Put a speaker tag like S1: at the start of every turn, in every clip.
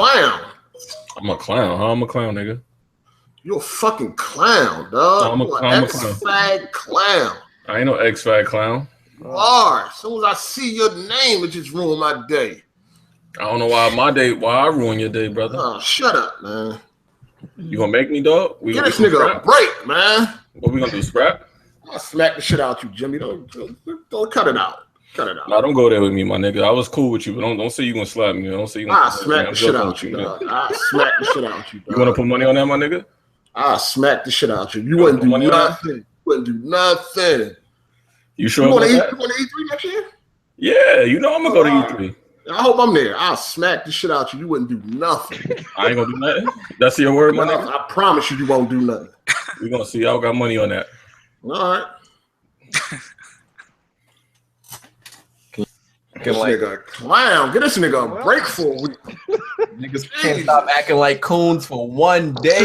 S1: clown.
S2: I'm a clown, huh? I'm a clown, nigga.
S1: You a fucking clown, dog.
S2: I'm a clown.
S1: X-Fag clown.
S2: I ain't no X-Fag clown.
S1: You are. As soon as I see your name, it just ruined my day.
S2: I don't know why I ruin your day, brother.
S1: Oh, shut up, man.
S2: You gonna make me, dog?
S1: Get this nigga a break, man.
S2: What we gonna do, scrap?
S1: I'll smack the shit out you, Jimmy. Don't cut it out. Cut it out.
S2: Nah, don't go there with me, my nigga. I was cool with you, but don't say you gonna slap me. Don't say you gonna
S1: I'll smack the shit out you, dog. I'll smack the shit out you, dog.
S2: You wanna put money on that, my nigga?
S1: I'll smack the shit out you. You wouldn't do nothing. You wouldn't do nothing.
S2: You sure?
S1: You want to E3 next year?
S2: Yeah, you know I'm gonna go to E3.
S1: I hope I'm there. I'll smack the shit out you. You wouldn't do nothing.
S2: I ain't gonna do nothing. That's your word, my nigga?
S1: I promise you won't do nothing.
S2: We're gonna see. Y'all got money on that.
S1: All right. This nigga a clown. Get this nigga a break for a week.
S3: Niggas can't stop acting like coons for one day.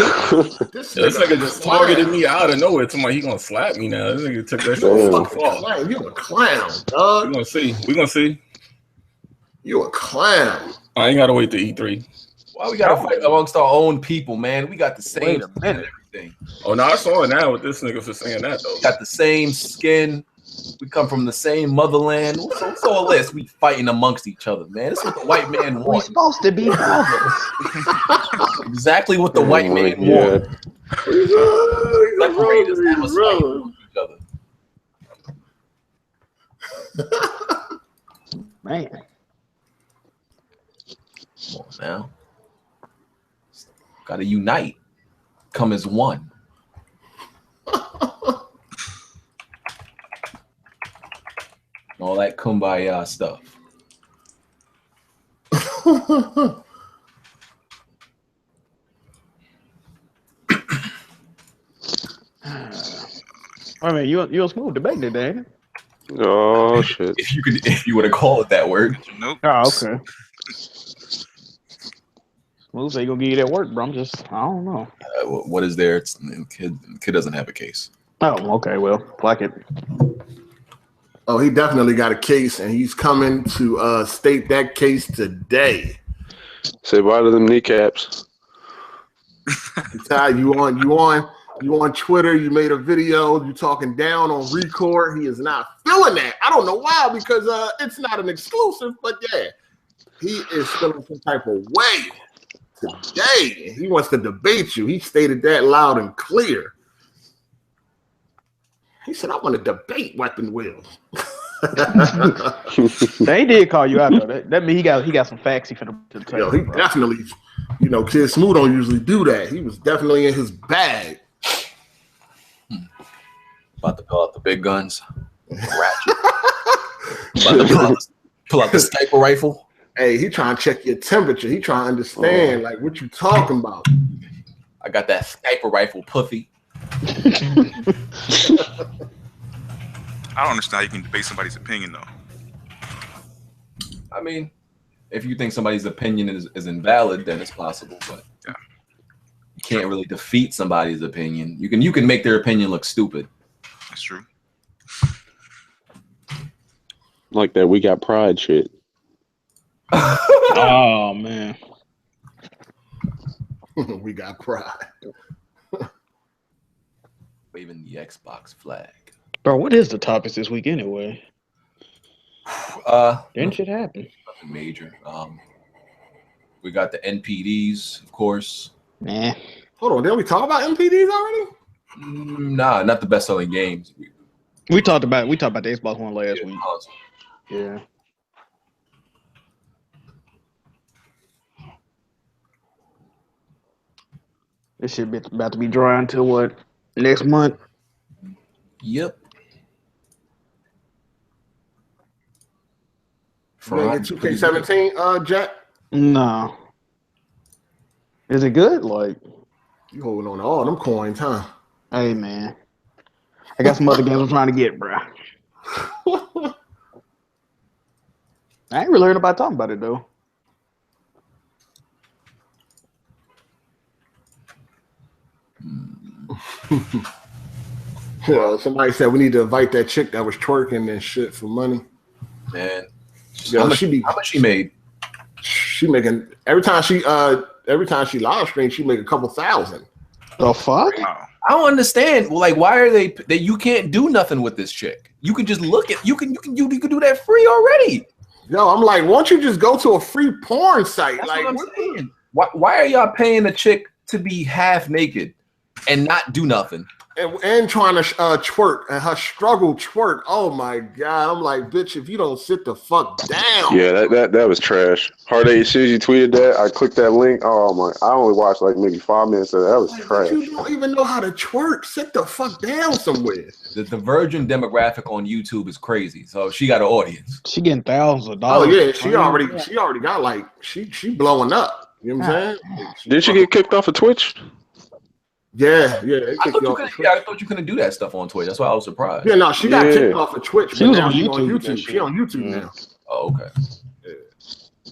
S1: This
S2: nigga just targeted me out of nowhere. Tomorrow he gonna slap me now. This nigga took that shit off.
S1: You a clown, dog.
S2: We gonna see. We gonna see.
S1: You a clown.
S2: I ain't gotta wait to E3.
S3: Why we gotta fight amongst our own people, man? We got the same skin and everything.
S2: Oh, no, I saw it now with this nigga for saying that, though.
S3: We got the same skin. We come from the same motherland. So less we fighting amongst each other, man. This is what the white man wants.
S4: We're supposed to be brothers.
S3: Exactly what the white man wants. Separate us, have us fight each other.
S4: Man.
S3: Come on now. Gotta unite. Come as one. All that kumbaya stuff.
S4: I mean, you a smooth debate today, ain't it?
S5: Oh shit!
S3: If you would have called it that word.
S6: Nope.
S4: Oh, okay. Smooth say you gonna get you that work, bro. I don't know.
S3: What is there? The kid doesn't have a case.
S4: Oh, okay. Well, plaque it.
S1: Oh, he definitely got a case, and he's coming to state that case today.
S5: Say bye to them kneecaps.
S1: Ty, you on Twitter? You made a video. You talking down on ReCore. He is not feeling that. I don't know why, because it's not an exclusive, but yeah, he is feeling some type of way today. He wants to debate you. He stated that loud and clear. He said, I want to debate Weapon Wheels.
S4: They did call you out, though. That means he got some facts he finna tell.
S1: Yo, he definitely, Kid Smooth don't usually do that. He was definitely in his bag.
S3: About to pull out the big guns. Ratchet. About to pull out the sniper rifle.
S1: Hey, he trying to check your temperature. He trying to understand, like, what you talking about.
S3: I got that sniper rifle puffy.
S6: I don't understand how you can debate somebody's opinion, though.
S3: I mean, if you think somebody's opinion is invalid, then it's possible, but
S6: yeah,
S3: you can't really defeat somebody's opinion. You can make their opinion look stupid.
S6: That's true.
S5: Like that, we got pride shit.
S4: Oh man,
S1: we got pride.
S3: Waving the Xbox flag.
S4: bro, what is the topics this week anyway? Didn't shit happen?
S3: Nothing major. We got the NPDs, of course.
S4: Nah.
S1: Hold on, didn't we talk about NPDs already?
S3: Nah, not the best-selling games.
S4: We talked about the Xbox One last week. Yeah. This shit about to be dry until what? Next month?
S3: Yep.
S1: You gonna get 2K17, Jack?
S4: No. Is it good? Like,
S1: you holding on to all them coins, huh?
S4: Hey man, I got some other games I'm trying to get, bro. I ain't really heard nobody talking about it though.
S1: Yeah, somebody said we need to invite that chick that was twerking and shit for money.
S3: Man,
S1: Yeah,
S3: how much she made?
S1: she making every time she live stream, she make a couple thousand.
S4: The fuck?
S6: Wow.
S3: I don't understand. Well, like, why are they? You can't do nothing with this chick. You can just look at. You can do that free already.
S1: Yo, I'm like, why don't you just go to a free porn site?
S3: That's
S1: like,
S3: what I'm saying. Why are y'all paying a chick to be half naked and not do nothing?
S1: And trying to twerk and her struggle twerk. Oh my god! I'm like, bitch, if you don't sit the fuck down.
S5: Yeah, that was trash. Hard as soon as you tweeted that, I clicked that link. Oh my! I only watched like maybe 5 minutes of that. That was trash.
S1: You don't even know how to twerk. Sit the fuck down somewhere.
S3: The virgin demographic on YouTube is crazy. So she got an audience.
S4: She getting thousands of
S1: Oh
S4: dollars.
S1: yeah, she already got like she blowing up. You know what I'm saying?
S5: Did she get kicked off of Twitch?
S1: Yeah.
S3: I thought you couldn't do that stuff on Twitch. That's why I was surprised.
S1: Yeah, no, she got kicked off of Twitch.
S4: She was on YouTube.
S1: She on YouTube now.
S3: Oh, okay.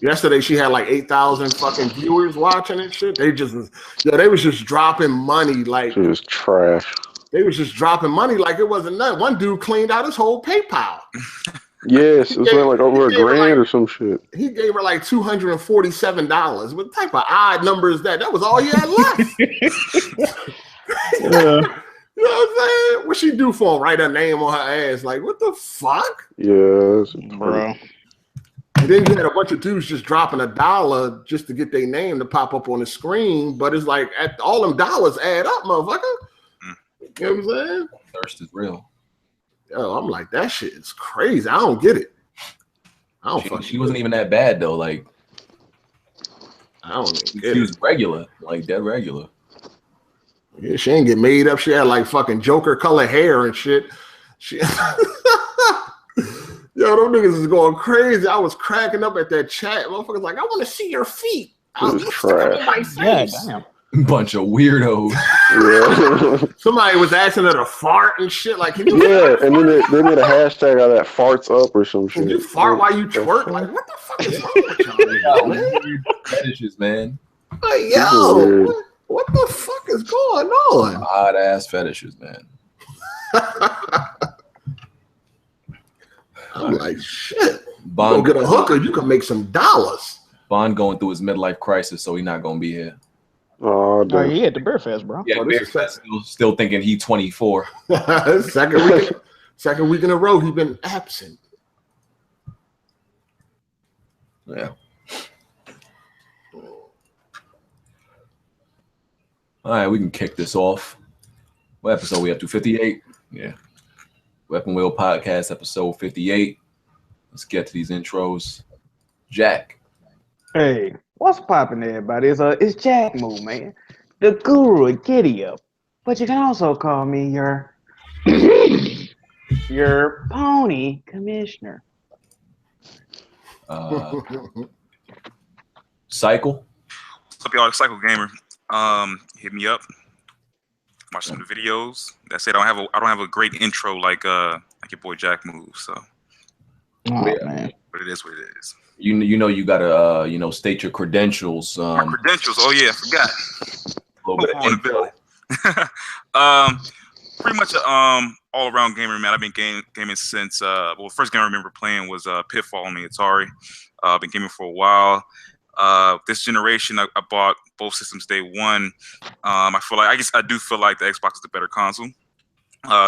S1: Yesterday she had like 8,000 fucking viewers watching and shit. They was just dropping money like
S5: She was trash.
S1: they was just dropping money like it wasn't nothing. One dude cleaned out his whole PayPal.
S5: Yes, it was like over $1,000 or some shit.
S1: He gave her like $247. What type of odd number is that? That was all he had left. You know what I'm saying? What she do for him? Write her name on her ass. Like, what the fuck?
S5: Yeah,
S4: Bro.
S1: And then you had a bunch of dudes just dropping $1 just to get their name to pop up on the screen. But it's like all them dollars add up, motherfucker. You know what I'm saying?
S3: Thirst is real.
S1: Yo, I'm like, that shit is crazy. I don't get it.
S3: She wasn't even that bad though. Like,
S1: I don't even get
S3: she
S1: it.
S3: was regular, like dead regular.
S1: Yeah, she ain't get made up. She had like fucking Joker color hair and shit. Yo, them niggas is going crazy. I was cracking up at that chat. Motherfuckers like, I want to see your feet. I'll stick them in my face.
S4: Yeah, damn.
S3: Bunch of weirdos.
S5: yeah.
S1: Somebody was asking her to fart and shit. Like, can you
S5: And then they made a hashtag out of that farts up or some shit.
S1: Can you fart while you twerk? Like, what the fuck is wrong with y'all niggas, man?
S3: Weird fetishes, man.
S1: Like, yo, what the fuck is going on?
S3: Odd ass fetishes, man.
S1: I'm like, shit.
S3: Bond
S1: Go get a hooker. You can make some dollars.
S3: Bond going through his midlife crisis, so he's not gonna be here.
S5: Oh,
S4: Oh,
S5: damn.
S4: he at the Bear Fest, bro.
S3: Yeah,
S1: this
S3: Bear
S1: is
S3: Fest still thinking he 24.
S1: second week in a row, he's been absent.
S3: Yeah. All right, we can kick this off. What episode we up to? 58? Yeah. Weapon Wheel Podcast, episode 58. Let's get to these intros. Jack.
S4: Hey, what's poppin', everybody? It's Jack Moo, man. The guru of Giddy Up. But you can also call me your pony commissioner.
S3: Cycle.
S6: What's up, y'all? Cycle Gamer. Hit me up. Watch some of the videos. That's it. I don't have a great intro like your boy Jack moves. So,
S4: Oh, man.
S6: but it is what it is.
S3: You know you gotta state your credentials.
S6: My credentials. Oh yeah, I forgot.
S3: A little bit
S6: On the bill. Pretty much all around gamer, man. I've been gaming since first game I remember playing was Pitfall on the Atari. I've been gaming for a while. This generation, I bought both systems day one. I do feel like the Xbox is the better console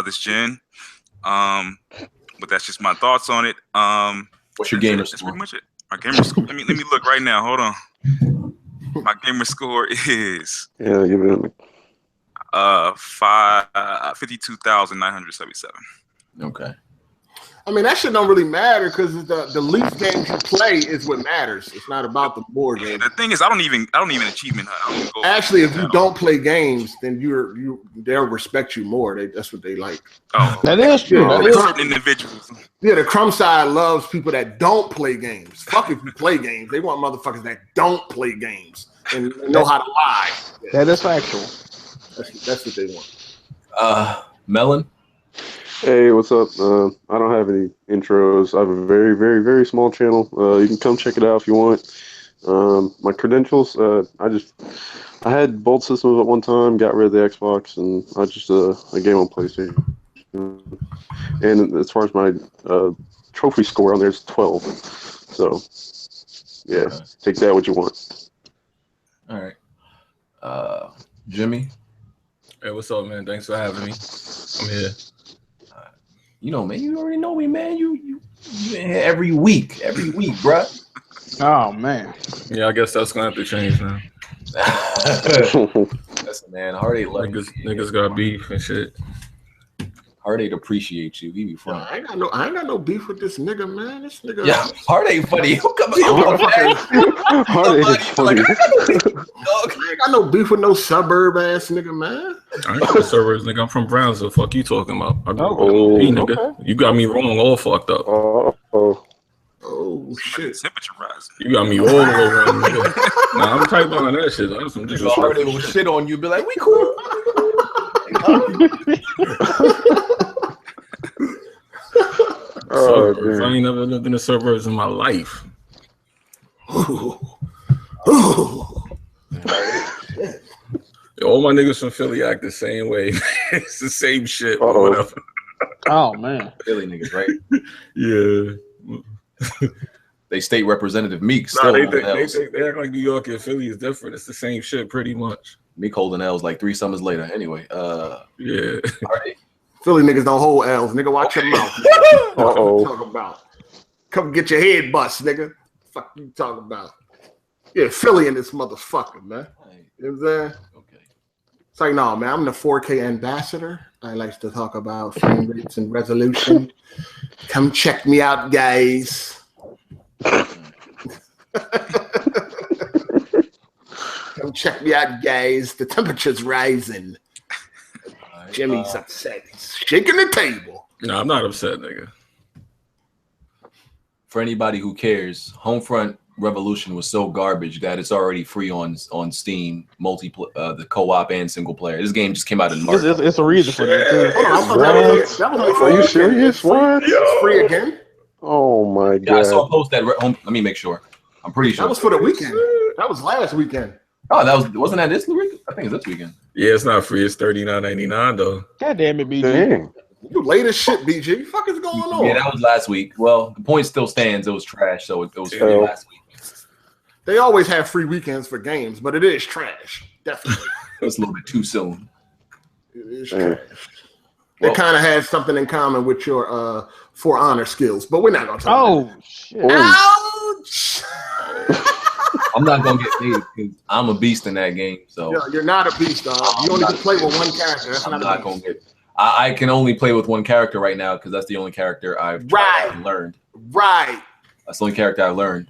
S6: this gen. But that's just my thoughts on it.
S3: What's your gamer
S6: That's
S3: score?
S6: pretty much it. My gamer score. Let me look right now. Hold on. My gamer score is
S5: Yeah, give it
S6: 52,977.
S3: Okay.
S1: I mean, that shit don't really matter because the least games you play is what matters. It's not about the board game.
S6: The thing is, I don't even achievement hunt. I don't even go
S1: Actually, if you don't play games, then they'll respect you more. That's what they like.
S6: Oh,
S4: That is true.
S1: Yeah,
S4: That is
S6: certain individuals.
S1: Yeah, the crumb side loves people that don't play games. Fuck if you play games. They want motherfuckers that don't play games and know how to lie.
S4: That is factual.
S1: That's what they want.
S3: Melon.
S5: Hey, what's up? I don't have any intros. I have a very, very, very small channel. You can come check it out if you want. My credentials, I had both systems at one time, got rid of the Xbox, and I game on PlayStation. And as far as my trophy score on there, it's 12. So Yeah, take that what you want.
S3: All right. Jimmy.
S2: Hey, what's up, man? Thanks for having me. I'm here.
S3: You know, man, you already know me, man. You in here every week, bruh.
S4: Oh man.
S2: Yeah, I guess that's gonna have to change now.
S3: Listen, man, Heartache
S2: Niggas got beef and shit.
S3: Heartache appreciate you. He be funny.
S1: I ain't got no beef with this nigga, man. This nigga.
S3: Yeah, Heartache funny. You come
S5: Heartache funny.
S1: I ain't got no beef with no suburb ass nigga, man.
S2: I ain't from the suburbs, nigga. I'm from Brownsville. Fuck you talking about? I grew up in
S5: Oh,
S2: LP, nigga.
S4: okay.
S2: You got me wrong, all fucked up.
S1: Oh shit.
S6: Temperature rising.
S2: You got me all over, nigga. Nah, I'm typing on that shit. That's some
S3: Heartache will shit on you. Be like, we cool.
S2: Suburbs. I ain't never lived in the suburbs in my life. All my niggas from Philly act the same way. It's the same shit. Or whatever.
S4: Oh man.
S3: Philly niggas, right?
S2: Yeah.
S3: They state representative Meek
S2: Nah,
S3: still
S2: they
S3: holding L's.
S2: act like New York and Philly is different. It's the same shit pretty much.
S3: Meek holding L's like 3 summers later. Anyway,
S2: Yeah.
S3: Heartache.
S1: Philly niggas don't hold L's, nigga. Watch your mouth. Talk about. Come get your head bust, nigga. Fuck you talking about? Yeah, Philly in this motherfucker, man. You know what I'm saying?
S3: Okay.
S1: It's like, no, man, I'm the 4K ambassador. I like to talk about frame rates and resolution. Come check me out, guys. Come check me out, guys. The temperature's rising.
S3: Right.
S1: Jimmy's upset. He's shaking the table.
S2: No, I'm not upset, nigga.
S3: For anybody who cares, Homefront Revolution was so garbage that it's already free on Steam, the co-op and single player. This game just came out in March.
S4: It's a reason for that too.
S5: Are you serious? What?
S1: It's free again?
S5: Oh my
S3: Yeah, I
S5: god.
S3: saw a post that let me make sure. I'm pretty sure
S1: That was for the weekend. That was last weekend.
S3: Oh, wasn't that this week? I think it's this weekend.
S2: Yeah, it's not free. It's $39.99 though.
S4: God damn it, BG.
S5: Dang.
S1: You late as shit, BG. What the fuck is going on?
S3: Yeah, that was last week. Well, the point still stands. It was trash, so it was free last week.
S1: They always have free weekends for games, but it is trash. Definitely.
S3: It was a little bit too soon.
S1: It is trash. It kind of has something in common with your For Honor skills, but we're not going to talk about
S4: Oh shit.
S1: Ouch!
S3: I'm not gonna get paid because I'm a beast in that game. So
S1: Yo, you're not a beast, dog. You only can play with one character. That's
S3: I'm
S1: not
S3: not
S1: a
S3: gonna
S1: beast.
S3: get. I can only play with one character right now because that's the only character I've tried and learned.
S1: Right.
S3: That's the only character I've learned.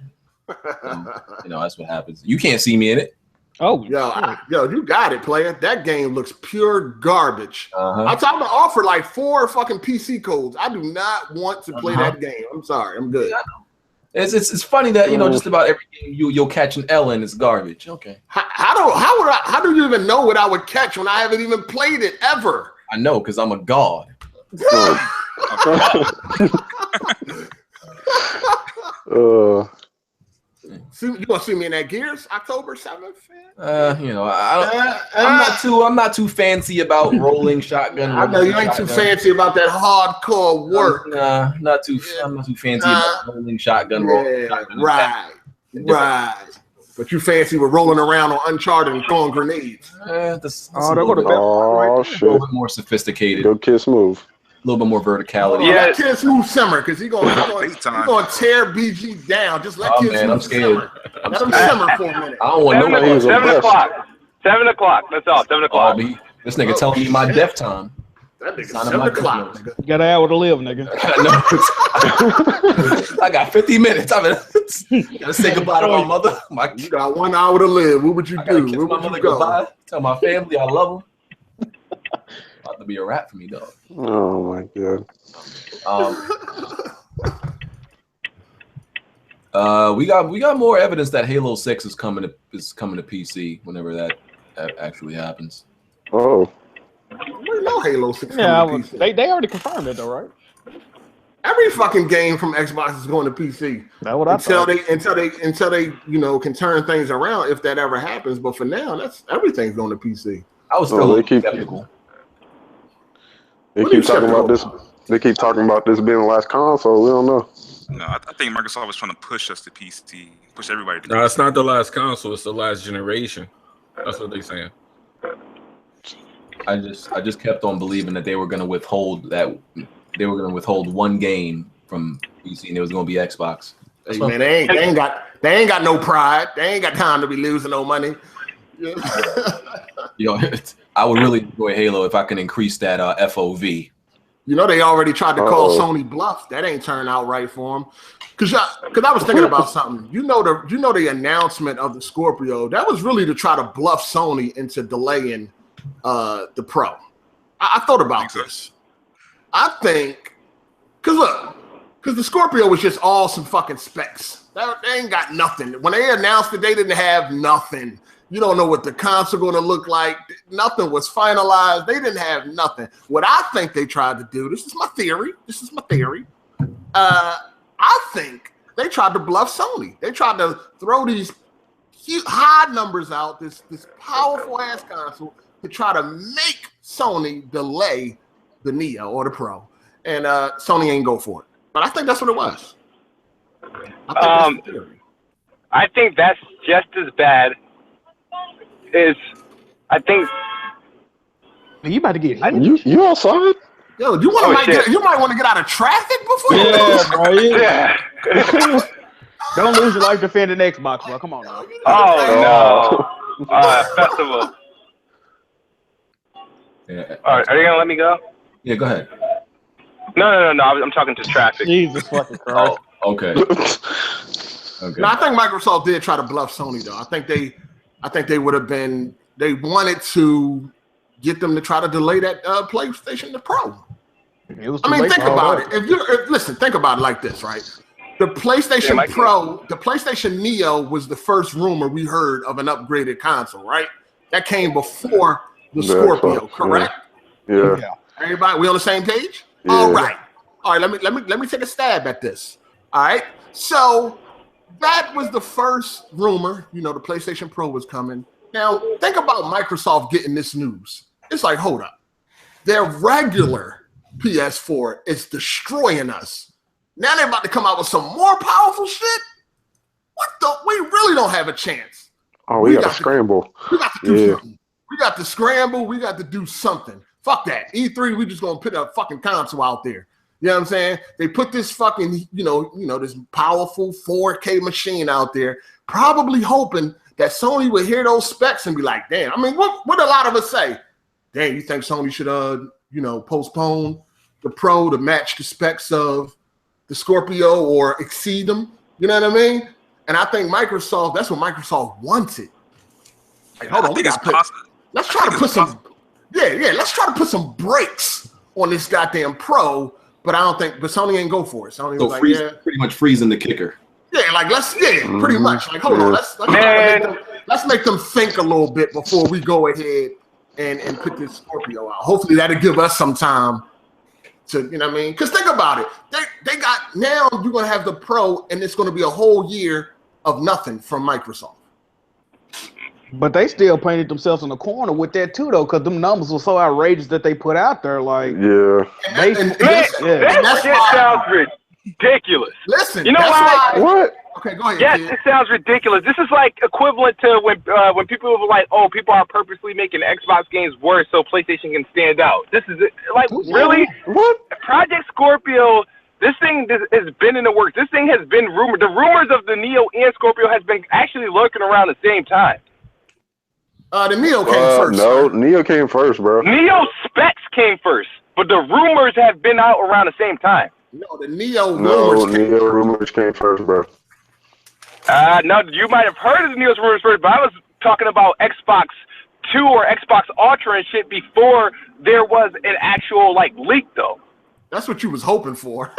S3: That's what happens. You can't see me in it.
S4: Oh
S1: Yo, you got it, player. That game looks pure garbage.
S3: Uh-huh.
S1: I'm talking to offer like 4 fucking PC codes. I do not want to play that game. I'm sorry. I'm good.
S3: It's funny that just about every game you'll catch an L and it's garbage. Okay.
S1: How do you even know what I would catch when I haven't even played it ever?
S3: I know because I'm a god.
S1: You gonna see me in that Gears October 7th?
S3: I'm not too fancy about rolling shotgun.
S1: I know you ain't too fancy about that hardcore work.
S3: Nah, I'm not too fancy about rolling shotgun.
S1: Right. But you fancy with rolling around on Uncharted and throwing grenades.
S4: they're going to
S5: Oh
S3: a
S5: shit.
S3: little bit more sophisticated.
S5: Go kiss move.
S3: A little bit more verticality.
S1: Let Kid Smooth simmer because he's gonna tear BG down. Just let Kid Smooth
S3: I'm scared.
S1: simmer. Let him simmer for a minute.
S3: I don't want nobody.
S7: 7 o'clock. 7 o'clock. That's all. 7 o'clock.
S3: This nigga telling me my death time.
S1: That nigga
S3: Sign
S1: 7
S3: my
S1: o'clock,
S3: business.
S1: nigga.
S4: You got an hour to live, nigga.
S3: I got 50 minutes. Gotta say goodbye to my mother.
S1: You got 1 hour to live. What would you
S3: I gotta
S1: do?
S3: kiss
S1: Where
S3: my
S1: would you
S3: mother
S1: go?
S3: goodbye. Tell my family I love them. About to be a wrap for me, dog.
S5: Oh my god.
S3: We got more evidence that Halo 6 is coming to PC whenever that actually happens.
S5: Oh.
S1: We know Halo 6
S4: Yeah,
S1: coming to PC.
S4: they already confirmed it though, right?
S1: Every fucking game from Xbox is going to PC.
S4: That's what I
S1: until
S4: thought.
S1: until they can turn things around if that ever happens. But for now, everything's going to PC.
S3: I was still
S5: they keep
S3: skeptical.
S5: They keep talking about this. They keep talking about this being the last console. We don't know.
S6: No, I think Microsoft was trying to push us to PC, push everybody to
S2: No,
S6: PC.
S2: it's not the last console. It's the last generation. That's what they're saying.
S3: I just kept on believing that they were going to withhold one game from PC and it was going to be Xbox.
S1: Hey, man, they ain't got no pride. They ain't got time to be losing no money.
S3: You know, I would really enjoy Halo if I can increase that FOV.
S1: You know, they already tried to call Sony bluff. That ain't turned out right for them. Cause I was thinking about something. You know the announcement of the Scorpio, that was really to try to bluff Sony into delaying the Pro. I thought about this. I think, because the Scorpio was just all some fucking specs. They ain't got nothing. When they announced it, they didn't have nothing. You don't know what the console going to look like. Nothing was finalized. They didn't have nothing. What I think they tried to do, this is my theory. I think they tried to bluff Sony. They tried to throw these high numbers out, this powerful ass console, to try to make Sony delay the Neo or the Pro. And Sony ain't go for it. But I think that's what it was.
S7: I think that's just as bad. I think
S4: you about to get hit.
S5: You outside?
S1: Yo, you might want to get out of traffic before you
S4: Don't lose your life defending Xbox, bro. Come on now.
S7: Oh no. Festival.
S3: Yeah.
S7: All right, are you gonna let me go?
S3: Yeah, go ahead.
S7: No. I'm talking to traffic.
S4: Jesus fucking Christ.
S3: Oh, okay. Okay.
S1: No, I think Microsoft did try to bluff Sony though. I think they would have been. They wanted to get them to try to delay that PlayStation the Pro. Think about it. Think about it like this, right? The PlayStation Pro, the PlayStation Neo was the first rumor we heard of an upgraded console, right? That came before the Scorpio, correct?
S5: Yeah.
S1: Everybody, we on the same page?
S5: Yeah.
S1: All right. Let me take a stab at this. All right. So that was the first rumor. You know, the PlayStation Pro was coming. Now, think about Microsoft getting this news. It's like, hold up. Their regular PS4 is destroying us. Now they're about to come out with some more powerful shit? We really don't have a chance.
S5: Oh, we got to scramble.
S1: We got to do something. We got to scramble. We got to do something. Fuck that. E3, we just going to put a fucking console out there. You know what I'm saying? They put this fucking, this powerful 4K machine out there, probably hoping that Sony would hear those specs and be like, damn. I mean, what a lot of us say? Damn, you think Sony should, postpone the Pro to match the specs of the Scorpio or exceed them? You know what I mean? And I think Microsoft, that's what Microsoft wanted. Like, hold on, let's try to put some, let's try to put some brakes on this goddamn Pro. But Sony ain't go for it. Sony was like,
S3: pretty much freezing the kicker.
S1: Yeah, like pretty much. Like, hold on, let's make them think a little bit before we go ahead and put this Scorpio out. Hopefully that'll give us some time to, you know what I mean? Because think about it. They got, now you're going to have the Pro, and it's going to be a whole year of nothing from Microsoft.
S4: But they still painted themselves in the corner with that too, though, because them numbers were so outrageous that they put out there. Like,
S7: that sounds ridiculous.
S1: Listen,
S7: you know why?
S5: What?
S1: Okay, go ahead.
S7: Yes,
S1: kid.
S7: it sounds ridiculous. This is like equivalent to when people were like, "Oh, people are purposely making Xbox games worse so PlayStation can stand out." This is like, really?
S5: What?
S7: Project Scorpio. This thing has been in the works. This thing has been rumored. The rumors of the Neo and Scorpio has been actually lurking around the same time.
S1: The Neo came first.
S5: No, Neo came first, bro.
S7: Neo specs came first, but the rumors have been out around the same time.
S1: No, the Neo rumors
S5: came first, bro.
S7: No, you might have heard of the Neo's rumors first, but I was talking about Xbox 2 or Xbox Ultra and shit before there was an actual leak, though.
S1: That's what you was hoping for.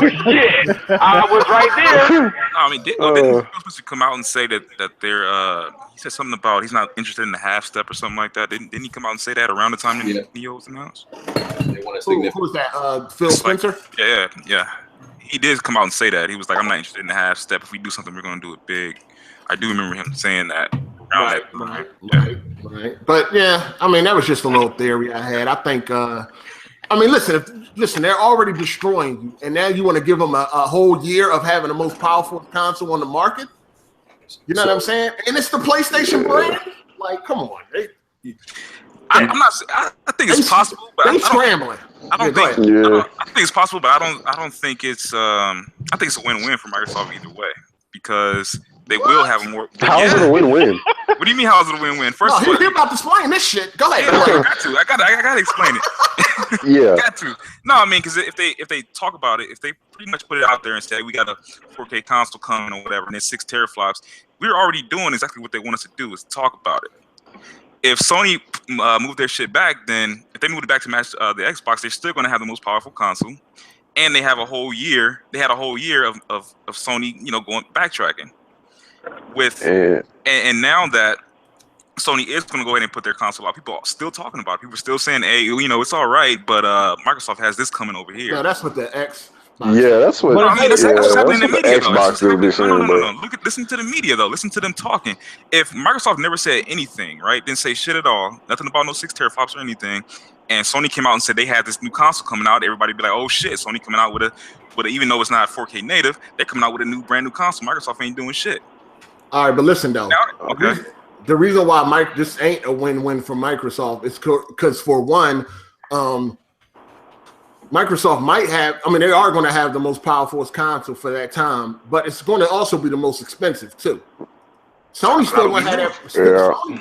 S7: Shit, I was right there.
S6: No, I mean, didn't he supposed to come out and say that they're he said something about he's not interested in the half step or something like that? Didn't he come out and say that around the time Neo was announced?
S3: They want
S1: who was that? Phil Spencer?
S6: Yeah. He did come out and say that. He was like, I'm not interested in the half step. If we do something, we're going to do it big. I do remember him saying that.
S1: Right. But yeah, I mean, that was just a little theory I had. I think I mean, listen, they're already destroying you, and now you want to give them a whole year of having the most powerful console on the market? You know what I'm saying? And it's the PlayStation brand. Like, come on.
S6: I'm not. I think it's possible, but
S1: they scrambling.
S6: I think it's possible, but I don't think it's. I think it's a win-win for Microsoft either way because they will have more.
S5: How is it a win-win?
S6: What do you mean? How is it a win-win? First of all,
S1: he's about to explain this shit. Go ahead.
S6: Yeah, I got to explain it.
S5: Yeah.
S6: Got to. No, I mean, because if they talk about it, if they pretty much put it out there and say we got a 4K console coming or whatever, and it's 6 teraflops, we're already doing exactly what they want us to do is talk about it. If Sony moved their shit back, then if they moved it back to match the Xbox, they're still going to have the most powerful console, and they have a whole year. They had a whole year of Sony, going backtracking. And now that Sony is going to go ahead and put their console out, people are still talking about it. People are still saying, "Hey, it's all right," but Microsoft has this coming over here.
S1: No, that's what the X.
S5: Yeah, that's what.
S6: That's happening in the media.
S5: Xbox will be saying.
S6: No. Listen to the media though. Listen to them talking. If Microsoft never said anything, right? Didn't say shit at all. Nothing about no 6 teraflops or anything. And Sony came out and said they had this new console coming out. Everybody be like, "Oh shit!" Sony coming out with a even though it's not 4K native, they're coming out with a brand new console. Microsoft ain't doing shit.
S1: All right, but listen though.
S6: Okay.
S1: The reason why this ain't a win-win for Microsoft is because for one, Microsoft might have. I mean, they are going to have the most powerful console for that time, but it's going to also be the most expensive too. Sony still going to have that. Yeah.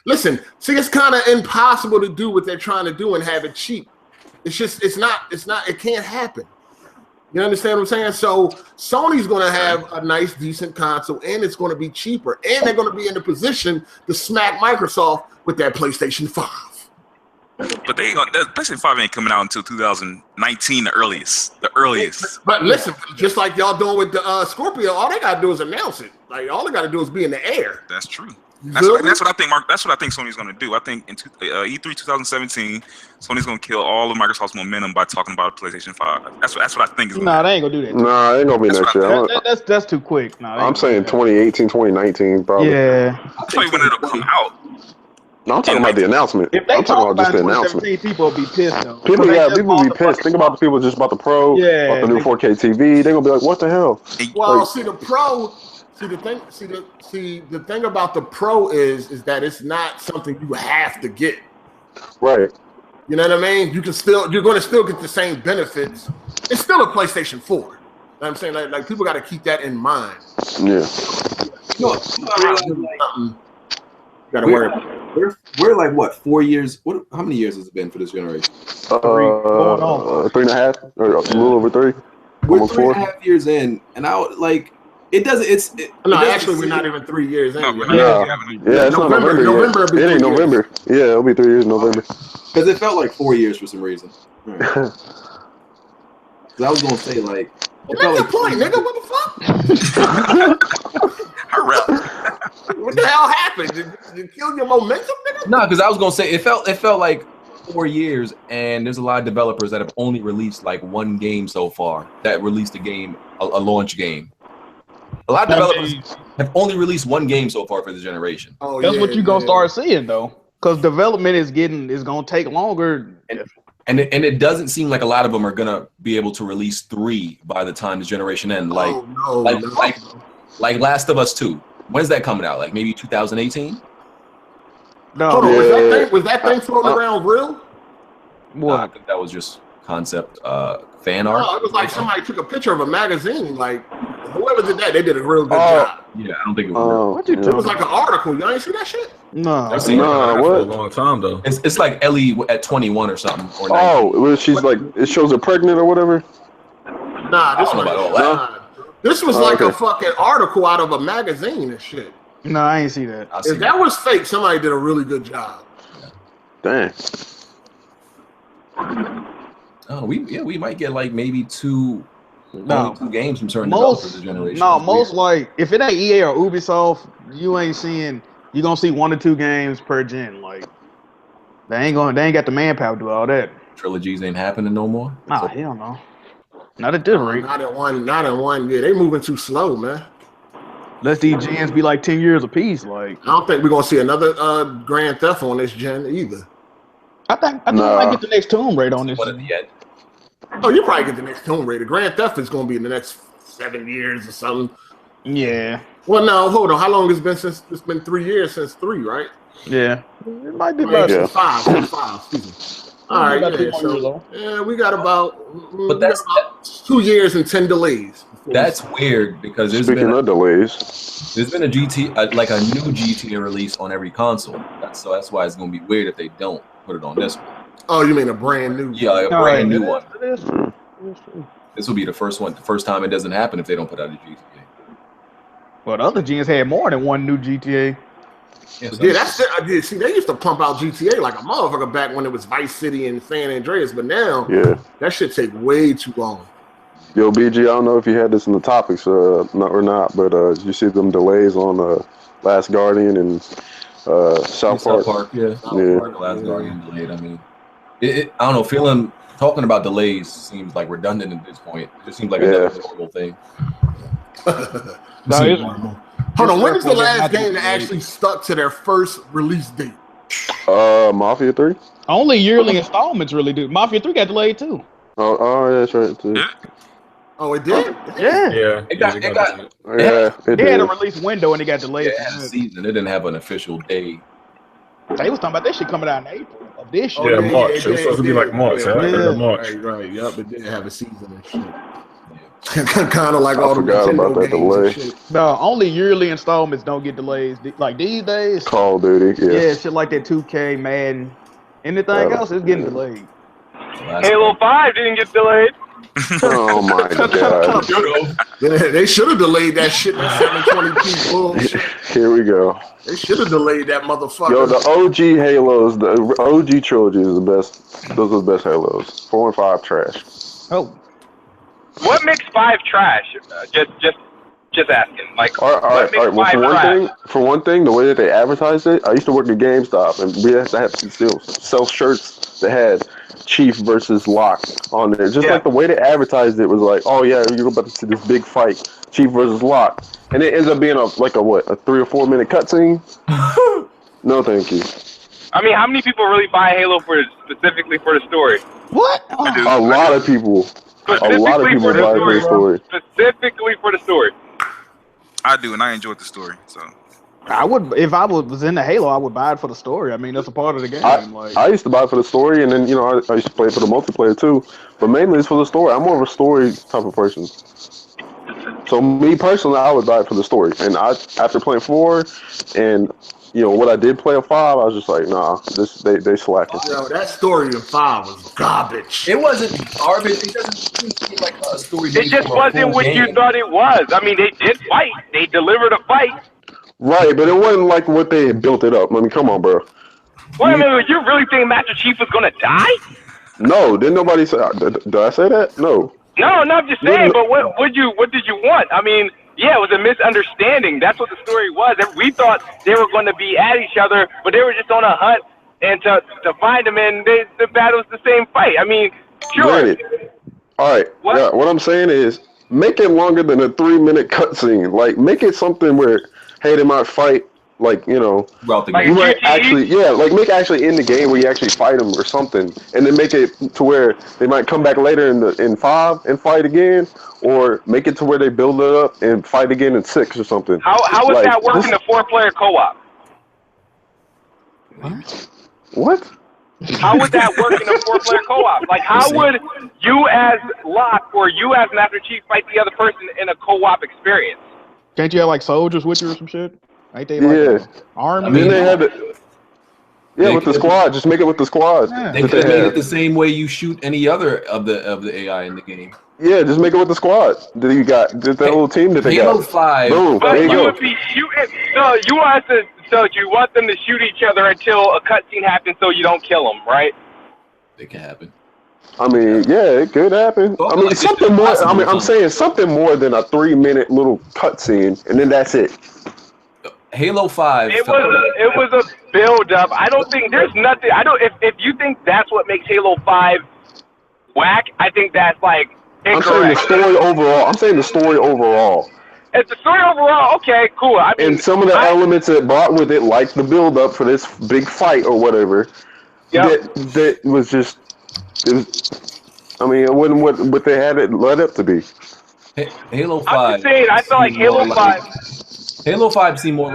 S1: Listen, see, it's kind of impossible to do what they're trying to do and have it cheap. It's not. It can't happen. You understand what I'm saying? So Sony's going to have a nice, decent console, and it's going to be cheaper, and they're going to be in the position to smack Microsoft with that PlayStation 5.
S6: But the PlayStation 5 ain't coming out until 2019, the earliest.
S1: But listen, just like y'all doing with the Scorpio, all they gotta do is announce it. Like all they gotta do is be in the air.
S6: That's true. That's what I think. That's what I think Sony's gonna do. I think in E3 2017, Sony's gonna kill all of Microsoft's momentum by talking about PlayStation 5. That's what I think is.
S4: Nah, they ain't gonna do that.
S5: Nah, it ain't gonna be next year.
S4: That's too quick. Nah,
S5: I'm saying 2018, 2019, probably.
S4: Yeah.
S6: I'll tell you when it'll come out.
S5: No, I'm talking about the announcement.
S4: If they
S5: I'm talking about just the announcement.
S4: People will be pissed though.
S5: People will be pissed. Think about the people just about the Pro, about the new 4K TV. They're gonna be like, "What the hell?"
S1: Well, see the Pro. The thing about the Pro is that it's not something you have to get.
S5: Right.
S1: You know what I mean? You're going to still get the same benefits. It's still a PlayStation 4. You know what I'm saying? Like people got to keep that in mind.
S5: Yeah.
S1: Got to worry about it.
S3: We're like what, 4 years? How many years has it been for this generation?
S5: 3.5, or a little over 3.
S3: We're
S5: Almost
S3: 3.5 years in, and it doesn't.
S1: Actually, we're not even 3 years in.
S5: It's not November. It ain't November. Yeah, it'll be 3 years in November.
S3: Because it felt like 4 years for some reason. Right. I was gonna say like.
S1: Make your point, nigga. What the fuck? What the hell happened? Did you kill your momentum, nigga?
S3: No, because I was gonna say it felt like 4 years, and there's a lot of developers that have only released like one game so far. That released a game, a launch game. A lot of developers have only released one game so far for the generation.
S4: Oh, that's what you're gonna start seeing though, because development is gonna take longer.
S3: And it doesn't seem like a lot of them are gonna be able to release 3 by the time the generation ends. Like Last of Us 2. When's that coming out? Like maybe 2018?
S4: No.
S1: Hold on, was that thing floating around real?
S3: What? I think that was just concept fan art.
S1: No, it was like somebody took a picture of a magazine. Like whoever did that, they did a real good job.
S3: Yeah, I don't think it was real.
S1: It was like an article. Y'all ain't see that shit?
S3: No.
S2: I've seen it for a long time though.
S3: It's like Ellie at 21 or something.
S5: Or she's like, it shows her pregnant or whatever.
S1: Nah, this was like a fucking article out of a magazine and shit.
S4: No, I ain't see that.
S1: If that was fake, somebody did a really good job.
S5: Dang.
S3: Oh, we might get like maybe two games from certain developers this generation.
S4: No, most like if it ain't EA or Ubisoft, you're gonna see 1 or 2 games per gen. Like they ain't got the manpower to do all that.
S3: Trilogies ain't happening no more.
S4: Nah, hell no. Not at this rate.
S1: Not in one. Yeah, they moving too slow, man.
S4: Let these gens be like 10 years apiece. Like
S1: I don't think we're gonna see another Grand Theft on this gen either.
S4: I think I might get the next Tomb Raider on this.
S3: One at the end.
S1: Oh, you probably get the next Tomb Raider. Grand Theft is going to be in the next 7 years or something.
S4: Yeah.
S1: Well, no, hold on. How long has it been since? It's been 3 years since 3, right?
S4: Yeah. It might be
S1: Maybe
S4: about
S1: five. Excuse me. All right. Yeah, we got about.
S3: But that's
S1: 2 years and 10 delays.
S3: That's weird because there's
S5: Speaking of delays,
S3: there's been a like a new GTA release on every console. So that's why it's gonna be weird if they don't put it on this one.
S1: Oh, you mean a brand new?
S3: Yeah, a brand new one.
S4: It is.
S3: This will be the first one. The first time it doesn't happen if they don't put out a GTA.
S4: Well, the other gens had more than one new GTA.
S3: Yeah,
S1: that's it. I did see they used to pump out GTA like a motherfucker back when it was Vice City and San Andreas, but now that shit take way too long.
S5: Yo, BG, I don't know if you had this in the topics or not, but you see them delays on Last Guardian and South Park.
S3: Yeah. Last Guardian delayed. I mean, I don't know. Talking about delays seems like redundant at this point. It just seems like a horrible thing.
S1: Hold on, when is the last game that actually stuck to their first release date?
S5: Mafia 3?
S4: Only yearly installments really do. Mafia 3 got delayed too.
S5: Oh, yeah, that's right. Too.
S1: Oh, it did?
S4: Yeah.
S3: It got
S4: it had a release window and it got delayed.
S3: It had a season. It didn't have an official day.
S4: They was talking about that shit coming out in April of this year.
S2: Yeah, March. It was supposed to be like March. March.
S1: Right. Yup, it did have a season and shit. Kind of like all the
S5: forgot about that delay.
S4: No, only yearly installments don't get delays. Like these days,
S5: Call of Duty,
S4: yeah, shit like that 2K, Madden, anything else is getting delayed.
S7: Halo 5 didn't get delayed.
S5: Oh my god!
S1: They should have delayed that shit in 720p bullshit.
S5: Here we go.
S1: They should have delayed that motherfucker.
S5: Yo, the OG Halos, the OG trilogy is the best. Those are the best Halos. 4 and 5 trash.
S4: Oh.
S7: What makes 5 trash? Just asking. Like,
S5: all right. Well, for one thing, the way that they advertised it, I used to work at GameStop, and we had to have to still sell shirts that had Chief versus Locke on there. Just like the way they advertised it was like, oh yeah, you're about to see this big fight, Chief versus Locke, and it ends up being a 3 or 4 minute cutscene. No, thank you.
S7: I mean, how many people really buy Halo specifically for the story?
S4: What?
S5: A lot of people. A lot of people buy for the story.
S7: Specifically for the story.
S6: I do, and I enjoyed the story. So
S4: I would, if I was in the Halo, I would buy it for the story. I mean, that's a part of the game.
S5: I used to buy it for the story, and then I used to play it for the multiplayer too. But mainly it's for the story. I'm more of a story type of person. So me personally, I would buy it for the story. And after playing 4, and what I did play of 5, I was just like, nah, they slacking.
S1: Yo, that story of 5 was garbage.
S3: It wasn't garbage. It doesn't seem like a story.
S7: It just wasn't what you thought it was. I mean, they did fight. They delivered a fight.
S5: Right, but it wasn't like what they had built it up. I mean, come on, bro.
S7: Wait a minute, you really think Master Chief was gonna die?
S5: No, didn't nobody say? Did I say that? No.
S7: No, I'm just saying. But what did you want? I mean, yeah, it was a misunderstanding. That's what the story was. We thought they were going to be at each other, but they were just on a hunt and to find them, and the battle was the same fight. I mean, sure.
S5: Granted. All right.
S7: What?
S5: Yeah, what I'm saying is, make it longer than a 3-minute cutscene. Like, make it something where, hey, they might fight. Like,
S3: throughout the
S7: Like
S3: game.
S5: you might actually, make actually in the game where you actually fight them or something, and then make it to where they might come back later in 5 and fight again, or make it to where they build it up and fight again in 6 or something.
S7: How would that work in the 4-player co-op?
S5: What?
S7: How would that work in a 4-player co-op? Like, how would you as Locke or you as Master Chief fight the other person in a co-op experience?
S4: Can't you have like soldiers with you or some shit? Ain't they like army?
S5: Then they had it. Yeah, with the squad. Just make it with the squad.
S4: Yeah.
S3: They could have made it the same way you shoot any other of the AI in the game.
S5: Yeah, just make it with the squad. That you got that little team that they
S3: Halo
S5: got.
S3: 5.
S5: Boom.
S7: But
S5: There you
S7: you
S5: go.
S7: would be shooting. So you want them to shoot each other until a cutscene happens, so you don't kill them, right?
S3: It can happen.
S5: I mean, yeah, it could happen.
S3: Well,
S5: I mean,
S3: like
S5: something more. I mean, I'm saying something more than a 3-minute little cutscene, and then that's it.
S3: Halo 5.
S7: It was a build up. I don't think there's nothing. If you think that's what makes Halo 5 whack, I think that's like incorrect.
S5: I'm saying the story overall.
S7: It's the story overall. Okay, cool. I mean,
S5: And some of the elements that brought with it, like the build up for this big fight or whatever,
S7: Yep.
S5: that was just. It was, I mean, it wasn't what they had it led up to be.
S3: Halo
S7: I'm
S3: 5.
S7: just saying, I feel like
S3: seemed more
S7: Halo 5.
S3: Halo 5 seemed more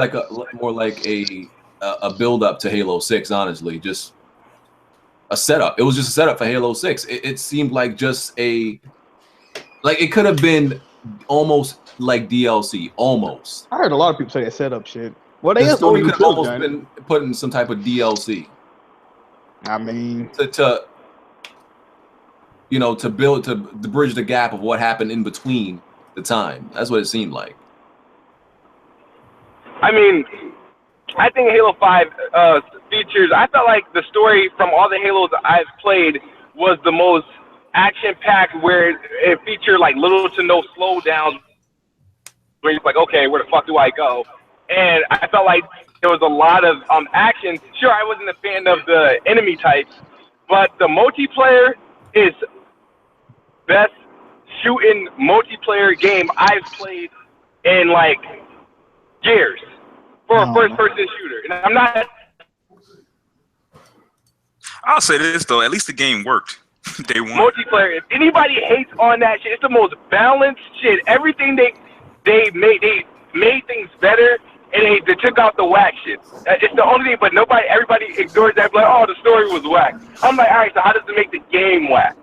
S3: like a build up to Halo 6. Honestly, just a setup. It was just a setup for Halo 6. It seemed like just it could have been almost like DLC. Almost.
S4: I heard a lot of people say that setup shit. Well, they
S3: The
S4: is
S3: story
S4: on
S3: could have
S4: YouTube,
S3: almost
S4: Johnny.
S3: been put in some type of DLC
S4: I mean,
S3: to build to bridge the gap of what happened in between the time. That's what it seemed like.
S7: I mean, I think Halo 5 features. I felt like the story from all the Halos I've played was the most action-packed, where it featured like little to no slowdowns. Where you're like, okay, where the fuck do I go? And I felt like there was a lot of action. Sure, I wasn't a fan of the enemy types, but the multiplayer is best shooting multiplayer game I've played in like years for a first-person shooter. And I'm not.
S6: I'll say this though, at least the game worked. Day one.
S7: Multiplayer. If anybody hates on that shit, it's the most balanced shit. Everything they made things better, and they took out the whack shit. It's the only thing, but everybody ignores that. Like, oh, the story was whack. I'm like, all right, so how does it make the game whack?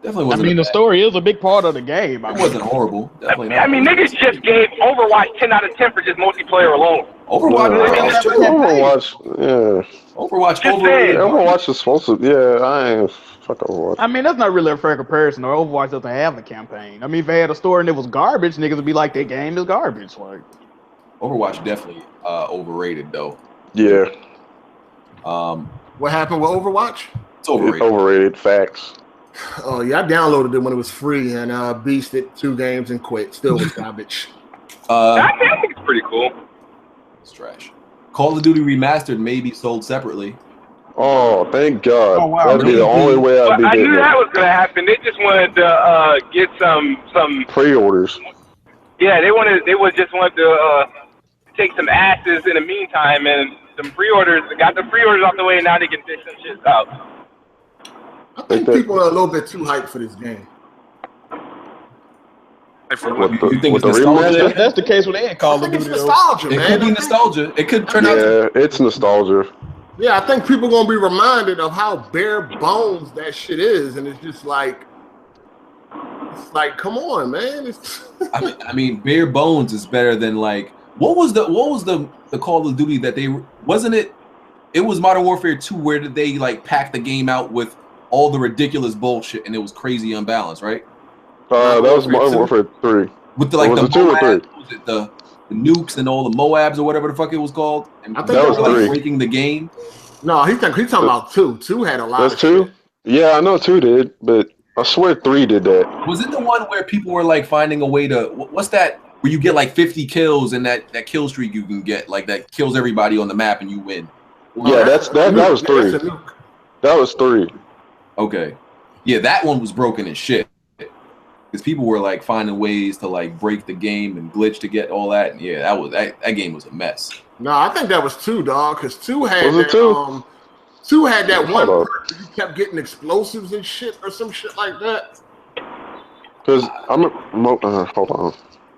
S3: Definitely wasn't.
S4: I mean, the story is a big part of the game.
S3: It wasn't horrible. Definitely not.
S7: I mean, niggas just gave Overwatch 10 out of 10 for just multiplayer alone.
S3: Overwatch. Overwatch
S5: is supposed to. Yeah, I ain't fuck Overwatch.
S4: I mean, that's not really a fair comparison. Or Overwatch doesn't have a campaign. I mean, if they had a story and it was garbage, niggas would be like, their game is garbage. Like,
S3: Overwatch definitely overrated though.
S5: Yeah.
S1: What happened with Overwatch?
S3: It's overrated.
S5: Overrated. Facts.
S1: Oh yeah, I downloaded it when it was free and beasted 2 games and quit. Still was garbage.
S7: I think it's pretty cool.
S3: It's trash. Call of Duty Remastered may be sold separately.
S5: Oh, thank God.
S4: Oh, wow.
S5: That'd be the only way I'd be
S7: I
S5: getting
S7: knew
S5: it.
S7: that was gonna happen. They just wanted to get some
S5: Pre-orders.
S7: Yeah, they just wanted to take some asses in the meantime, and some pre-orders. Got the pre-orders off the way, and now they can dish some shit out.
S1: I think people are a little bit too hyped for this game.
S3: You think it's
S5: nostalgia?
S4: That's the case with any Call of Duty.
S1: It's nostalgia, man.
S3: It could be nostalgia. It could turn out.
S5: Yeah, it's nostalgia.
S1: Yeah, I think people gonna be reminded of how bare bones that shit is, and it's just like, come on, man.
S3: I mean, bare bones is better than like what was the Call of Duty that they wasn't it? It was Modern Warfare 2 where did they like pack the game out with all the ridiculous bullshit and it was crazy unbalanced, right?
S5: That was Modern Warfare 3.
S3: With the like
S5: was
S3: the
S5: it 2 or 3?
S3: was it the nukes and all the Moabs or whatever the fuck it was called? And
S1: I think
S5: that was
S3: like
S5: 3.
S3: breaking the game.
S1: No, he's talking about 2. 2 had a lot.
S5: That's
S1: of
S5: 2?
S1: shit.
S5: Yeah, I know 2 did, but I swear 3 did that.
S3: Was it the one where people were like finding a way to what's that? Where you get like 50 kills and that kill streak you can get like that kills everybody on the map and you win.
S5: Yeah, that was 3. That was 3.
S3: Okay. Yeah, that one was broken as shit. Because people were like finding ways to like break the game and glitch to get all that. And yeah, that game was a mess.
S1: No, I think that was 2, dog. Because 2 had
S5: Was it 2?
S1: 2 had that one
S5: Hold
S1: part where you kept getting explosives and shit or some shit like that.
S5: Because hold on.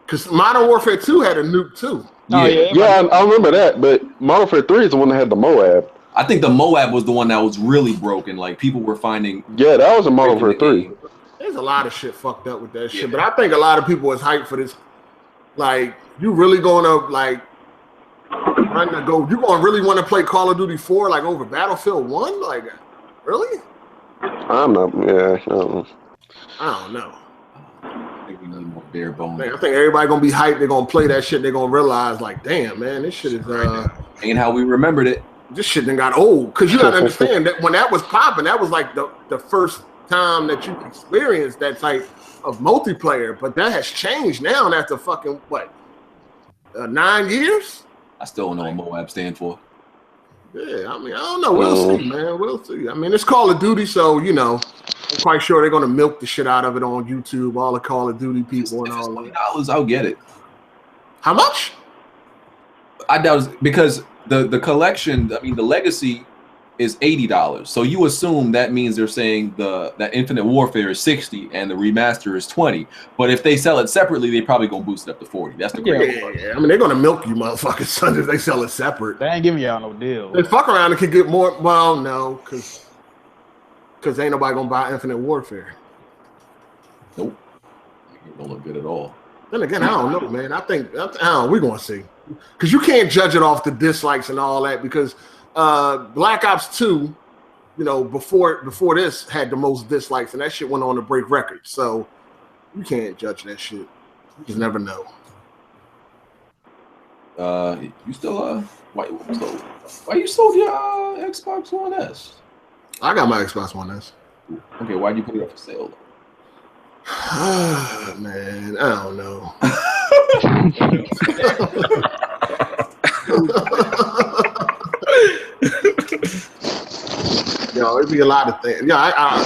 S1: Because Modern Warfare 2 had a nuke too.
S5: Yeah, I remember that. But Modern Warfare 3 is the one that had the Moab.
S3: I think the Moab was the one that was really broken. Like people were finding.
S5: Yeah, that was a Modern Warfare 3.
S1: There's a lot of shit fucked up with that shit, but I think a lot of people was hyped for this. Like, you really gonna like trying to go? You gonna really want to play Call of Duty 4 like over Battlefield 1? Like, really?
S5: I'm not. Yeah,
S1: I don't know.
S3: I think we need more bare bones.
S1: Man, I think everybody gonna be hyped. They're gonna play that shit. They're gonna realize, like, damn, man, this shit is
S3: ain't how we remembered it.
S1: This shit done got old. Cause you gotta understand that when that was popping, that was like the first time that you experienced that type of multiplayer. But that has changed now after fucking 9 years.
S3: I still don't know what Moab stand for.
S1: Yeah, I mean, I don't know. We'll see, man. We'll see. I mean, it's Call of Duty, so you know, I'm quite sure they're gonna milk the shit out of it on YouTube. All the Call of Duty people and all that.
S3: $20, I'll get it.
S1: How much?
S3: I doubt it because the collection. I mean, the legacy is $80. So you assume that means they're saying that Infinite Warfare is 60 and the remaster is 20. But if they sell it separately, they probably gonna boost it up to 40. That's the crazy part.
S1: I mean, they're gonna milk you, motherfuckers, son, if they sell it separate.
S4: They ain't giving y'all no deal.
S1: They fuck around and can get more. Well, no, because ain't nobody gonna buy Infinite Warfare.
S3: Nope. It don't look good at all.
S1: Then again, I don't know, man. I think we're gonna see, because you can't judge it off the dislikes and all that. Because Black Ops 2, you know, before this had the most dislikes, and that shit went on to break records. So you can't judge that shit. You just never know.
S3: You still why you sold your Xbox One S?
S1: I got my Xbox One S.
S3: Okay, why'd you put it up for sale?
S1: Man, I don't know. Yo, it'd be a lot of things. Yeah, I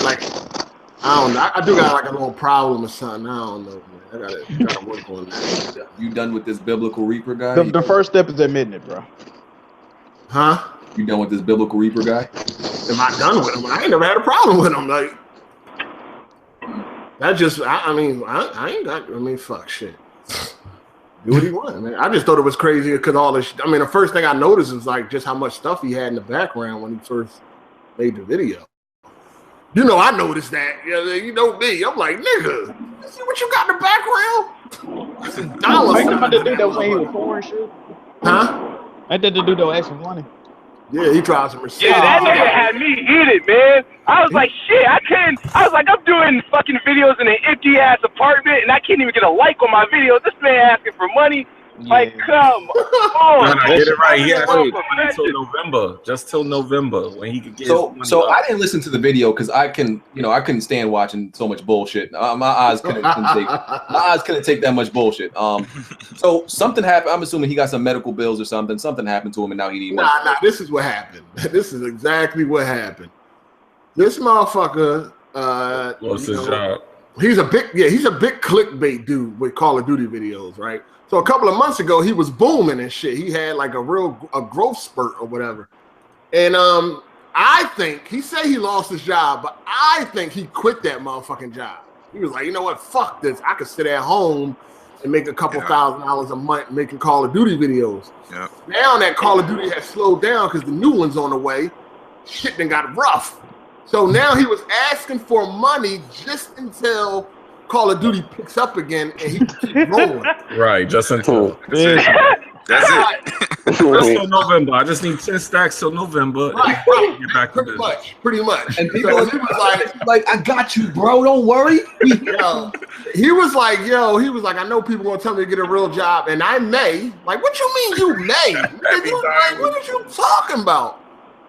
S1: don't know. I do got like a little problem or something. I don't know, man. I gotta work on that.
S3: You done with this Biblical Reaper guy?
S4: The first step is admitting it, bro.
S1: Huh?
S3: You done with this Biblical Reaper guy?
S1: Am I done with him? I ain't never had a problem with him. Like, that just, I mean, fuck shit. Do what he want, man. I just thought it was crazy because all this. I mean, the first thing I noticed is like just how much stuff he had in the background when he first made the video. You know, I noticed that. You know me. I'm like, nigga, see what you got in the background?
S4: Ain't nobody do that when he was pouring shit.
S1: Huh?
S4: Ain't that the dude that asked for money?
S1: Yeah, he drives a Mercedes.
S7: Yeah, that nigga had me eat it, man. I was like, shit, I was like, I'm doing fucking videos in an empty ass apartment, and I can't even get a like on my videos. This man asking for money. Like, come on.
S2: No, get it right. He has to wait till November, just till November when he could get.
S3: So I didn't listen to the video because I couldn't stand watching so much bullshit. My eyes couldn't take that much bullshit. So something happened. I'm assuming he got some medical bills or something. Something happened to him, and now he needs money.
S1: Nah. This is what happened. This is exactly what happened. This motherfucker
S2: lost his job.
S1: He's a big clickbait dude with Call of Duty videos, right? So a couple of months ago, he was booming and shit. He had like a growth spurt or whatever. And I think he said he lost his job, but I think he quit that motherfucking job. He was like, you know what? Fuck this. I could sit at home and make a couple $1,000s a month making Call of Duty videos. Yeah. Now that Call of Duty has slowed down because the new one's on the way, shit done got rough. So now he was asking for money just until Call of Duty picks up again and he keeps rolling.
S2: Right, just until. That's it. Just till November. I just need 10 stacks till November.
S1: Right.
S2: Get back to
S1: pretty much.
S3: And people was like, I got you, bro. Don't worry.
S1: He was like, I know people gonna tell me to get a real job, and I may. Like, what you mean you may? What are you talking about?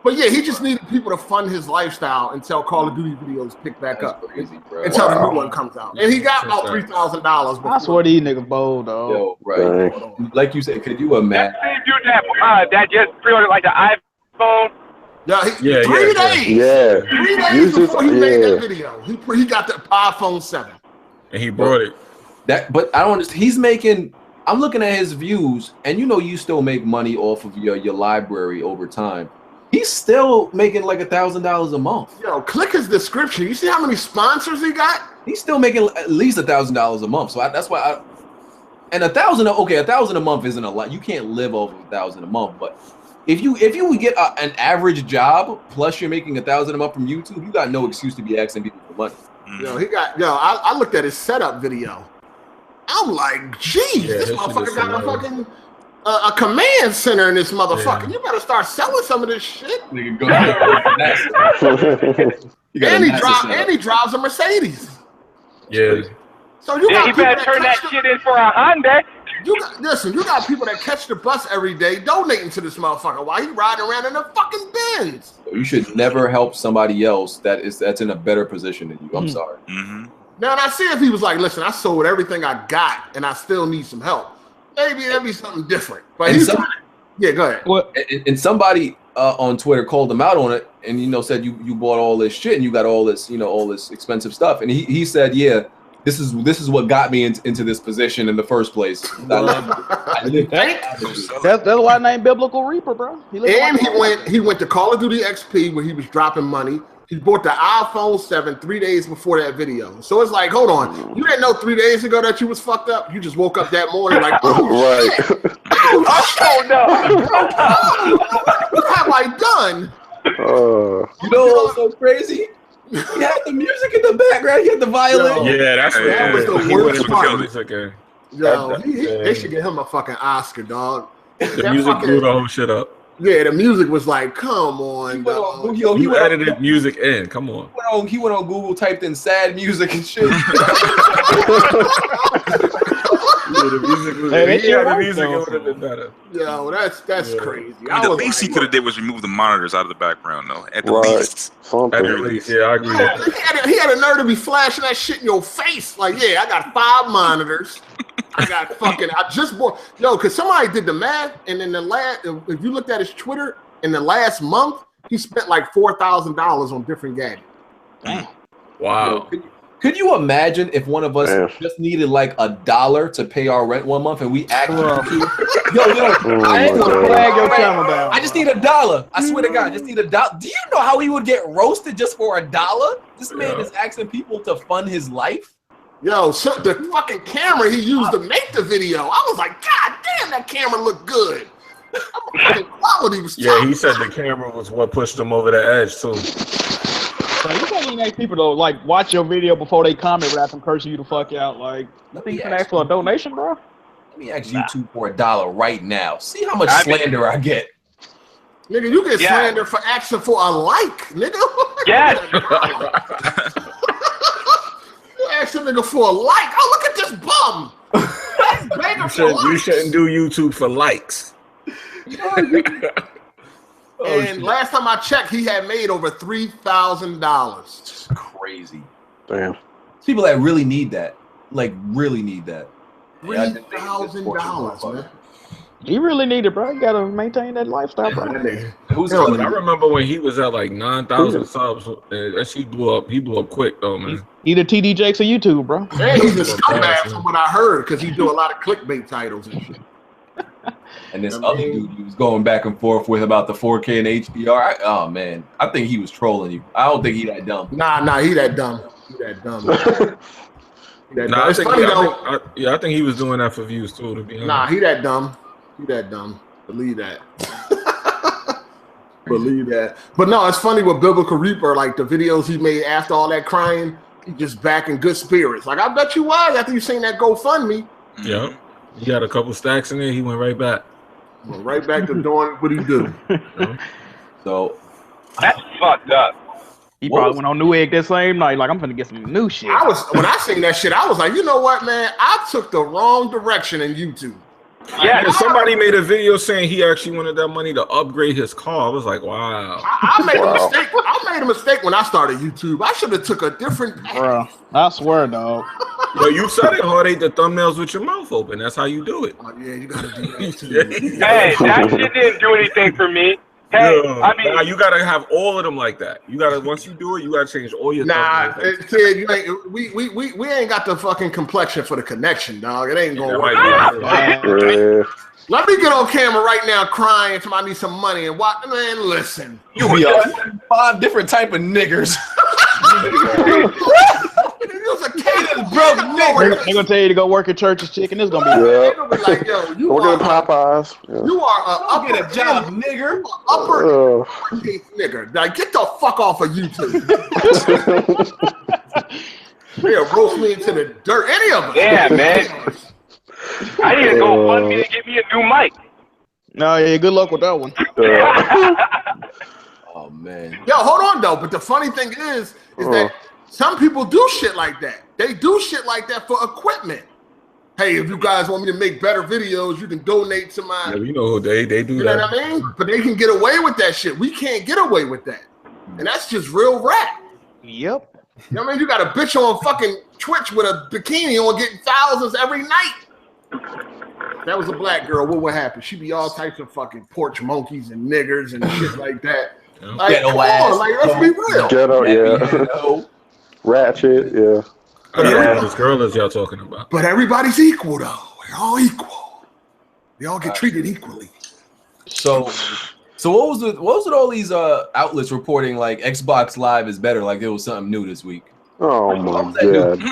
S1: But yeah, he just needed people to fund his lifestyle until Call of Duty videos pick back up.
S3: Crazy, bro.
S1: Until the new one comes out. And he got about $3,000.
S4: I swear these niggas bold, though.
S3: Yo, right. Like you said, could you imagine?
S7: That same dude that just pre-ordered like the iPhone.
S1: Yeah, 3 days.
S5: Yeah.
S1: 3 days before he made that video. He got the iPhone 7.
S2: And he brought it.
S3: But I don't understand. I'm looking at his views, and you still make money off of your library over time. He's still making like $1,000 a month.
S1: Yo, click his description. You see how many sponsors he got?
S3: He's still making at least $1,000 a month. So that's why and $1,000 a month isn't a lot. You can't live off of $1,000 a month. But if you would get an average job plus you're making $1,000 a month from YouTube, you got no excuse to be asking people for money.
S1: I looked at his setup video. I'm like, geez, this motherfucker got a fucking a command center in this motherfucker. Yeah. You better start selling some of this shit.
S3: Nigga, go ahead.
S1: And he drives a Mercedes.
S2: Yeah.
S1: So you got
S7: he better turn that shit in for a Honda.
S1: You got people that catch the bus every day donating to this motherfucker while he riding around in a fucking Benz.
S3: You should never help somebody else that's in a better position than you. I'm sorry.
S6: Mm-hmm.
S1: Now, and I see if he was like, listen, I sold everything I got and I still need some help. Maybe that'd be something different. But go ahead.
S3: Well, and somebody on Twitter called him out on it, and said you bought all this shit and you got all this all this expensive stuff, and he said This is what got me into this position in the first place.
S4: That's why I named Biblical Reaper, bro.
S1: And he went to Call of Duty XP where he was dropping money. He bought the iPhone 7 3 days before that video. So it's like, hold on, you didn't know 3 days ago that you was fucked up. You just woke up that morning like, oh shit.
S7: Oh no!
S1: What have I done?
S3: You know what's so crazy? He had the music in the background. He had the violin.
S2: Yeah, that's
S1: that was the worst part. Yo,
S2: They
S1: they should give him a fucking Oscar, dog.
S2: The music blew the whole shit up.
S1: Yeah, the music was like, come on, dog.
S2: He edited music in. Come on.
S3: He went on Google, typed in sad music and shit.
S2: The music was, the music would have been better.
S1: Yo, that's crazy.
S6: I mean, the least he could have did was remove the monitors out of the background, though. At the least.
S2: At the least, yeah, I agree.
S1: He had a nerve to be flashing that shit in your face. Like, yeah, I got 5 monitors. I got fucking. I just bought. Yo, because somebody did the math, and in the last, if you looked at his Twitter, in the last month, he spent like $4,000 on different gadgets.
S2: Wow.
S3: Could you imagine if one of us just needed like $1 to pay our rent one month and we actually
S4: I ain't gonna flag your channel down.
S3: I just need $1. I swear to God, I just need $1. Do you know how he would get roasted just for $1? This man is asking people to fund his life.
S1: Yo, so the fucking camera he used to make the video, I was like, God damn, that camera looked good. The quality was
S2: yeah, he said the camera was what pushed him over the edge too.
S4: So you can't even ask people to like watch your video before they comment without them cursing you the fuck out. Like, you can ask for a donation, bro.
S3: Let me ask YouTube for $1 right now. See how much slander I get.
S1: Nigga, you get slander for asking for a like, nigga.
S7: Yes.
S1: You ask a nigga for a like. Oh, look at this bum.
S2: You shouldn't do YouTube for likes.
S1: And last time I checked, he had made over $3,000.
S3: Crazy.
S5: Damn.
S3: People that really need that, like really need that.
S1: $3,000, man.
S4: You really need it, bro. You gotta maintain that lifestyle, bro.
S2: I remember when he was at like 9,000 subs, and he blew up. He blew up quick though, man.
S4: He the TD Jakes of YouTube, bro.
S1: And he's a scumbag from what I heard, because he do a lot of clickbait titles and shit.
S3: And this other dude he was going back and forth with about the 4K and HDR. Oh man, I think he was trolling you. I don't think he that dumb.
S1: Nah, he that dumb. He that dumb.
S2: I think he was doing that for views too. To be honest.
S1: Nah, he that dumb. He that dumb. Believe that. Believe that. But no, it's funny with Biblical Reaper, like the videos he made after all that crying, he just back in good spirits. Like I bet you was after you seen that GoFundMe.
S2: Yeah. He got a couple stacks in there. He went right back.
S1: Went right back to doing what he do.
S3: So
S7: that's fucked up.
S4: He probably went on Newegg that same night. Like, I'm finna get some new shit.
S1: When I seen that shit, I was like, you know what, man? I took the wrong direction in YouTube.
S7: Yeah,
S2: somebody made a video saying he actually wanted that money to upgrade his car. I was like, wow.
S1: I made a mistake. I made a mistake when I started YouTube. I should have took a different path.
S4: Bro, I swear, dog.
S2: But you said it hard, ate the thumbnails with your mouth open. That's how you do it.
S1: Oh, yeah, you gotta do that too.
S7: Hey, that shit didn't do anything for me. Hey, I mean,
S2: you gotta have all of them like that. You gotta once you do it, you gotta change all your.
S1: Nah, kid, you ain't. We ain't got the fucking complexion for the connection, dog. It ain't gonna work. Let me get on camera right now, crying until I need some money and watch. Man, listen.
S3: You be 5 different type of niggers.
S4: They're gonna tell you to go work at Church's Chicken. It's gonna be
S1: they're gonna be like, yo, you
S5: are
S1: Popeyes.
S5: Yeah.
S1: You are
S3: get a job, nigger.
S1: Upper nigger. Now get the fuck off of YouTube. They'll roast me into the dirt. Any of them.
S7: Yeah, man. I need to go fund me to get me a new mic.
S4: No, yeah, good luck with that one.
S3: Oh man.
S1: Yo, hold on though. But the funny thing is that some people do shit like that. They do shit like that for equipment. Hey, if you guys want me to make better videos, you can donate to my.
S2: Yeah, you know they do.
S1: You know what I mean? But they can get away with that shit. We can't get away with that, and that's just real rap.
S4: Yep.
S1: You know what I mean? You got a bitch on fucking Twitch with a bikini on getting thousands every night. That was a black girl. What happened? She be all types of fucking porch monkeys and niggers and shit like that. Like, come on, like, let's be real.
S5: Ghetto, yeah. Ratchet, yeah.
S2: This girl is y'all talking about.
S1: But everybody's equal, though. We're all equal. We all get treated equally.
S3: So what was with all these outlets reporting like Xbox Live is better? Like there was something new this week.
S5: Oh my god!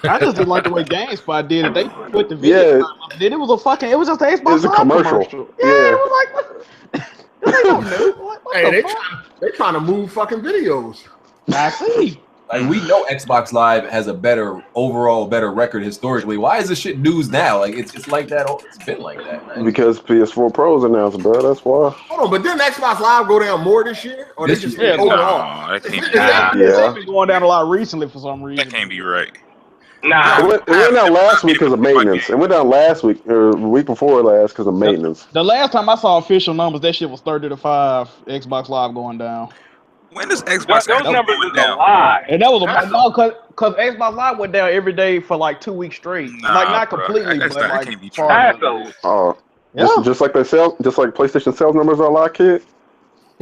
S4: I just didn't like the way GameSpot did it. They put the video. Then it was just an Xbox Live commercial. Yeah, it was like, they don't know. What
S1: Hey,
S4: the
S1: they trying to move fucking videos.
S4: I see.
S3: Like we know Xbox Live has a better record historically. Why is this shit news now? Like it's like that. It's been like that, man.
S5: Because PS4 Pro's announced, bro. That's why.
S1: Hold on, but didn't Xbox Live go down more this year? Or
S3: This
S1: they just
S3: year.
S1: overall?
S6: That can't be
S4: It's been going down a lot recently for some reason.
S6: That can't be right.
S7: Nah.
S5: It went down last week because of maintenance. It went down last week or the week before last because of maintenance.
S4: The last time I saw official numbers, that shit was 30-5. Xbox Live going down.
S6: When does Xbox
S7: Those numbers
S6: go
S7: is a
S6: down?
S7: lie.
S4: And that was because Xbox Live went down every day for like 2 weeks straight.
S6: Nah,
S4: like not
S6: bro.
S4: completely,
S6: That's
S4: but
S6: not- that
S4: like
S6: can't be true.
S4: far
S7: That's
S4: away.
S7: a
S5: Oh,
S4: Yeah.
S5: just like PlayStation sales numbers are a lot, kid.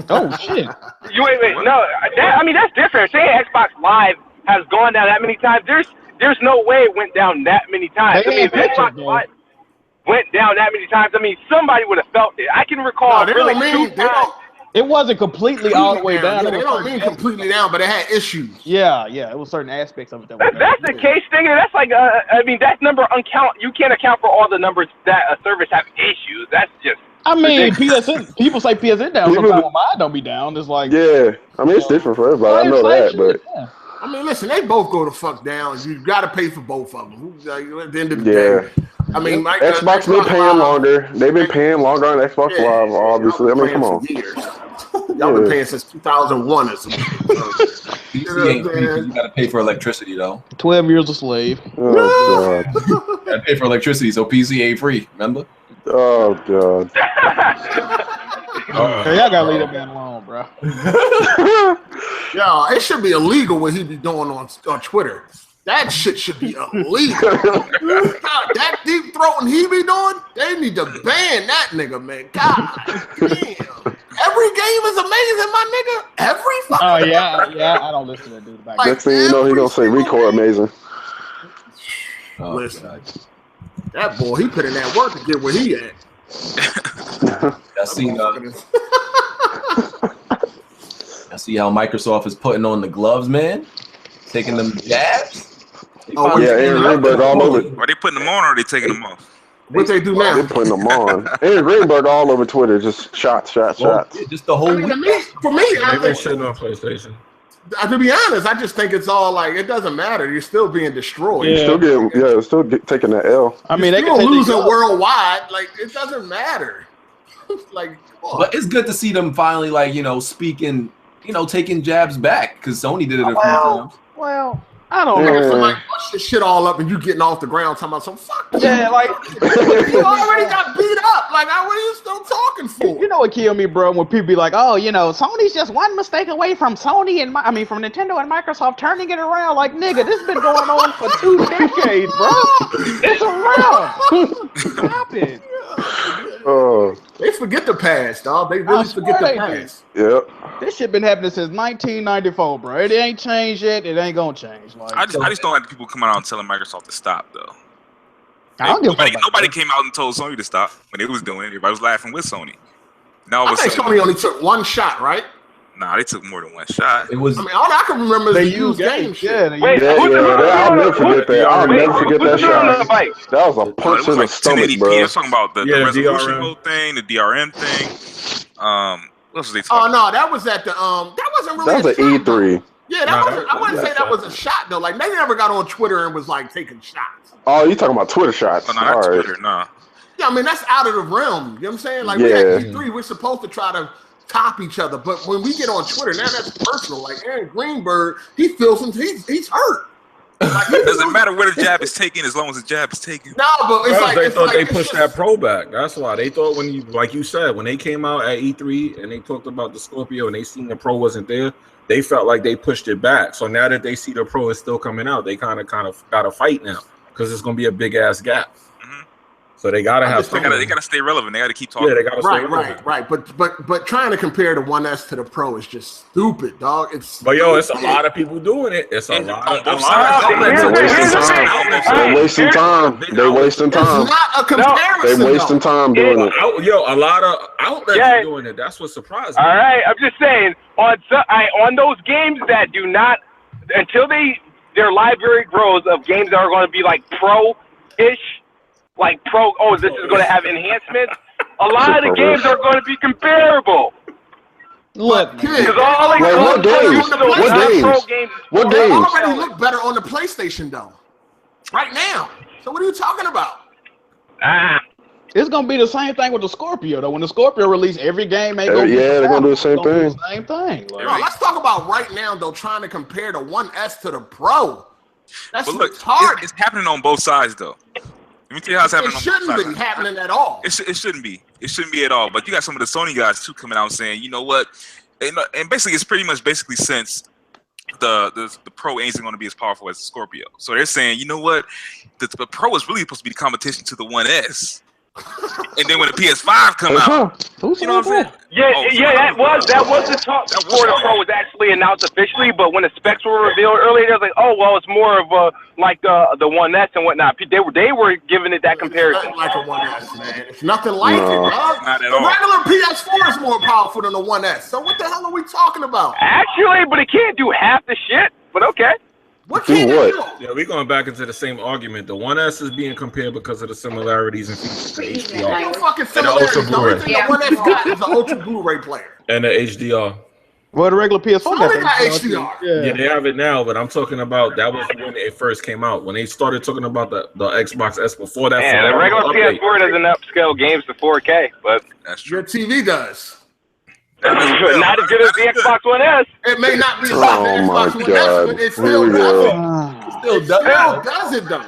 S4: Oh shit.
S7: You wait. No, that's different. Saying Xbox Live has gone down that many times, there's no way it went down that many times.
S4: They
S7: I mean, if
S4: had pictures,
S7: Xbox
S4: though.
S7: Live went down that many times, I mean, somebody would have felt it. I can recall
S1: No, they
S7: really
S1: don't mean
S7: two
S1: they
S7: times.
S1: don't.
S4: It wasn't completely all the way down.
S1: Yeah,
S4: It
S1: they
S4: was
S1: don't
S4: certain
S1: mean
S4: aspects.
S1: completely down, but it had issues.
S4: Yeah, it was certain aspects of it that were
S7: That's the case thing. That's like, that number you can't account for all the numbers that a service have issues. That's just.
S4: I mean, PSN. People say PSN down.
S5: People-
S4: Sometimes when mine don't be down. It's like
S5: Yeah, I mean it's different for everybody. I know that, but
S4: yeah.
S1: I mean, listen, they both go the fuck down. You got to pay for both of them. Like, at the end of the
S5: Yeah.
S1: day, I mean, like,
S5: Xbox been paying
S1: Live,
S5: longer. They've been paying longer on Xbox
S1: yeah,
S5: Live, obviously. I
S1: y'all been
S5: mean, come
S1: paying
S5: on.
S1: for years. Y'all been paying since 2001 or something.
S3: PC ain't free 'cause you gotta pay for electricity though.
S4: 12 years a slave.
S5: Oh god.
S3: You gotta pay for electricity, so PC ain't free. Remember?
S5: Oh god.
S4: Hey, y'all gotta leave that man alone, bro.
S1: Yo, it should be illegal what he be doing on Twitter. That shit should be illegal. That deep throating he be doing, they need to ban that nigga, man. God damn. Every game is amazing, my nigga. Every fucking
S4: Oh yeah, I don't listen to that dude back
S1: Like,
S4: then.
S5: Next thing you know, he gonna say ReCore amazing.
S3: Oh,
S1: Listen.
S3: God.
S1: That boy, he put in that work to get where he at.
S3: I see how Microsoft is putting on the gloves, man. Taking them jabs. They
S1: Oh,
S3: finally
S5: Yeah,
S3: taking
S5: Aaron
S3: them out.
S5: Greenberg all over.
S6: Are they putting them on or are they taking them off?
S1: What they do
S5: They're
S1: now?
S5: putting them on. Aaron Greenberg all over Twitter, just shots.
S3: Well, yeah, just the whole
S1: I mean,
S3: week.
S1: to me, for me, I
S2: They've been
S1: think,
S2: shitting on PlayStation.
S1: to be honest, I just think it's all like, it doesn't matter. You're still being destroyed.
S4: Yeah.
S5: Still taking that L.
S4: I mean, they
S1: You're
S4: can
S1: still
S4: take
S1: losing
S4: these up.
S1: worldwide. Like, it doesn't matter. Like, oh,
S3: But it's good to see them finally, like, speaking, taking jabs back because Sony did it a few times.
S4: Well, I don't
S1: like
S4: know.
S1: if somebody push your shit all up and you getting off the ground talking about some fuck you.
S4: Yeah, like
S1: You already got beat up. Like, what are you still talking for?
S4: you know what killed me, bro? When people be like, "Oh, Sony's just one mistake away from Sony and from Nintendo and Microsoft turning it around." Like, nigga, this has been going on for 2 decades, bro. It's around. Stop it.
S5: Oh,
S1: They forget the past, dog. They really forget the
S4: swear they
S1: past.
S5: yep.
S4: This shit been happening since 1994, bro. It ain't changed yet. It ain't gonna change. Like,
S6: I just don't like the people coming out and telling Microsoft to stop though.
S4: I don't give a fuck about
S6: Nobody
S4: that.
S6: came out and told Sony to stop when they was doing it. Everybody was laughing with Sony. Now all
S1: I
S6: of a
S1: think
S6: sudden,
S1: Sony only took one shot, right?
S6: nah, they took more than one shot.
S3: It was
S1: I mean, all I can remember is
S4: They
S1: the
S4: use
S1: used game
S4: games,
S1: shit.
S4: yeah. They
S7: Wait,
S4: use-
S5: I'll never forget that. I'll never forget that
S7: who's doing the
S5: shot.
S7: bike?
S5: That was a
S6: No, it
S5: punch
S6: was
S5: in the
S6: like
S5: stomach,
S6: 1080p.
S5: bro.
S6: They're talking about the
S2: Yeah,
S6: resolution
S2: DRM.
S6: mode thing, the DRM thing. What else was they
S1: Oh
S6: talking?
S1: no, that was at the that wasn't really.
S5: That was
S1: a
S5: an
S1: shot, though.
S5: E3.
S1: Yeah,
S2: Nah,
S1: I wouldn't say that was a shot though. Like, they never got on Twitter and was like taking shots.
S5: Oh, you talking about Twitter shots?
S6: Oh, no, not
S5: All right.
S6: Twitter, nah.
S1: Yeah, I mean, that's out of the realm. You know what I'm saying? Like, we
S5: Yeah.
S1: at E3, we're supposed to try to top each other, but when we get on Twitter, now that's personal. Like, Aaron Greenberg, he feels he's hurt. Like,
S6: It doesn't matter where the jab is taken as long as the jab is taken.
S1: No, but it's like
S2: they
S1: it's
S2: thought
S1: like,
S2: they
S1: it's
S2: pushed
S1: just-
S2: that pro back. That's why they thought when you, like you said, when they came out at E3 and they talked about the Scorpio and they seen the pro wasn't there, they felt like they pushed it back. So now that they see the pro is still coming out, they kind of got to fight now because it's gonna be a big ass gap.
S6: Mhm.
S2: So they gotta have.
S6: They gotta stay relevant. They gotta keep talking.
S2: Yeah, they gotta stay relevant.
S1: Right. But trying to compare the 1S to the Pro is just stupid, dog. It's
S2: it's a lot of people doing it. It's a lot of
S5: They're wasting time. They're wasting time.
S1: It's not a comparison.
S5: They're wasting time doing it.
S2: A lot of outlets are doing it. That's what surprised me.
S7: All right, I'm just saying on those games that do not until their library grows of games that are going to be like pro-ish. Like pro, this is going to have enhancements. A lot of the games are going to be comparable.
S4: Look,
S7: because all they
S5: what games? What games?
S1: They already look better on the PlayStation though, right now. So what are you talking about?
S4: It's gonna be the same thing with the Scorpio though. When the Scorpio release, every game ain't gonna
S5: they're gonna do the same thing.
S4: Same thing.
S1: Like, no, let's talk about right now though. Trying to compare the 1S to the Pro. That's retarded.
S6: It's happening on both sides though. Let me tell you how it's happening.
S1: It shouldn't be happening at all.
S6: It shouldn't be. It shouldn't be at all. But you got some of the Sony guys too coming out saying, you know what? And basically, it's pretty much since the Pro ain't going to be as powerful as the Scorpio. So they're saying, you know what? The Pro is really supposed to be the competition to the 1S. And then when the PS5 come out, you know what I'm saying?
S7: That was the talk before the Pro was actually announced officially. But when the specs were revealed earlier, they was like, oh well, it's more of a like the 1S and whatnot. They were giving it that comparison.
S1: It's nothing like a 1S, man. It's nothing like it, dog.
S6: Not at
S1: the
S6: all.
S1: regular PS4 is more powerful than the 1S. So what the hell are we talking about?
S7: Actually, but it can't do half the shit. But okay.
S1: What can it do?
S2: Yeah, we're going back into the same argument. The 1S is being compared because of the similarities and features to HDR.
S1: No fucking similarities. The only thing the 1S got is the Ultra Blu-ray player.
S2: And the HDR.
S4: Well, the regular PS4
S1: got HDR.
S2: Yeah, they have it now, but I'm talking about that was when it first came out. When they started talking about the Xbox S before that.
S7: Yeah, the regular PS4 doesn't upscale games to 4K, but
S6: that's true.
S1: Your TV does.
S7: Not as good as the Xbox One S.
S1: It may not be as good as the Xbox One S, but it still does it. It still does it though.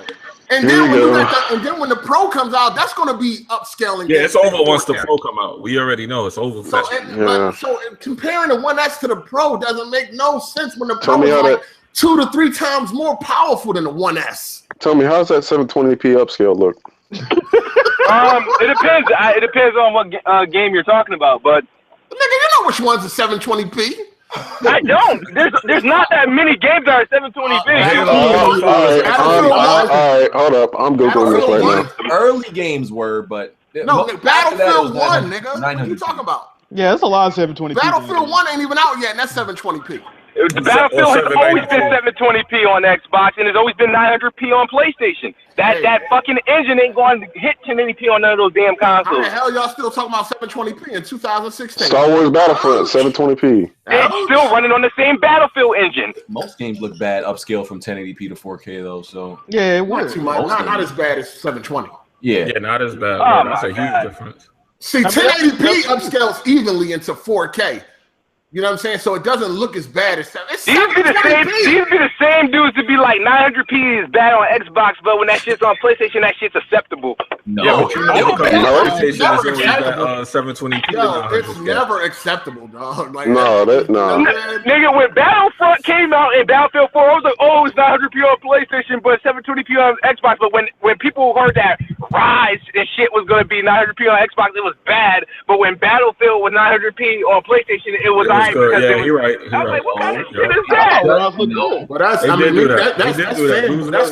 S1: And then when the Pro comes out, that's going to be upscaling.
S2: Yeah, it's over once the Pro come out. We already know it's over.
S1: So comparing the 1S to the Pro doesn't make no sense when the Pro is like 2 to 3 times more powerful than the 1S.
S5: Tell me, how's that 720p upscale look?
S7: It depends. It depends on what game you're talking about, but.
S1: Nigga, you know which one's a 720p.
S7: I don't. There's not that many games that are 720p.
S5: All right, hold up. I'm Googling this right now.
S3: Early games were, but
S1: no, Battlefield 1, nigga. What are you talking about?
S4: Yeah, it's a lot of 720p.
S1: Battlefield 1 ain't even out yet, and that's 720p.
S7: Battlefield has always been 720p on Xbox, and it's always been 900p on PlayStation. That fucking engine ain't going to hit 1080p on none of those damn consoles.
S1: How the hell y'all still talking about 720p in 2016?
S5: Star Wars Battlefront, 720p.
S7: It's still running on the same Battlefield engine.
S3: Most games look bad upscale from 1080p to 4K though, so
S4: yeah, it works.
S1: Not as bad as 720.
S3: Yeah,
S2: not as bad.
S7: Oh,
S2: that's a huge difference.
S1: See, 1080p upscales evenly into 4K. You know what I'm saying? So it doesn't look as bad as
S7: these be the same dudes to be like 900p is bad on Xbox, but when that shit's on PlayStation, that shit's acceptable.
S2: No, PlayStation is always 720p.
S1: No, it's never acceptable, dog. Like,
S5: no.
S7: Nigga, when Battlefront came out in Battlefield 4, I was like, oh, it's 900p on PlayStation, but 720p on Xbox. But when people heard that Rise and shit was gonna be 900p on Xbox, it was bad. But when Battlefield was 900p on PlayStation, it was alright.
S2: Yeah, you're right.
S7: I was like, what kind of shit is that?
S1: But that's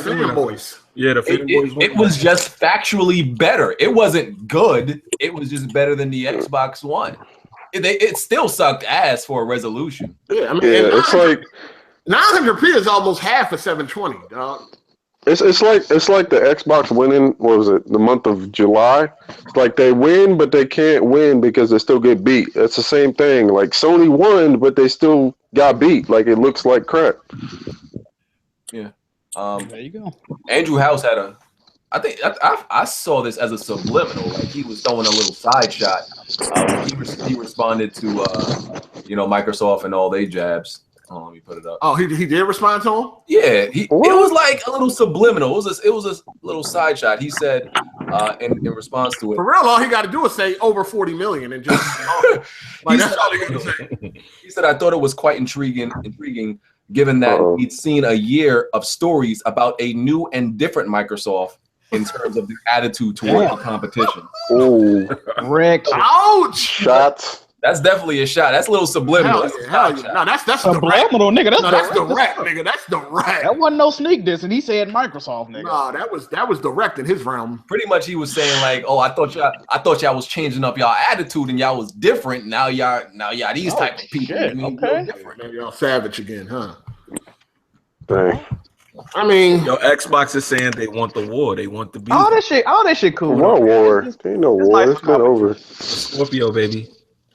S1: fanboys.
S2: Yeah, the fanboys.
S3: It was just factually better. It wasn't good. It was just better than the Xbox One. It still sucked ass for a resolution.
S1: Yeah, I mean,
S5: it's like
S1: 900p is almost half of 720, dog.
S5: It's like the Xbox winning. What was it? The month of July. It's like they win, but they can't win because they still get beat. It's the same thing. Like Sony won, but they still got beat. Like it looks like crap.
S3: Yeah.
S4: There you go.
S3: Andrew House had a. I think I saw this as a subliminal. Like he was throwing a little side shot. He responded to Microsoft and all they jabs. Let me put it up.
S1: Oh, he did respond to him?
S3: Yeah, it was like a little subliminal. It was a little side shot. He said in response to it.
S1: For real, all he got to do is say over 40 million and just. That's all he got to say.
S3: He said, "I thought it was quite intriguing, given that he'd seen a year of stories about a new and different Microsoft, in terms of the attitude towards the competition.
S5: Oh,
S4: Wrecked.
S1: Ouch!
S5: shots.
S3: That's definitely a shot. That's a little subliminal.
S1: Hell yeah. No, that's
S4: Subliminal, nigga.
S1: That's direct, nigga. That's direct.
S4: That wasn't no sneak diss, and he said Microsoft, nigga.
S1: No, that was direct in his realm.
S3: Pretty much, he was saying like, "Oh, I thought y'all was changing up y'all attitude and y'all was different. Now y'all these type of people.
S4: Shit,
S3: I mean,
S4: okay.
S3: different.
S1: Man, y'all savage again, huh?
S5: Dang.
S1: I mean,
S2: Yo, Xbox is saying they want the war. They want the beef.
S4: All that shit cool.
S5: What war? Ain't no war.
S4: like
S5: It's been over.
S2: Scorpio, baby.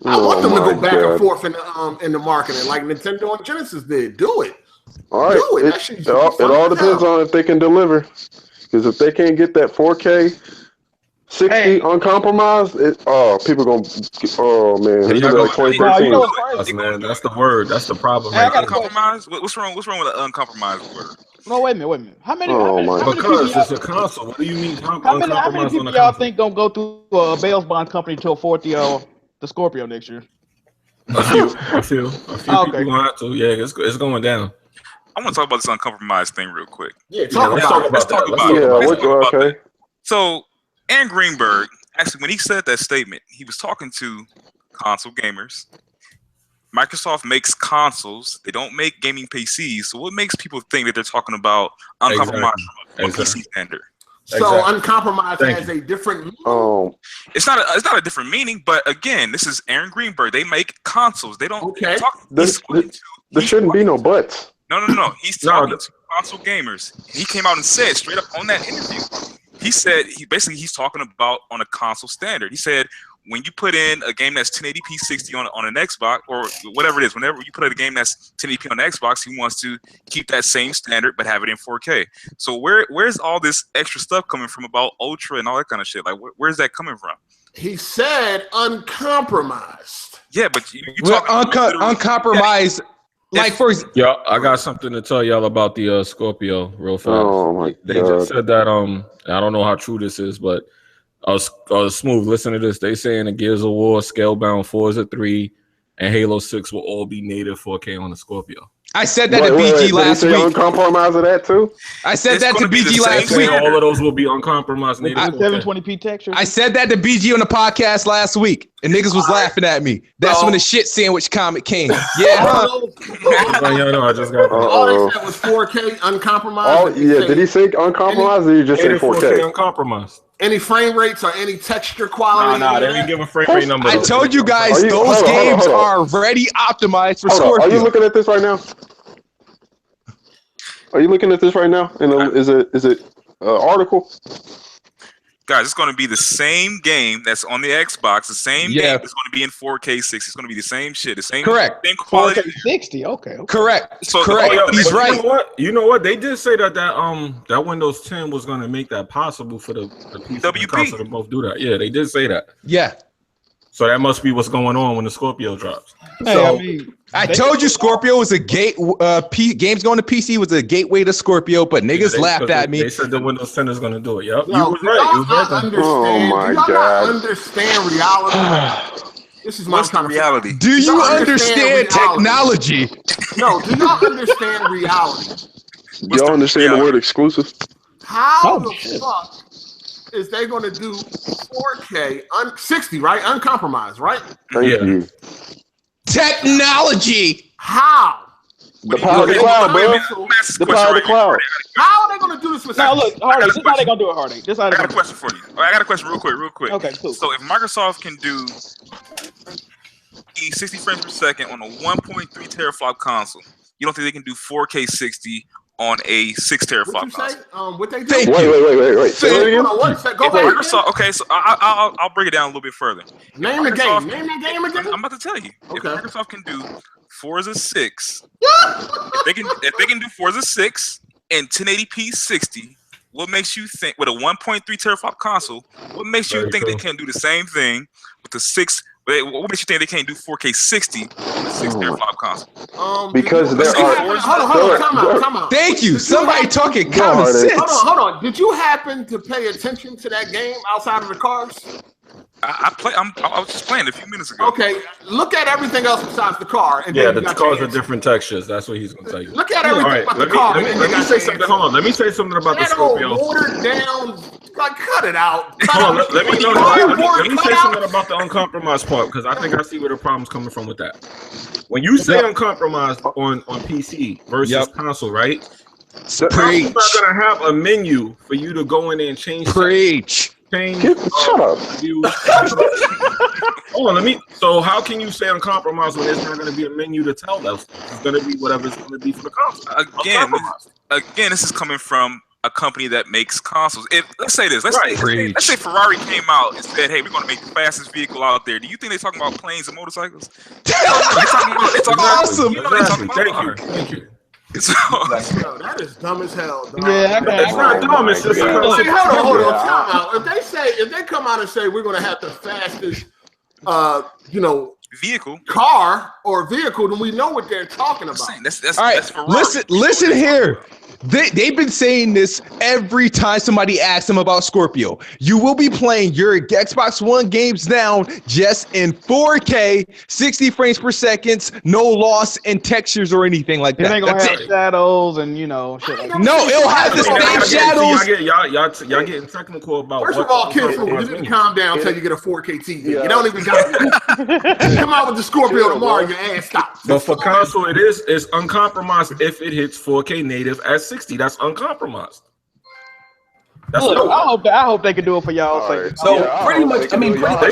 S1: I want them to
S5: my
S1: go back
S5: God.
S1: and forth in the marketing like Nintendo and Genesis did. Do it.
S5: All right.
S1: Do it. That shit
S5: It all depends on if they can deliver. Because if they can't get that 4K 60 uncompromised, people gonna. Oh man, it's gonna be like 2013.
S4: you know what's crazy?
S2: That's, man, that's the word. That's the problem.
S4: Hey, I
S2: Right
S4: got a
S2: there.
S6: Uncompromised? What's wrong with the uncompromised word?
S4: No, wait a minute. How many?
S5: Oh,
S4: how
S5: my
S4: many
S2: Because
S4: people
S2: it's a console. What do you mean
S4: how many
S2: uncompromised on
S4: people
S2: a
S4: y'all
S2: console?
S4: think gonna go through Bales Bond Company to afford the Scorpio next year?
S2: A few
S4: Okay.
S2: people gonna have to. Yeah, it's going down.
S6: I want to talk about this uncompromised thing real quick.
S1: Yeah,
S2: Yeah, let's talk about
S6: Let's talk
S2: that.
S6: about it.
S5: Yeah,
S6: Let's talk about
S5: okay.
S6: that. So, Aaron Greenberg, actually, when he said that statement, he was talking to console gamers. Microsoft makes consoles; they don't make gaming PCs. So, what makes people think that they're talking about uncompromised from a PC standard?
S1: So
S2: Exactly.
S1: uncompromised
S2: Thank
S1: has a different meaning.
S6: It's not a different meaning, but again, this is Aaron Greenberg. They make consoles. They don't
S1: Okay.
S6: talk.
S5: There shouldn't be no buts.
S6: No. He's talking to console gamers. He came out and said straight up on that interview. He said he's talking about on a console standard. He said when you put in a game that's 1080p 60 on an Xbox or whatever it is, whenever you put in a game that's 1080p on Xbox, he wants to keep that same standard but have it in 4K. So where's all this extra stuff coming from about Ultra and all that kind of shit? Like where's that coming from?
S1: He said uncompromised.
S6: Yeah, but you
S8: Well,
S6: talking
S8: uncompromised. Like first,
S2: Yo, I got something to tell y'all about the Scorpio real fast.
S5: Oh my
S2: They
S5: God.
S2: just said that I don't know how true this is, but Smooth, listen to this. They saying the Gears of War, Scalebound, Forza 3, and Halo 6 will all be native 4K on the Scorpio.
S8: I said that to
S5: Wait,
S8: BG last
S5: did he say
S8: week.
S5: uncompromised of that too?
S8: I said
S6: It's
S8: that to
S6: gonna be the
S8: BG
S6: same
S8: last
S6: thing.
S8: week.
S2: All of those will be uncompromised
S4: With
S2: native
S4: the
S2: 4K.
S4: 720p texture.
S8: I said that to BG on the podcast last week, and niggas was laughing at me. That's when the shit sandwich comment came. Yeah, huh?
S2: I just got
S1: All they said was 4K uncompromised.
S5: Did he say uncompromised or did he just say
S2: native 4K
S5: 4K?
S2: uncompromised.
S1: Any frame rates or any texture quality?
S2: Nah, they didn't give a frame rate number.
S8: I
S2: though.
S8: told you guys
S5: Are you-
S8: those
S5: hold on,
S8: games
S5: hold on.
S8: are already optimized for
S5: Hold on. Are you
S8: Scorpio.
S5: looking at this right now? Are you looking at this right now? Is it article?
S6: Guys, it's going to be the same game that's on the Xbox. The same
S8: Yeah.
S6: game that's going to be in 4K 60. It's going to be the same shit. The same
S8: Correct.
S6: Same quality.
S4: 4K 60. Okay.
S8: Correct.
S6: So
S8: Correct. He's right.
S2: You know what? They did say that Windows 10 was going to make that possible for the PC and
S6: WP.
S2: console to both do that. Yeah, they did say that.
S8: Yeah.
S2: So that must be what's going on when the Scorpio drops.
S4: Hey,
S8: So-
S4: I mean,
S8: I told you Scorpio was a gate. Games going to PC was a gateway to Scorpio, but niggas
S2: They-
S8: laughed at me.
S2: They said the Windows 10 is going to do it. Yep,
S1: Yo,
S2: you was
S1: do
S2: right.
S1: y'all
S2: You was right.
S1: not
S2: though.
S5: Oh, my
S1: do y'all
S5: God.
S1: not understand reality? This is my
S6: what's the
S1: kind of
S6: reality?
S8: Do you
S1: Y'all
S8: understand
S1: reality.
S8: technology?
S1: No, do y'all understand reality?
S5: Y'all understand the word exclusive?
S1: How the fuck is they going to do 4K 60, right? Uncompromised, right?
S5: Thank
S2: Yeah.
S5: you.
S8: Technology.
S1: How?
S5: The power of the cloud, bro. The power of the cloud.
S1: How are they going to do this with
S4: now look, Hardy. This is how they gonna do it, Hardy. This is how
S6: I
S4: they
S6: got a
S4: gonna do
S6: question for you. I got a question real quick.
S4: Okay, cool.
S6: So if Microsoft can do 60 frames per second on a 1.3 teraflop console, you don't think they can do 4K 60 on a 6
S1: What
S6: teraflop
S1: you say?
S6: console?
S1: What they do?
S8: Thank
S5: Wait. Say that again.
S1: Hold on, what? Go
S6: If
S1: back.
S6: Microsoft, okay, so I'll break it down a little bit further.
S1: Name the game.
S6: Microsoft-
S1: Name the game again.
S6: I'm about to tell you. If
S1: Okay.
S6: Microsoft can do Forza 6, if they can do Forza 6 and 1080p 60, what makes you think with a 1.3 teraflop console? What makes you
S2: Very
S6: think
S2: true.
S6: they can do the same thing with the 6? What makes you think they can't do 4K 60 with a 6 teraflop console?
S5: Because
S1: did
S5: there
S1: you
S5: are-
S1: hold on, come on.
S8: Thank you.
S1: Did
S8: Somebody
S1: happen-
S8: talking
S5: Go,
S8: common
S5: Hardy.
S8: sense.
S1: Hold on. Did you happen to pay attention to that game outside of the cars?
S6: I was just playing a few minutes ago.
S1: Okay, look at everything else besides the car. And
S2: Yeah,
S1: then
S2: the
S1: you got
S2: cars
S1: your
S2: are
S1: answer.
S2: different textures. That's what he's going to tell you.
S1: Look at
S2: All
S1: everything
S2: right,
S1: about
S2: let
S1: the car.
S2: me
S1: and then you got
S2: say
S1: your
S2: something.
S1: answer.
S2: Hold on. Let me say something about the
S1: That old
S2: Scorpio.
S1: watered down Like, cut it out.
S2: Hold on, let me know. Let me say
S1: Cut
S2: something about the uncompromised part because I think I see where the problem's coming from with that. When you say uncompromised on PC versus console, right?
S8: Preach.
S2: Console's not gonna have a menu for you to go in there and change.
S8: Preach.
S5: Shut up.
S2: Hold on, let me. So how can you say uncompromised when there's not going to be a menu to tell those? It's going to be whatever it's going to be for the console.
S6: Again, this is coming from a company that makes consoles. Let's say this. Let's say Ferrari came out and said, "Hey, we're going to make the fastest vehicle out there." Do you think they're talking about planes and motorcycles? They're talking about
S8: Awesome.
S2: Thank you.
S6: So,
S1: that is dumb as hell.
S4: Yeah,
S2: it's not dumb. It's just
S1: hold on. Time out. If they come out and say we're going to have the fastest,
S6: vehicle,
S1: car or vehicle, then we know what they're talking about.
S6: That's
S8: all right.
S6: That's Ferrari.
S8: Listen here. They've been saying this every time somebody asks them about Scorpio. You will be playing your Xbox One games now just in 4K, 60 frames per second, no loss in textures or anything like that.
S4: It ain't gonna have shadows and shit like that.
S8: No, it'll have the same shadows.
S2: Y'all getting technical about.
S1: First of all, kids, you didn't calm down until you get a 4K TV. You don't even got it. Come out with the Scorpio tomorrow, your ass stops.
S2: But for console, it's uncompromised if it hits 4K native at 60. That's uncompromised.
S4: Look, I hope they can do it for y'all.
S5: Right.
S3: So pretty much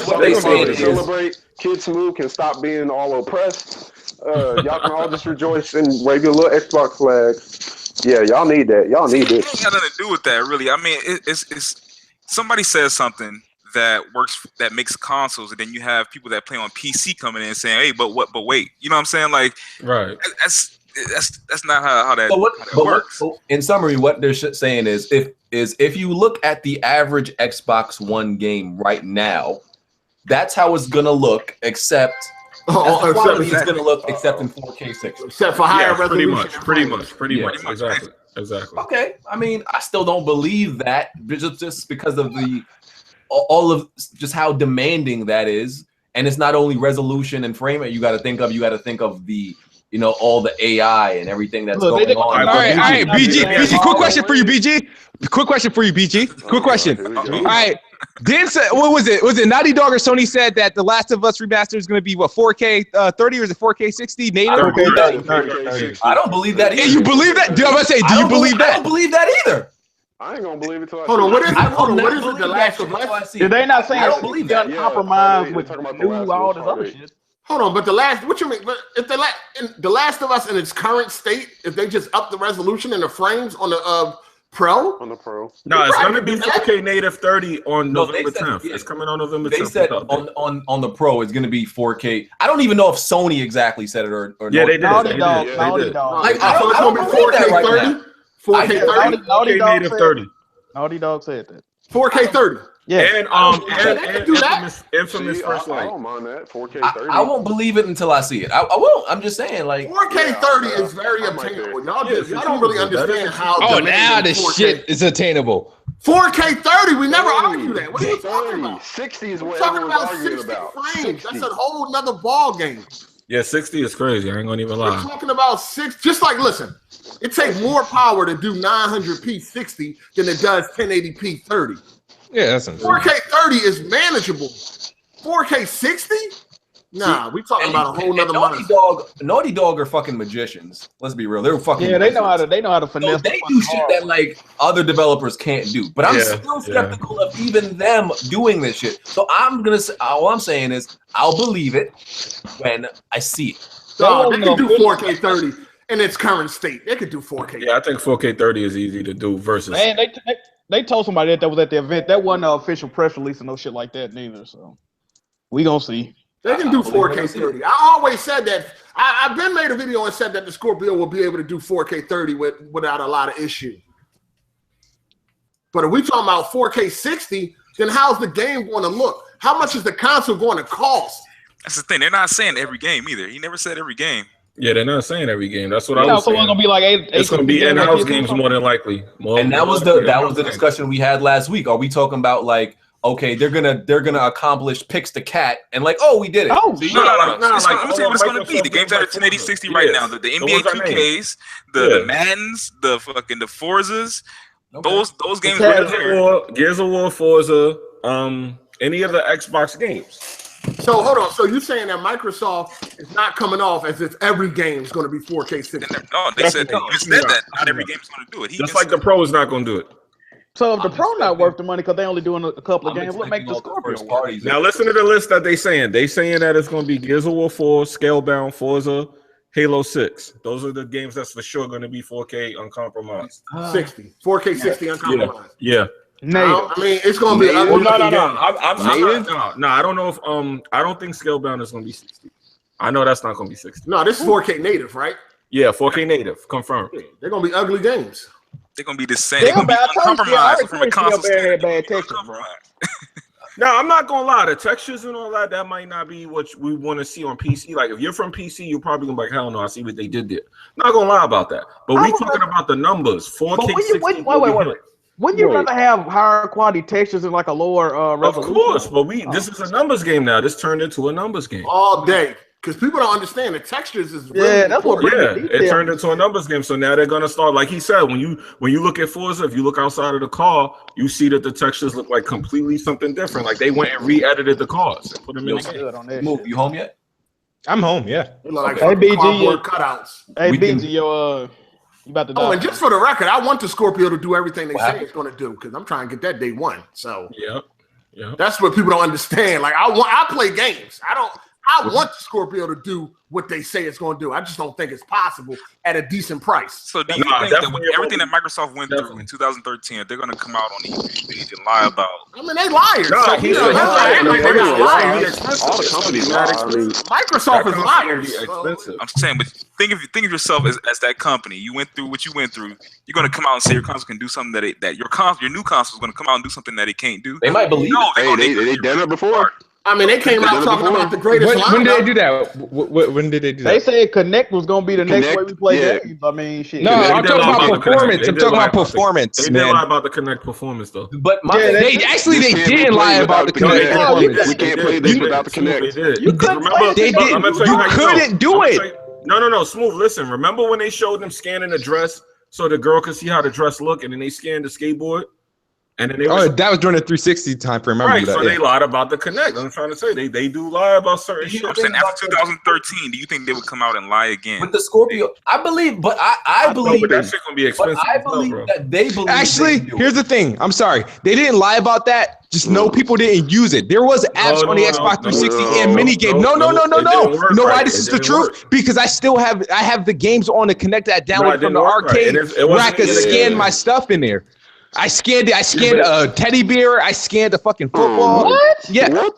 S3: what they say is
S5: celebrate. Kids Smooth can stop being all oppressed. Y'all can all just rejoice and wave your little Xbox flags. Yeah, y'all need that. Y'all need it.
S6: It ain't got nothing to do with that, really. I mean, it's somebody says something that makes consoles, and then you have people that play on PC coming in and saying, "Hey, but wait," you know what I'm saying? Like,
S2: right?
S6: That's not how that works.
S3: In summary, what they're saying is if you look at the average Xbox One game right now, that's how it's gonna look, except it's gonna look except in 4K 60.
S1: Except for higher resolution.
S2: Pretty much. Exactly.
S3: Okay. I mean, I still don't believe that just because of all of just how demanding that is. And it's not only resolution and frame rate you got to think of the all the AI and everything that's going on.
S8: All right, BG. Quick question for you, BG. Quick question. All right. What was it? Was it Naughty Dog or Sony said that The Last of Us remaster is going to be 4K 30 or is it 4K 60 native?
S3: I don't believe that. I don't believe that either.
S8: You believe that? Do you believe that?
S3: I don't believe that either.
S5: I ain't gonna believe it till I
S1: Hold on, what is it?
S5: What
S1: is it? The Last of Us?
S4: Did they not say
S3: I don't believe that?
S4: Compromise with new all this other shit?
S1: Hold on, but what you mean? But if the Last of Us in its current state, if they just up the resolution and the frames on the Pro?
S5: On the Pro.
S2: No, it's going to be 4K native 30 on November 10th. It's coming on November 10th.
S3: They said on the Pro it's going to be 4K. I don't even know if Sony exactly said it or
S2: yeah, they did.
S4: Naughty Dog.
S3: Like, I don't believe that right now.
S1: 4K 30?
S4: Naughty Dog
S2: native 30.
S4: Naughty Dog said that.
S1: 4K 30.
S4: Yeah.
S2: And infamous First Light.
S5: I don't mind that. 4K 30.
S3: I won't believe it until I see it. I won't. I'm just saying, like
S1: 4K 30 is very obtainable. Y'all don't really understand how.
S8: Oh, now the shit is attainable.
S1: 4K 30. We never argue that. What are you talking about?
S5: 60 is what
S1: We're talking
S5: everyone's
S1: about
S5: arguing
S1: 60
S5: about.
S1: frames. That's a whole nother ball game.
S2: Yeah, 60 is crazy. I ain't gonna even
S1: We're
S2: lie.
S1: talking about just like, listen, it takes more power to do 900p 60 than it does 1080p 30.
S8: Yeah, that's
S1: 4K 30 is manageable. 4K 60? Nah, we talking about a whole nother money.
S3: Naughty Dog are fucking magicians. Let's be real. They're fucking.
S4: Yeah, they know how to finesse.
S3: So they do shit that like other developers can't do. But I'm still skeptical of even them doing this shit. So I'm gonna say, all I'm saying is I'll believe it when I see it.
S1: So they can do 4K 30 in its current state. They could do 4K.
S2: Yeah, I think 4K 30 is easy to do versus.
S4: Man, they told somebody that was at the event. That wasn't an official press release and no shit like that neither. So we gonna see.
S1: They can do 4K 30. I always said that. I've been made a video and said that the Scorpio will be able to do 4K 30 without a lot of issue. But if we talking about 4K 60, then how's the game going to look? How much is the console going to cost?
S6: That's the thing. They're not saying every game either. He never said every game.
S2: Yeah, they're not saying every game. That's what I was saying.
S4: It's gonna be like
S2: it's gonna be in-house games more than likely.
S3: And that was the discussion we had last week. Are we talking about like? Okay, they're gonna accomplish Pix the Cat and like, oh, we did it.
S6: No. Let me tell you what it's gonna be. The games that are 1080 60 right now, the NBA 2Ks, the Maddens, the fucking the Forzas, Those games.
S2: Gears of War, Forza, any of the Xbox games.
S1: So hold on. So you're saying that Microsoft is not coming off as if every game is going to be 4K 60?
S6: No, they said that not every game is going to do it.
S2: Just like the Pro is not going to do it.
S4: So if the Pro not worth the money because they only doing a couple of games, what make the Scorpio work?
S2: Now listen to the list that they saying. They saying that it's going to be Gears of War 4, Scalebound, Forza, Halo 6. Those are the games that's for sure going to be 4K uncompromised.
S1: 60. 4K 60 uncompromised.
S2: Yeah.
S1: I mean, it's going to be ugly.
S2: No. I don't know if I don't think Scalebound is going to be 60. I know that's not going to be 60.
S1: No, this is 4K native, right?
S2: Yeah, 4K native, confirmed.
S1: Yeah, they're going to be ugly games.
S6: They're going to be the same. They're going to be uncompromised from a console standpoint.
S2: No, I'm not gonna lie. The textures and all that might not be what we want to see on PC. Like if you're from PC, you're probably gonna be like, hell no, I see what they did there. Not gonna lie about that. But we talking about the numbers. 4K 60.
S4: Wait. Wouldn't you rather have higher quality textures and like a lower resolution?
S2: Of course, but this is a numbers game now. This turned into a numbers game
S1: all day. Because people don't understand the textures is really
S4: that's what
S2: it turned into a numbers game. So now they're gonna start, like he said, when you look at Forza, if you look outside of the car, you see that the textures look like completely something different. Like they went and re-edited the cars and put them in the game.
S3: Move, you home yet?
S8: I'm home, yeah.
S1: Like
S4: hey
S1: BG, cutouts.
S4: Hey BG, you about to die.
S1: Oh, and just for the record, I want the Scorpio to do everything they say it's gonna do because I'm trying to get that day one. So
S2: yeah,
S1: that's what people don't understand. Like I play games. I want the Scorpio to do what they say it's going to do. I just don't think it's possible at a decent price.
S6: So do you think that with everything that Microsoft went through in 2013, they're going to come out on the E3 page and lie about?
S1: I mean, they liars.
S2: No,
S5: all the companies lie.
S1: Microsoft is liars.
S2: Expensive.
S6: I'm saying, but think of yourself as that company. You went through what you went through. You're going to come out and say your console can do something that your new console is going to come out and do something that it can't do.
S3: They might believe it.
S5: They done it before.
S1: I mean, they came out talking about the greatest lineup.
S8: When did they do that? When did they do that?
S4: They said Connect was going to be the next way we play games. I mean, shit.
S8: No, I'm talking about performance. I'm talking about performance,
S2: man. They did lie about the Connect performance, though.
S3: But
S8: they did lie about the Connect performance.
S5: We can't play this without the Connect.
S2: You
S8: couldn't do it.
S2: No, Smooth. Listen, remember when they showed them scanning the dress so the girl could see how the dress looked, and then they scanned the skateboard? And then
S8: that was during the 360 time frame.
S2: Right, so they lied about the Connect. I'm trying to say they do lie about certain shit.
S6: I'm saying after 2013, do you think they would come out and lie again?
S3: With the Scorpio, I believe, but I believe
S2: but that shit gonna be expensive.
S3: But I believe that they believe.
S8: Actually, here's the thing. I'm sorry, they didn't lie about that. Just no people didn't use it. There was apps on the Xbox 360 and mini game. No. You know why this is the truth? Because I have the games on the Connect that I downloaded from the arcade where I could scan my stuff in there. I scanned a teddy bear. I scanned a fucking football.
S4: What?
S8: Yeah. No,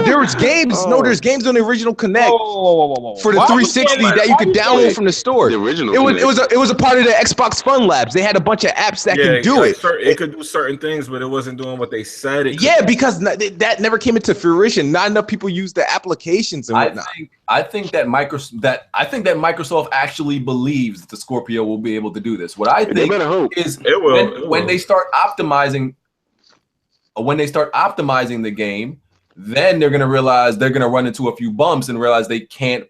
S8: there was games. No, there's games on the original Connect for the 360 that you could download from the store.
S5: The original.
S8: It was a part of the Xbox Fun Labs. They had a bunch of apps that could do it.
S2: It could do certain things, but it wasn't doing what they said it could.
S8: Because that never came into fruition. Not enough people use the applications and whatnot.
S3: I think that Microsoft actually believes that the Scorpio will be able to do this. What I think is when they start optimizing the game, then they're gonna realize they're gonna run into a few bumps and realize they can't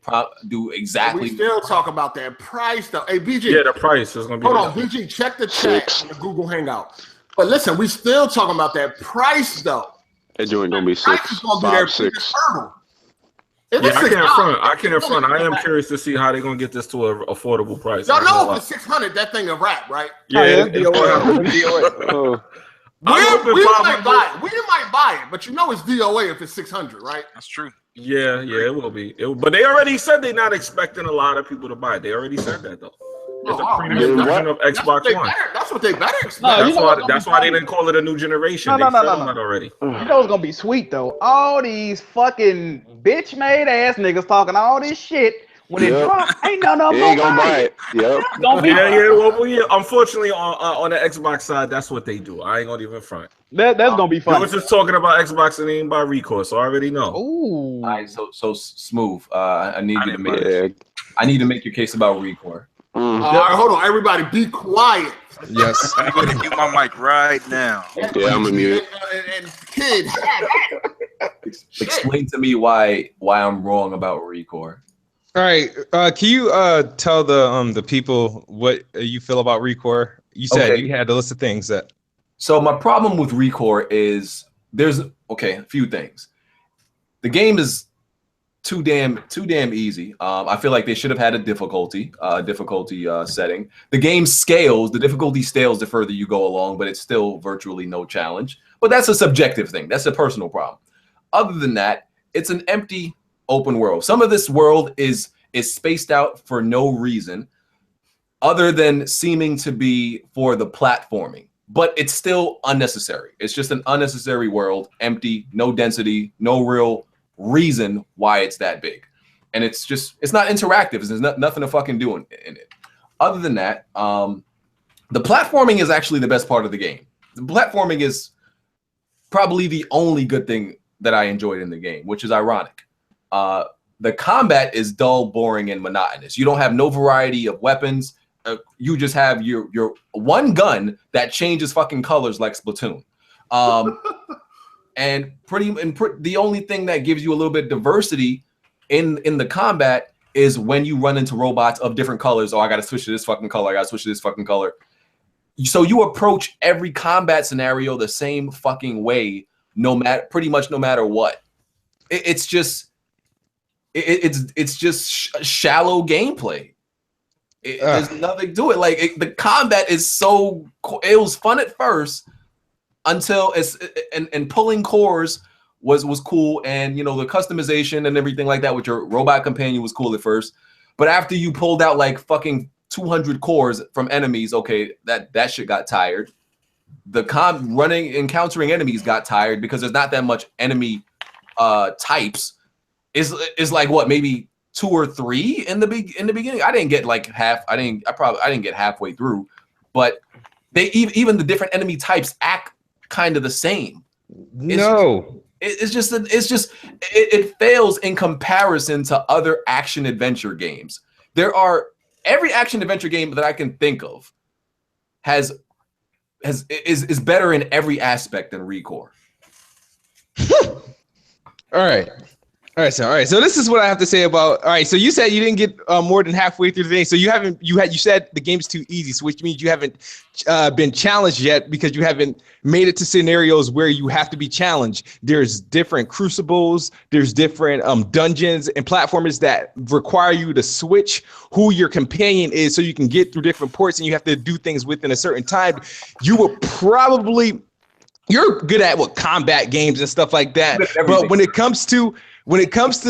S3: do exactly.
S1: We still talk about that price though. Hey BG,
S2: yeah, the price is gonna be.
S1: Hold on, BG, check the chat on the Google Hangout. But listen, we still talking about that price though.
S5: That joint gonna be
S1: price is gonna be their biggest hurdle.
S2: I can't front. I am curious to see how they're gonna get this to an affordable price.
S1: Y'all know if it's 600, that thing a wrap, right?
S2: Yeah,
S1: we might buy it. We might buy it, but you know it's DOA if it's 600, right?
S6: That's true.
S2: Yeah, it will be. But they already said they're not expecting a lot of people to buy it. They already said that though. It's a premium version of Xbox One.
S1: That's what they better expect.
S2: That's why they didn't call it a new generation. They said that already.
S4: You know it's gonna be sweet though. All these fucking bitch made ass niggas talking all this shit. When it drops, ain't none of them gonna buy it.
S5: Yep.
S2: Unfortunately, on the Xbox side, that's what they do. I ain't gonna even front.
S4: That's gonna be fun.
S2: I was just talking about Xbox and ain't by ReCore, so I already know.
S4: Ooh.
S3: All right, so Smooth. I need to make your case about ReCore.
S1: All right, hold on, everybody, be quiet.
S8: Yes.
S6: I'm going to mute my mic right now.
S5: Yeah, I'm gonna mute it.
S1: And kid,
S3: explain to me why I'm wrong about ReCore.
S8: All right, can you tell the people what you feel about ReCore? You said
S3: Okay.
S8: you had a list of things that.
S3: So my problem with ReCore is there's a few things. The game is too damn easy. I feel like they should have had a difficulty setting. The game scales, the difficulty scales the further you go along, but it's still virtually no challenge. But that's a subjective thing. That's a personal problem. Other than that, it's an empty open world. Some of this world is spaced out for no reason other than seeming to be for the platforming, but it's still unnecessary. It's just an unnecessary world, empty, no density, no real reason why it's that big. And it's not interactive. There's nothing to fucking do in it. Other than that, the platforming is actually the best part of the game. The platforming is probably the only good thing that I enjoyed in the game, which is ironic. The combat is dull, boring, and monotonous. You don't have no variety of weapons. You just have your one gun that changes fucking colors like Splatoon. And the only thing that gives you a little bit of diversity in the combat is when you run into robots of different colors. Oh, I got to switch to this fucking color. I got to switch to this fucking color. So you approach every combat scenario the same fucking way, pretty much no matter what. It's just shallow gameplay. There's nothing to it. Like the combat is it was fun at first until and pulling cores was cool, and the customization and everything like that with your robot companion was cool at first. But after you pulled out like fucking 200 cores from enemies, okay, that shit got tired. The encountering enemies got tired because there's not that much enemy types. Is like what, maybe 2 or 3 in the beginning. I didn't get like half. I didn't get halfway through, but even the different enemy types act kind of the same. It fails in comparison to other action adventure games. Every action adventure game that I can think of is better in every aspect than ReCore.
S8: All right. So this is what I have to say about. All right. So you said you didn't get more than halfway through the thing. So you said the game's too easy, so which means you haven't been challenged yet because you haven't made it to scenarios where you have to be challenged. There's different crucibles. There's different dungeons and platformers that require you to switch who your companion is so you can get through different ports, and you have to do things within a certain time. You're good at combat games and stuff like that. But when it comes to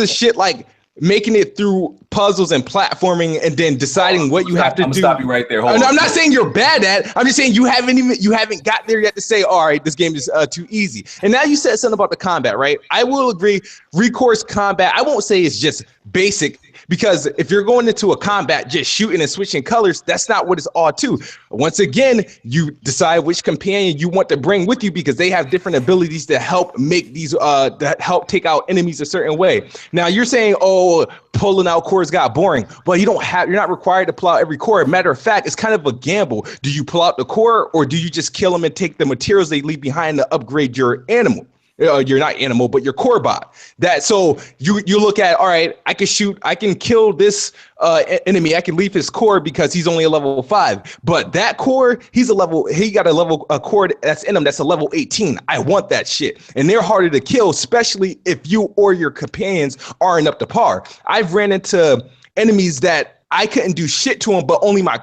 S8: shit like making it through puzzles and platforming and then deciding what you have to do.
S3: Stop you right there.
S8: I'm not saying you're bad at it. I'm just saying you haven't got there yet to say, all right, this game is too easy. And now you said something about the combat, right? I will agree. ReCore's combat, I won't say it's just basic, because if you're going into a combat just shooting and switching colors, that's not what it's all to. Once again, you decide which companion you want to bring with you because they have different abilities to help make these that help take out enemies a certain way. Now you're saying, oh, pulling out cores got boring. Well, you're not required to pull out every core. Matter of fact, it's kind of a gamble. Do you pull out the core, or do you just kill them and take the materials they leave behind to upgrade your animal? You're not animal, but your core bot. So you look at, all right, I can kill this enemy. I can leave his core because he's only a level 5. But that core, he got a core that's in him that's a level 18. I want that shit. And they're harder to kill, especially if you or your companions aren't up to par. I've ran into enemies that I couldn't do shit to them, but only my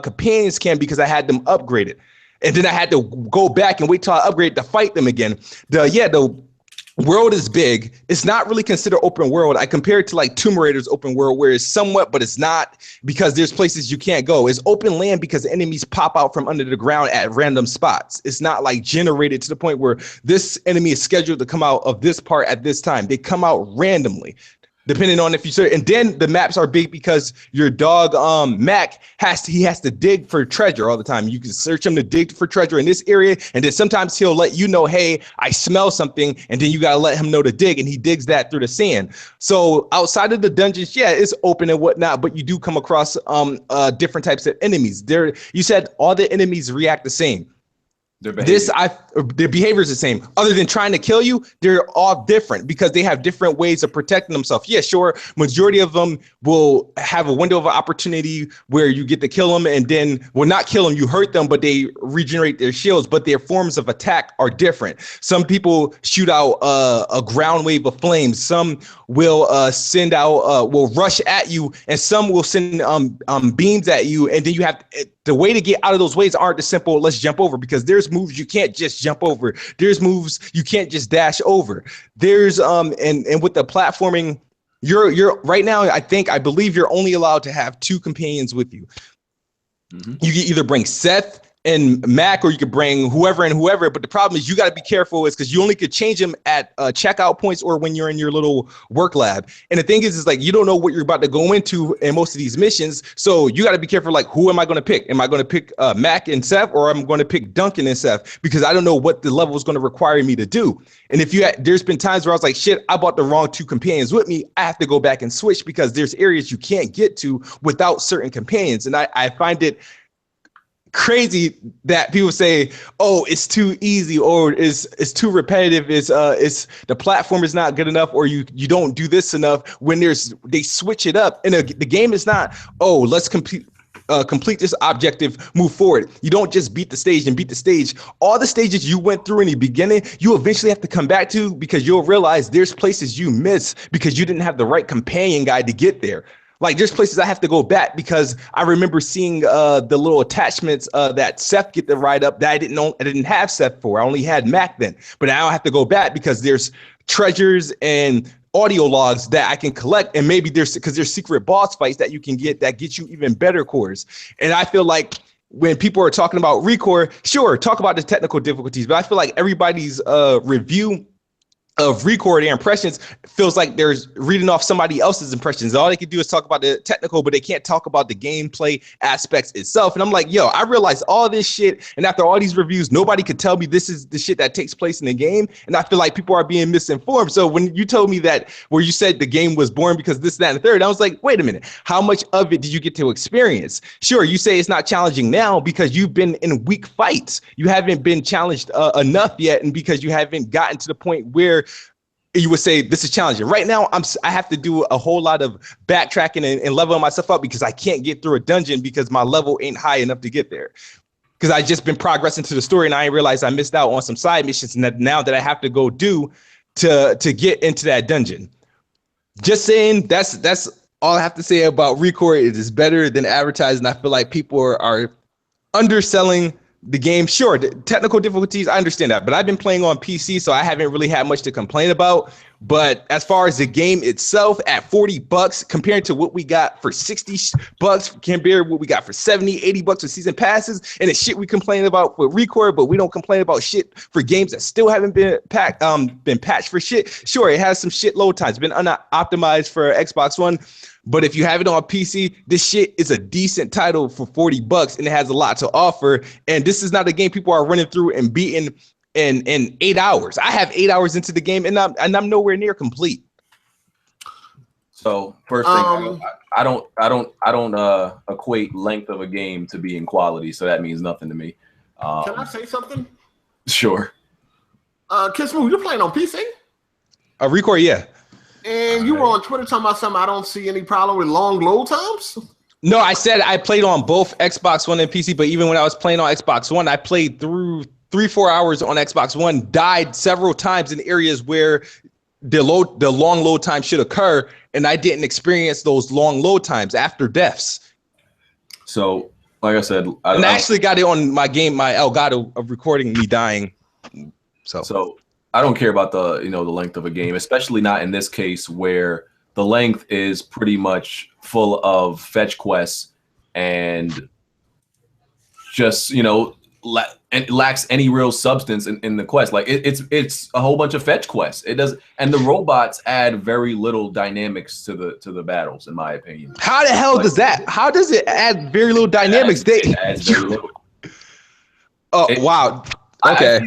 S8: companions can because I had them upgraded. And then I had to go back and wait till I upgrade to fight them again. The world is big. It's not really considered open world. I compare it to like Tomb Raider's open world, where it's somewhat, but it's not, because there's places you can't go. It's open land because enemies pop out from under the ground at random spots. It's not like generated to the point where this enemy is scheduled to come out of this part at this time. They come out randomly, depending on if you search. And then the maps are big because your dog Mac has to dig for treasure all the time. You can search him to dig for treasure in this area, and then sometimes he'll let you know, hey, I smell something, and then you gotta let him know to dig, and he digs that through the sand. So outside of the dungeons, yeah, it's open and whatnot, but you do come across different types of enemies. You said all the enemies react the same.
S3: Their
S8: behavior is the same. Other than trying to kill you, they're all different because they have different ways of protecting themselves. Yeah, sure. Majority of them will have a window of opportunity where you get to kill them, and then not kill them, you hurt them, but they regenerate their shields. But their forms of attack are different. Some people shoot out a ground wave of flames. Some will send out will rush at you, and some will send beams at you, and then you have the way to get out of those ways aren't the simple let's jump over, because there's moves you can't just jump over. There's moves you can't just dash over. There's and with the platforming, you're right now, I believe you're only allowed to have 2 companions with you. Mm-hmm. You can either bring Seth and Mac, or you could bring whoever and whoever. But the problem is you got to be careful, is because you only could change them at checkout points or when you're in your little work lab. And the thing is like, you don't know what you're about to go into in most of these missions. So you got to be careful. Like, who am I going to pick? Am I going to pick Mac and Seth, or I'm going to pick Duncan and Seth? Because I don't know what the level is going to require me to do. And there's been times where I was like, shit, I bought the wrong 2 companions with me. I have to go back and switch because there's areas you can't get to without certain companions. And I find it crazy that people say, oh, it's too easy, or it's too repetitive, it's the platform is not good enough, or you don't do this enough, when they switch it up. And the game is not, oh, let's complete this objective, move forward. You don't just beat the stage. All the stages you went through in the beginning, you eventually have to come back to, because you'll realize there's places you miss because you didn't have the right companion guide to get there. Like, there's places I have to go back because I remember seeing the little attachments that Seth get to write up that I didn't have Seth for. I only had Mac then. But now I have to go back because there's treasures and audio logs that I can collect, and maybe there's secret boss fights that you can get that get you even better cores. And I feel like when people are talking about ReCore, sure, talk about the technical difficulties, but I feel like everybody's review of ReCore, their impressions, feels like they're reading off somebody else's impressions. All they can do is talk about the technical, but they can't talk about the gameplay aspects itself. And I'm like, yo, I realized all this shit, and after all these reviews, nobody could tell me this is the shit that takes place in the game. And I feel like people are being misinformed. So when you told me that, where you said the game was boring because this, that, and the third, I was like, wait a minute, how much of it did you get to experience? Sure, you say it's not challenging now because you've been in weak fights. You haven't been challenged enough yet, and because you haven't gotten to the point where you would say this is challenging. Right now, I have to do a whole lot of backtracking and leveling myself up because I can't get through a dungeon because my level ain't high enough to get there. Because I just been progressing to the story, and I realized I missed out on some side missions now that I have to go do to get into that dungeon. Just saying, that's all I have to say about ReCore. It is better than advertised, and I feel like people are underselling the game. Sure, the technical difficulties, I understand that, but I've been playing on PC, so I haven't really had much to complain about. But as far as the game itself, at $40 compared to what we got for $60, compared to what we got for $70, $80 with season passes, and the shit we complain about with ReCore, but we don't complain about shit for games that still haven't been patched for shit. Sure, it has some shit load times, been unoptimized for Xbox One. But if you have it on PC, this shit is a decent title for $40, and it has a lot to offer. And this is not a game people are running through and beating in 8 hours. I have 8 hours into the game, and I'm nowhere near complete.
S3: So first thing, I don't equate length of a game to being quality, so that means nothing to me.
S1: Can I say something?
S3: Sure.
S1: Kismu, you're playing on PC?
S8: ReCore, yeah.
S1: And you were on Twitter talking about something. I don't see any problem with long load times.
S8: No, I said I played on both Xbox One and PC, but even when I was playing on Xbox One, I played through 3-4 hours on Xbox One, died several times in areas where the long load time should occur, and I didn't experience those long load times after deaths.
S3: So, like I said,
S8: I actually got it on my game, my Elgato, of recording me dying. So
S3: I don't care about the length of a game, especially not in this case where the length is pretty much full of fetch quests and just it lacks any real substance in the quest. Like it's a whole bunch of fetch quests. It does, and the robots add very little dynamics to the battles, in my opinion.
S8: How the hell does that? How does it add very little dynamics?
S3: It adds very little.
S8: Oh wow. Okay.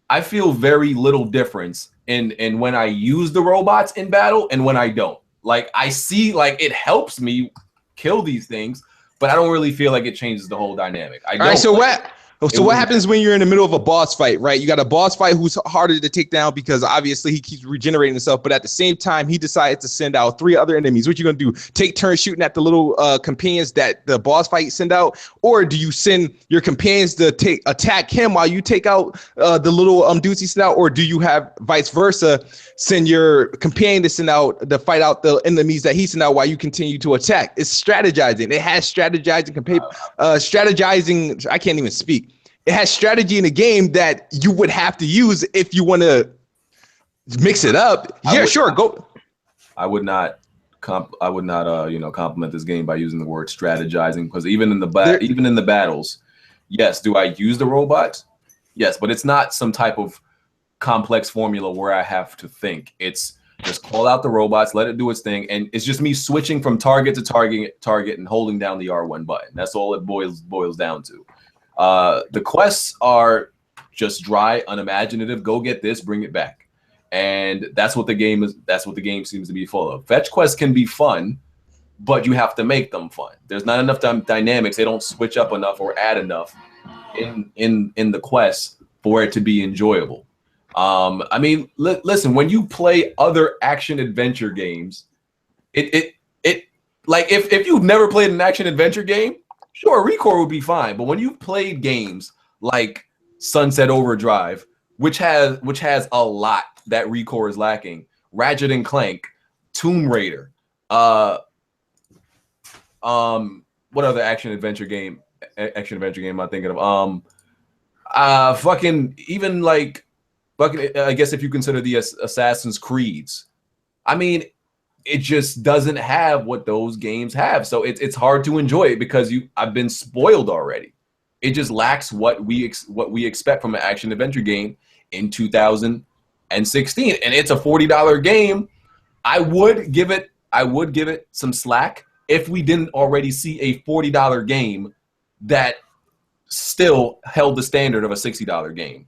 S3: I feel very little difference in when I use the robots in battle and when I don't. Like, I see, like, it helps me kill these things, but I don't really feel like it changes the whole dynamic.
S8: All right, so So what happens when you're in the middle of a boss fight, right? You got a boss fight who's harder to take down because obviously he keeps regenerating himself, but at the same time, he decides to send out 3 other enemies. What you gonna do? Take turns shooting at the little companions that the boss fight send out, or do you send your companions to attack him while you take out the little dudes he sent out, or do you have vice versa, send your companion to send out to fight out the enemies that he sent out while you continue to attack? It's strategizing. It has strategizing, strategizing. I can't even speak. It has strategy in a game that you would have to use if you want to mix it up. Sure, go.
S3: I would not compliment this game by using the word strategizing, because even in the battles, yes, do I use the robots? Yes, but it's not some type of complex formula where I have to think. It's just call out the robots, let it do its thing, and it's just me switching from target to target and holding down the R1 button. That's all it boils down to. The quests are just dry, unimaginative. Go get this, bring it back, and that's what the game is. That's what the game seems to be full of. Fetch quests can be fun, but you have to make them fun. There's not enough dynamics. They don't switch up enough or add enough in the quests for it to be enjoyable. I mean, listen, when you play other action adventure games, it like if you've never played an action adventure game, sure, ReCore would be fine. But when you've played games like Sunset Overdrive, which has a lot that ReCore is lacking, Ratchet and Clank, Tomb Raider, what other action adventure game am I thinking of? I guess if you consider the Assassin's Creeds, I mean, it just doesn't have what those games have. So it's hard to enjoy it because I've been spoiled already. It just lacks what we expect from an action adventure game in 2016. And it's a $40 game. I would give it some slack if we didn't already see a $40 game that still held the standard of a $60 game.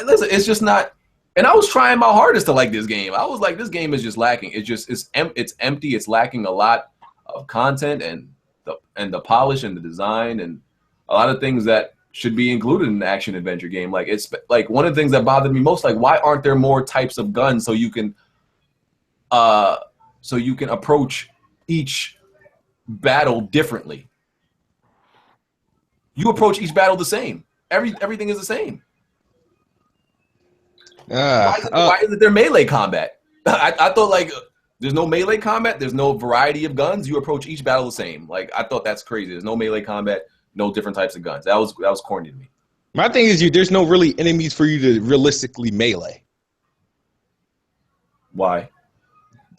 S3: Listen, it's just not. And I was trying my hardest to like this game. I was like, this game is just lacking. It's empty. It's lacking a lot of content and the polish and the design and a lot of things that should be included in an action adventure game. Like it's like one of the things that bothered me most. Like, why aren't there more types of guns so you can approach each battle differently? You approach each battle the same. Everything is the same. Why isn't there melee combat? I thought like there's no melee combat. There's no variety of guns. You approach each battle the same. Like I thought that's crazy. There's no melee combat. No different types of guns. That was corny to me.
S8: My thing is, there's no really enemies for you to realistically melee.
S3: Why?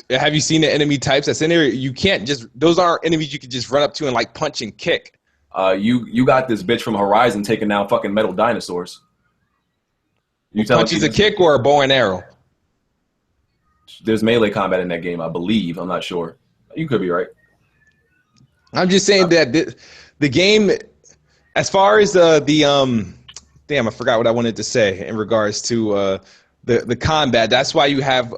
S8: Have you seen the enemy types that's in there? You can't just. Those aren't enemies you can just run up to and like punch and kick.
S3: You got this bitch from Horizon taking down fucking metal dinosaurs. You tell
S8: punches a kick or a bow and arrow?
S3: There's melee combat in that game, I believe. I'm not sure. You could be right.
S8: I'm just saying that the game, as far as damn, I forgot what I wanted to say in regards to the combat. That's why you have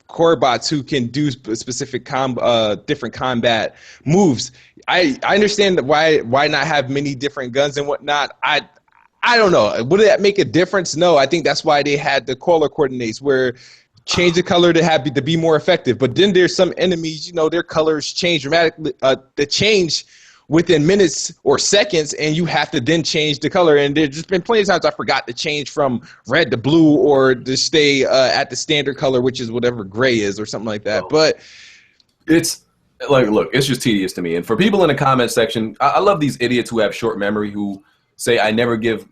S8: core bots who can do specific different combat moves. I understand why not have many different guns and whatnot. I don't know. Would that make a difference? No, I think that's why they had the color coordinates where change the color to be more effective. But then there's some enemies, their colors change dramatically. They change within minutes or seconds, and you have to then change the color. And there's just been plenty of times I forgot to change from red to blue or to stay at the standard color, which is whatever gray is or something like that. But
S3: it's like, look, it's just tedious to me. And for people in the comment section, I love these idiots who have short memory who say I never give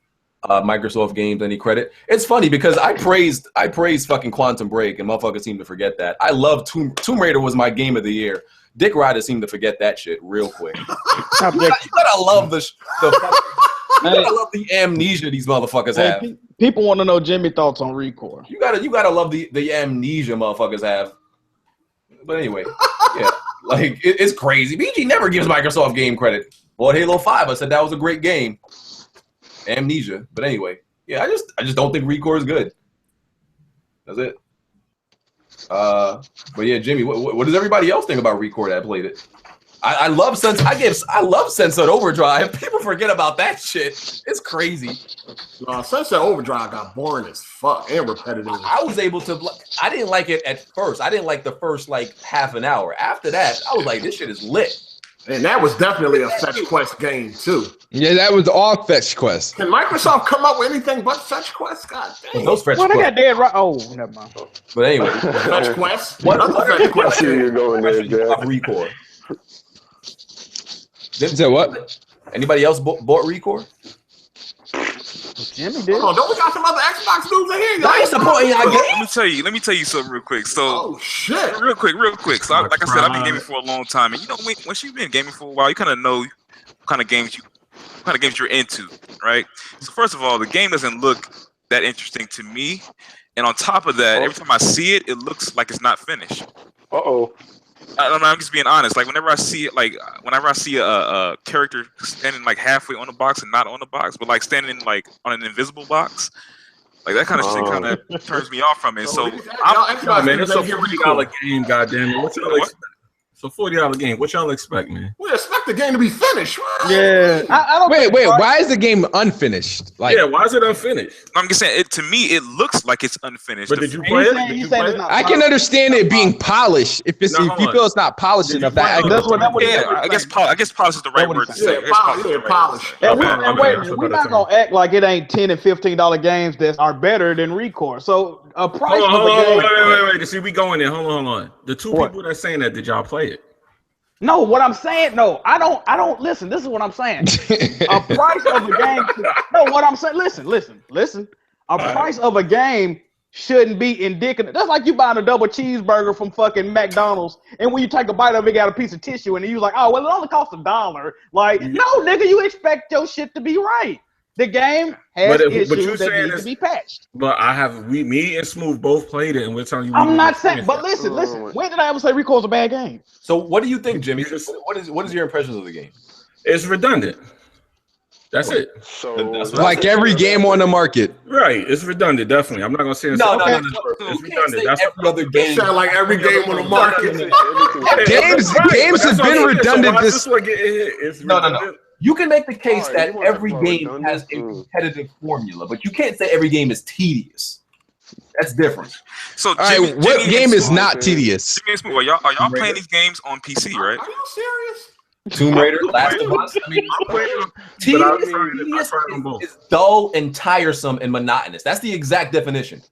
S3: Microsoft games any credit. It's funny because I praised fucking Quantum Break and motherfuckers seem to forget that. I love Tomb Raider was my game of the year. Dick Ryder seemed to forget that shit real quick. you gotta love the amnesia these motherfuckers have.
S4: People want to know Jimmy thoughts on ReCore.
S3: You gotta love the amnesia motherfuckers have. But anyway, yeah, like it's crazy. BG never gives Microsoft game credit. Well, Halo 5, I said that was a great game. Amnesia, but anyway, yeah, I just don't think ReCore is good. That's it. But yeah, Jimmy, what does everybody else think about ReCore that played it? I love Sunset Overdrive. People forget about that shit. It's crazy.
S1: Sunset Overdrive got boring as fuck and repetitive.
S3: I was able to. I didn't like it at first. I didn't like the first like half an hour. After that, I was like, this shit is lit.
S1: And that was definitely a Fetch Quest game too.
S8: Yeah, that was all Fetch Quest.
S1: Can Microsoft come up with anything but Fetch Quest? God damn.
S3: Those Fetch
S4: Well, they
S3: Quest.
S4: got dead right. Oh, never mind.
S3: But anyway,
S1: Fetch Quest.
S3: What
S1: Fetch Quest?
S5: You're going there, Jack.
S3: ReCore.
S8: Said what?
S3: Anybody else bought ReCore?
S4: Jimmy did.
S1: Hold on, don't we got some other Xbox news in here?
S3: Why is the point?
S6: Let me tell you something real quick. So,
S1: Oh shit!
S6: real quick. So, like I said, I've been gaming for a long time, and you know, once you've been gaming for a while, you kind of know what kind of games you're into, right? So, first of all, the game doesn't look that interesting to me, and on top of that, every time I see it, it looks like it's not finished.
S5: Uh-oh.
S6: I don't know. I'm just being honest. Like whenever I see it, a character standing like halfway on the box and not on the box, but like standing like on an invisible box, like that kind of shit kind of turns me off from it. So
S2: man, it's a $40 game. Goddamn it! What y'all expect? It's a $40 game. What y'all expect, man?
S1: We expect the game to be finished.
S4: Yeah. I don't
S8: Wait. Why is the game unfinished? Like,
S2: Yeah, why is it unfinished?
S6: I'm just saying, to me, it looks like it's unfinished.
S2: But did you play it?
S4: He's saying it's not
S8: I can understand it being polished if you feel it's not polished enough.
S4: That's what
S6: I guess polish is the right word to say.
S1: Polish.
S4: And
S2: Okay,
S4: we're not gonna act like it ain't $10 and $15 games that are better than ReCore. So a price
S2: Hold
S4: of the game.
S2: on, wait. See, we going there. Hold on. The two people that's saying that, did y'all play it?
S4: No, what I'm saying, no, I don't listen. This is what I'm saying. A price of a game. No, what I'm saying. Listen. A price of a game shouldn't be indicative. That's like you buying a double cheeseburger from fucking McDonald's, and when you take a bite of it, got a piece of tissue, and you're like, oh, well, it only costs $1. Like, no, nigga, you expect your shit to be right. The game has issues that need to be patched.
S2: But me and Smooth both played it, and we're telling you.
S4: I'm not saying, but listen. When did I ever say ReCore's a bad game?
S3: So what do you think, Jimmy? What is your impressions of the game?
S2: It's redundant. That's it.
S5: So
S8: like every game on the market.
S2: Right. It's redundant, definitely. I'm not gonna say it's
S3: No.
S2: It's redundant. That's
S3: every other game.
S1: Sound like every game on the market.
S8: Games have been redundant.
S3: No. You can make the case
S5: Alright,
S3: that every game
S5: redundant.
S3: has a competitive formula, but you can't say every game is tedious. That's different.
S6: So,
S8: All right, what game is not tedious?
S6: Jimmy and Smooth, are y'all playing these games on PC, right?
S1: Are you serious?
S3: Tomb Raider, Last of Us. I mean, tedious is dull and tiresome and monotonous. That's the exact definition.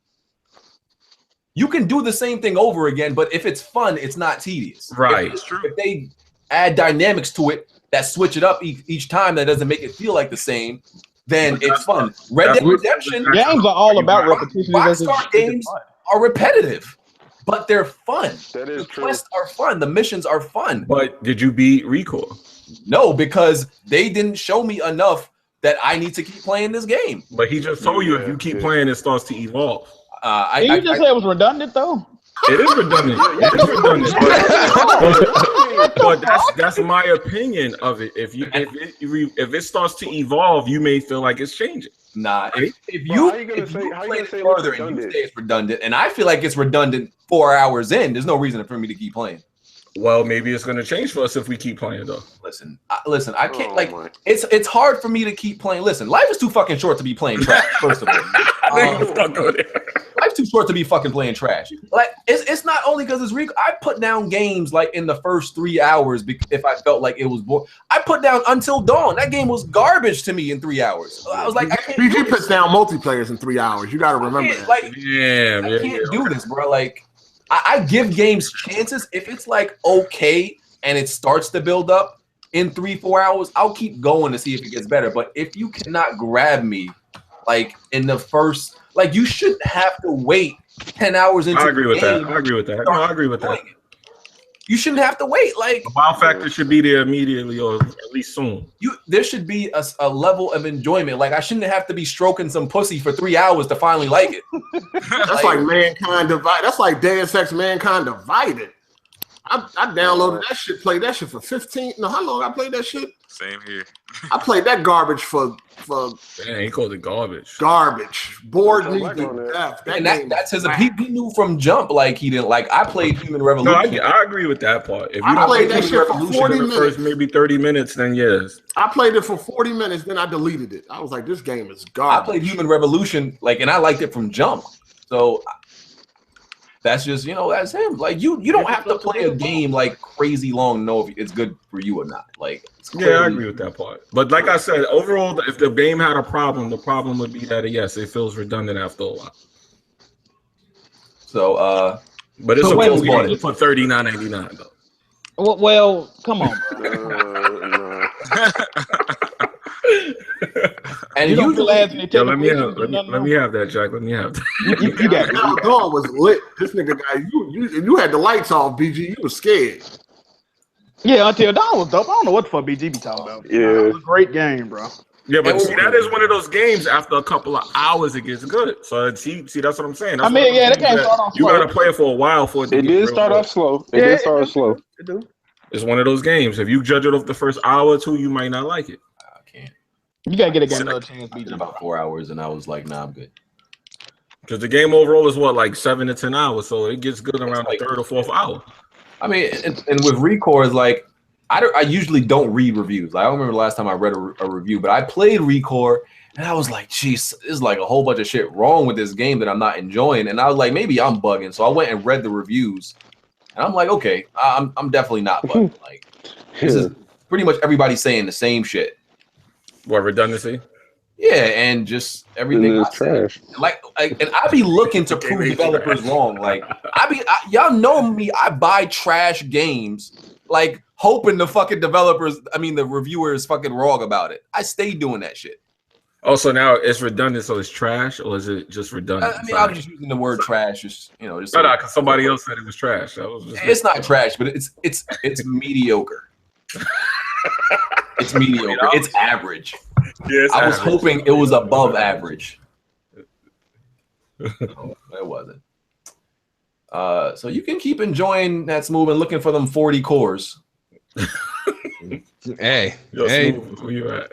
S3: You can do the same thing over again, but if it's fun, it's not tedious.
S2: Right.
S3: If they add dynamics to it that switch it up each time, that doesn't make it feel like the same, then it's fun. Red Dead Redemption
S4: Games are all about repetition.
S3: Rockstar games are repetitive, but they're fun.
S5: That is
S3: the
S5: true.
S3: quests are fun. The missions are fun.
S2: But did you beat ReCore?
S3: No, because they didn't show me enough that I need to keep playing this game.
S2: But he just told you if you keep playing, it starts to evolve.
S4: Did you just say it was redundant though?
S2: It is redundant. It is redundant. But that's my opinion of it. If it starts to evolve, you may feel like it's changing.
S3: Nah, if
S5: How
S3: you
S5: you gonna say
S3: play
S5: it's
S3: further and you
S5: redundant?
S3: say it's redundant, and I feel like it's redundant 4 hours in, there's no reason for me to keep playing.
S2: Well, maybe it's going to change for us if we keep playing, though.
S3: Listen, I can't
S5: Oh,
S3: like.
S5: my.
S3: It's hard for me to keep playing. Listen, life is too fucking short to be playing trash. First of all, life's too short to be fucking playing trash. Like it's not only because it's I put down games like in the first 3 hours if I felt like it was boring. I put down Until Dawn. That game was garbage to me in 3 hours. I was like, I can't.
S1: BG puts down multiplayers in 3 hours. You got to remember that.
S3: Like,
S2: I
S3: can't do this, bro. Like, I give games chances. If it's like okay and it starts to build up in 3-4 hours, I'll keep going to see if it gets better. But if you cannot grab me, like in the first, like you shouldn't have to wait 10 hours into.
S2: I agree with that.
S3: game
S2: I agree with that.
S3: to
S2: No, I
S3: start
S2: agree with that.
S3: playing it. You shouldn't have to wait. Like
S2: The wow factor should be there immediately or at least soon.
S3: there should be a level of enjoyment. Like I shouldn't have to be stroking some pussy for 3 hours to finally like it.
S1: That's like Mankind Divided. That's like Deus Ex Mankind Divided. I downloaded that shit, played that shit for 15. No, how long I played that shit?
S6: Same here.
S1: I played that garbage for
S2: Man, he called it garbage.
S1: garbage. Bored me to death.
S3: And that's his. He knew from jump like he didn't like. I played Human Revolution.
S2: No, I agree with that part. If you
S1: I
S2: don't
S1: played
S2: play
S1: that
S2: Human
S1: shit for
S2: Revolution
S1: 40
S2: in the
S1: minutes.
S2: first maybe 30 minutes, then yes.
S1: I played it for 40 minutes, then I deleted it. I was like, this game is
S3: I
S1: garbage.
S3: played Human Revolution, like, and I liked it from jump. So that's just, that's him. Like, you don't have to play a game like crazy long to know if it's good for you or not. Like,
S2: Yeah, I agree with that part. But like I said, overall, if the game had a problem, the problem would be that yes, it feels redundant after a while.
S3: So,
S2: but it's
S4: So wait,
S2: supposed to be for $39.99 though.
S4: Well, come on.
S3: and
S4: You don't
S3: usually,
S4: feel as Nintendo
S2: Yeah, let me
S4: PlayStation
S2: have that, Jack. Let me have that.
S4: You got it.
S1: Now Dawn was lit. This nigga guy, you had the lights off, BG. You was scared.
S4: Yeah, Until Dawn was dope. I don't know what the fuck BG be talking about.
S5: Yeah.
S4: It was a great game, bro.
S2: Yeah, but see, that is one of those games. After a couple of hours, it gets good. So see, that's what I'm saying. That's
S4: I mean,
S2: one of those
S4: yeah, that
S2: games
S4: game
S2: that
S4: start off
S2: you
S4: slow.
S2: gotta play it for a while for it to
S5: It
S2: get
S5: did
S2: real
S5: start
S2: good.
S5: off slow. It did start off slow.
S2: It's one of those games. If you judge it off the first hour or two, you might not like it.
S3: I can't.
S4: You gotta get a game another chance,
S3: I did
S4: BG.
S3: about 4 hours, and I was like, nah, I'm good.
S2: Because the game overall is what, like 7 to 10 hours, so it gets good around
S3: like-
S2: the third or fourth hour.
S3: I mean, and with ReCore, is like, I usually don't read reviews. I don't remember the last time I read a review, but I played ReCore, and I was like, geez, there's like a whole bunch of shit wrong with this game that I'm not enjoying. And I was like, maybe I'm bugging. So I went and read the reviews, and I'm like, okay, I'm definitely not bugging. Like, this is pretty much everybody saying the same shit.
S2: What, redundancy?
S3: Yeah, and just everything.
S5: It's trash.
S3: Like, and I be looking to prove developers wrong. Like, y'all know me. I buy trash games, like hoping the fucking the reviewers fucking wrong about it. I stay doing that shit.
S2: Oh, so now it's redundant, so it's trash, or is it just redundant?
S3: I mean, I'm just using the word trash, just
S2: no, because somebody else said it was trash. That was just
S3: it's not trash, but it's mediocre. It's mediocre. It's average.
S2: Yeah,
S3: I was hoping it was above average. No, it wasn't. So you can keep enjoying that Smooth and looking for them 40 cores.
S8: Hey,
S2: Yo,
S8: hey,
S2: Smooth, where you at?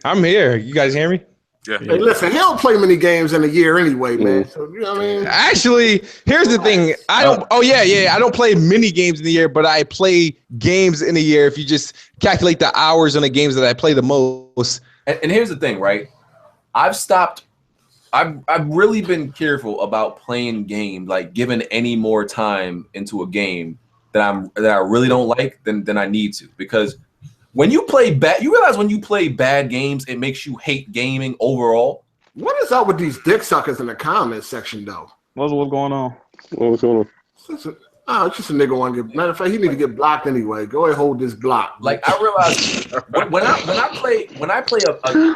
S8: I'm here. You guys hear me?
S6: Yeah.
S1: Hey, listen, he don't play many games in a year anyway, man. So you know what I mean?
S8: Actually, here's the thing. I don't. Oh yeah. I don't play many games in the year, but I play games in a year. If you just calculate the hours on the games that I play the most.
S3: And here's the thing, right? I've really been careful about playing games, like giving any more time into a game that I really don't like than I need to, because when you play bad, you realize when you play bad games, it makes you hate gaming overall.
S1: What is up with these dick suckers in the comments section, though?
S4: What's going on?
S5: What's going on?
S1: It's just a nigga want to get. Matter of fact, he need to get blocked anyway. Go ahead, hold this block.
S3: Like, I realize when I play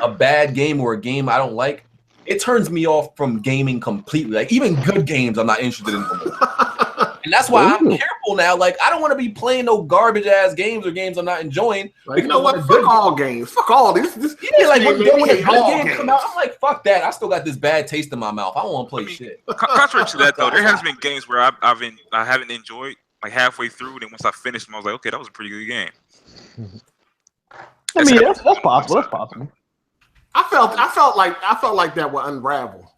S3: a bad game or a game I don't like, it turns me off from gaming completely. Like, even good games, I'm not interested in anymore. And that's why I'm careful now. Like, I don't want to be playing no garbage ass games or games I'm not enjoying.
S1: Like, you know what? Fuck all games. Fuck all these.
S3: Yeah, like when a good
S1: game
S3: game come out, I'm like, fuck that. I still got this bad taste in my mouth. I don't want to play shit.
S6: Contrary to that, though, there has been games where I haven't enjoyed like halfway through. Then once I finished them, I was like, okay, that was a pretty good game.
S4: I mean, that's possible. That's possible.
S1: I felt like that with Unravel.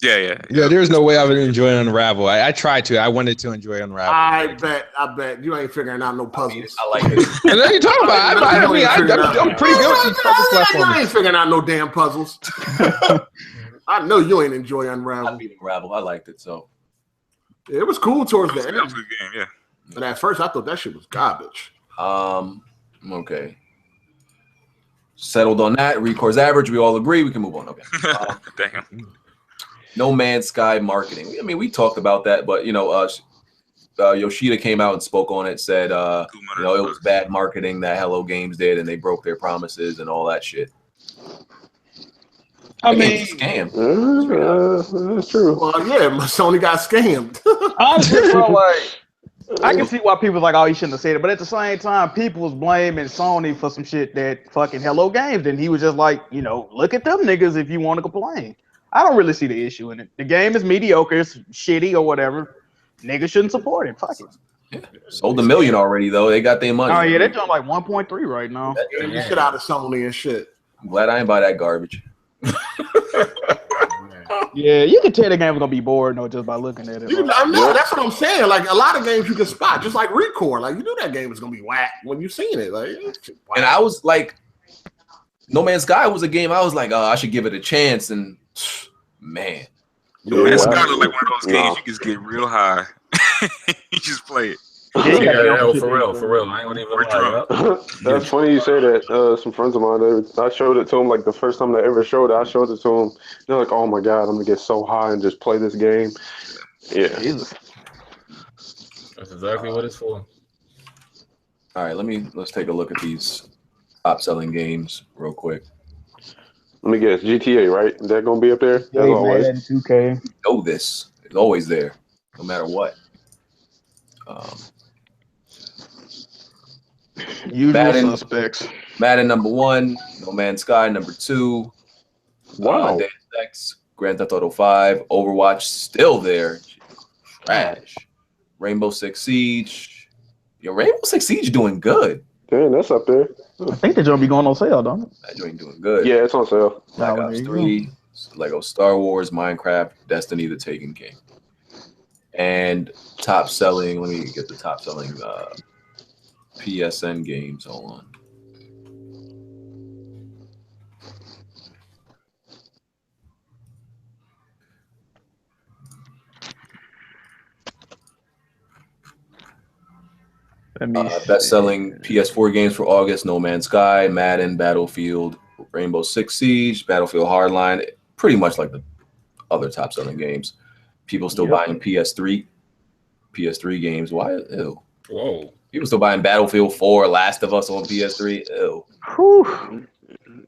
S6: Yeah.
S8: There's no way I would enjoy Unravel. I tried to. I wanted to enjoy Unravel.
S1: I bet you ain't figuring out no puzzles.
S3: I like it.
S8: And then you talking about? I'm pretty good with these puzzle
S1: You
S8: platforms.
S1: ain't figuring out no damn puzzles. I know you ain't enjoy
S3: I
S1: Unravel.
S3: beat Unravel. I liked it. So
S1: It was cool towards the
S6: That was a
S1: end,
S6: good game. Yeah.
S1: but at first I thought that shit was garbage.
S3: okay. Settled on that. ReCore's average. We all agree. We can move on. Okay.
S6: Damn.
S3: No Man's Sky marketing. I mean, we talked about that, but Yoshida came out and spoke on it. Said it was bad marketing that Hello Games did, and they broke their promises and all that shit.
S4: I mean,
S3: it's a scam.
S5: That's true.
S1: Well, yeah, Sony got scammed.
S4: honestly, bro, like, I can see why people's like, oh, he shouldn't have said it, but at the same time, people was blaming Sony for some shit that fucking Hello Games did. And he was just like, look at them niggas if you want to complain. I don't really see the issue in it. The game is mediocre, it's shitty or whatever. Niggas shouldn't support it. Fuck it.
S3: Sold $1 million already though. They got their money.
S4: Oh yeah, they're doing like 1.3 right now.
S1: Getting the shit out of Sony and shit.
S3: I'm glad I ain't buy that garbage.
S4: Yeah, you can tell the game was gonna be bored though just by looking at it.
S1: I know, that's what I'm saying. Like a lot of games you can spot, just like ReCore. Like you knew that game was gonna be whack when you seen it. Like,
S3: and I was like, No Man's Sky was a game I was like, oh, I should give it a chance. And man,
S6: No Man's Sky look like one of those games you just get real high. You just play it.
S2: Yeah, for real. I ain't gonna even lie.
S5: That's funny you say that. Some friends of mine, I showed it to them like the first time they ever showed it. I showed it to them. They're like, "Oh my god, I'm gonna get so high and just play this game." Yeah,
S2: That's exactly what it's for.
S3: All right, let's take a look at these top selling games real quick.
S5: Let me guess, GTA, right? Is that gonna be up there? As always.
S4: 2K.
S3: Know this is always there, no matter what.
S4: Usual suspects.
S3: Madden #1, No Man's Sky #2.
S5: Wow.
S3: Deus Ex, Grand Theft Auto 5, Overwatch still there. Trash. Rainbow Six Siege. Yo, Rainbow Six Siege doing good.
S5: Damn, that's up there.
S4: I think they're gonna be going on sale, don't it?
S3: That joint doing good.
S5: Yeah, it's on sale.
S3: Black Ops 3, Lego Star Wars, Minecraft, Destiny, The Taken King. And top selling, let me get the top selling PSN games. Hold on. Best selling PS4 games for August: No Man's Sky, Madden, Battlefield, Rainbow Six Siege, Battlefield Hardline. Pretty much like the other top selling games. People still buying PS3 games. Why? Ew.
S2: Whoa.
S3: People still buying Battlefield 4, Last of Us on PS3. Ew.
S4: Whew.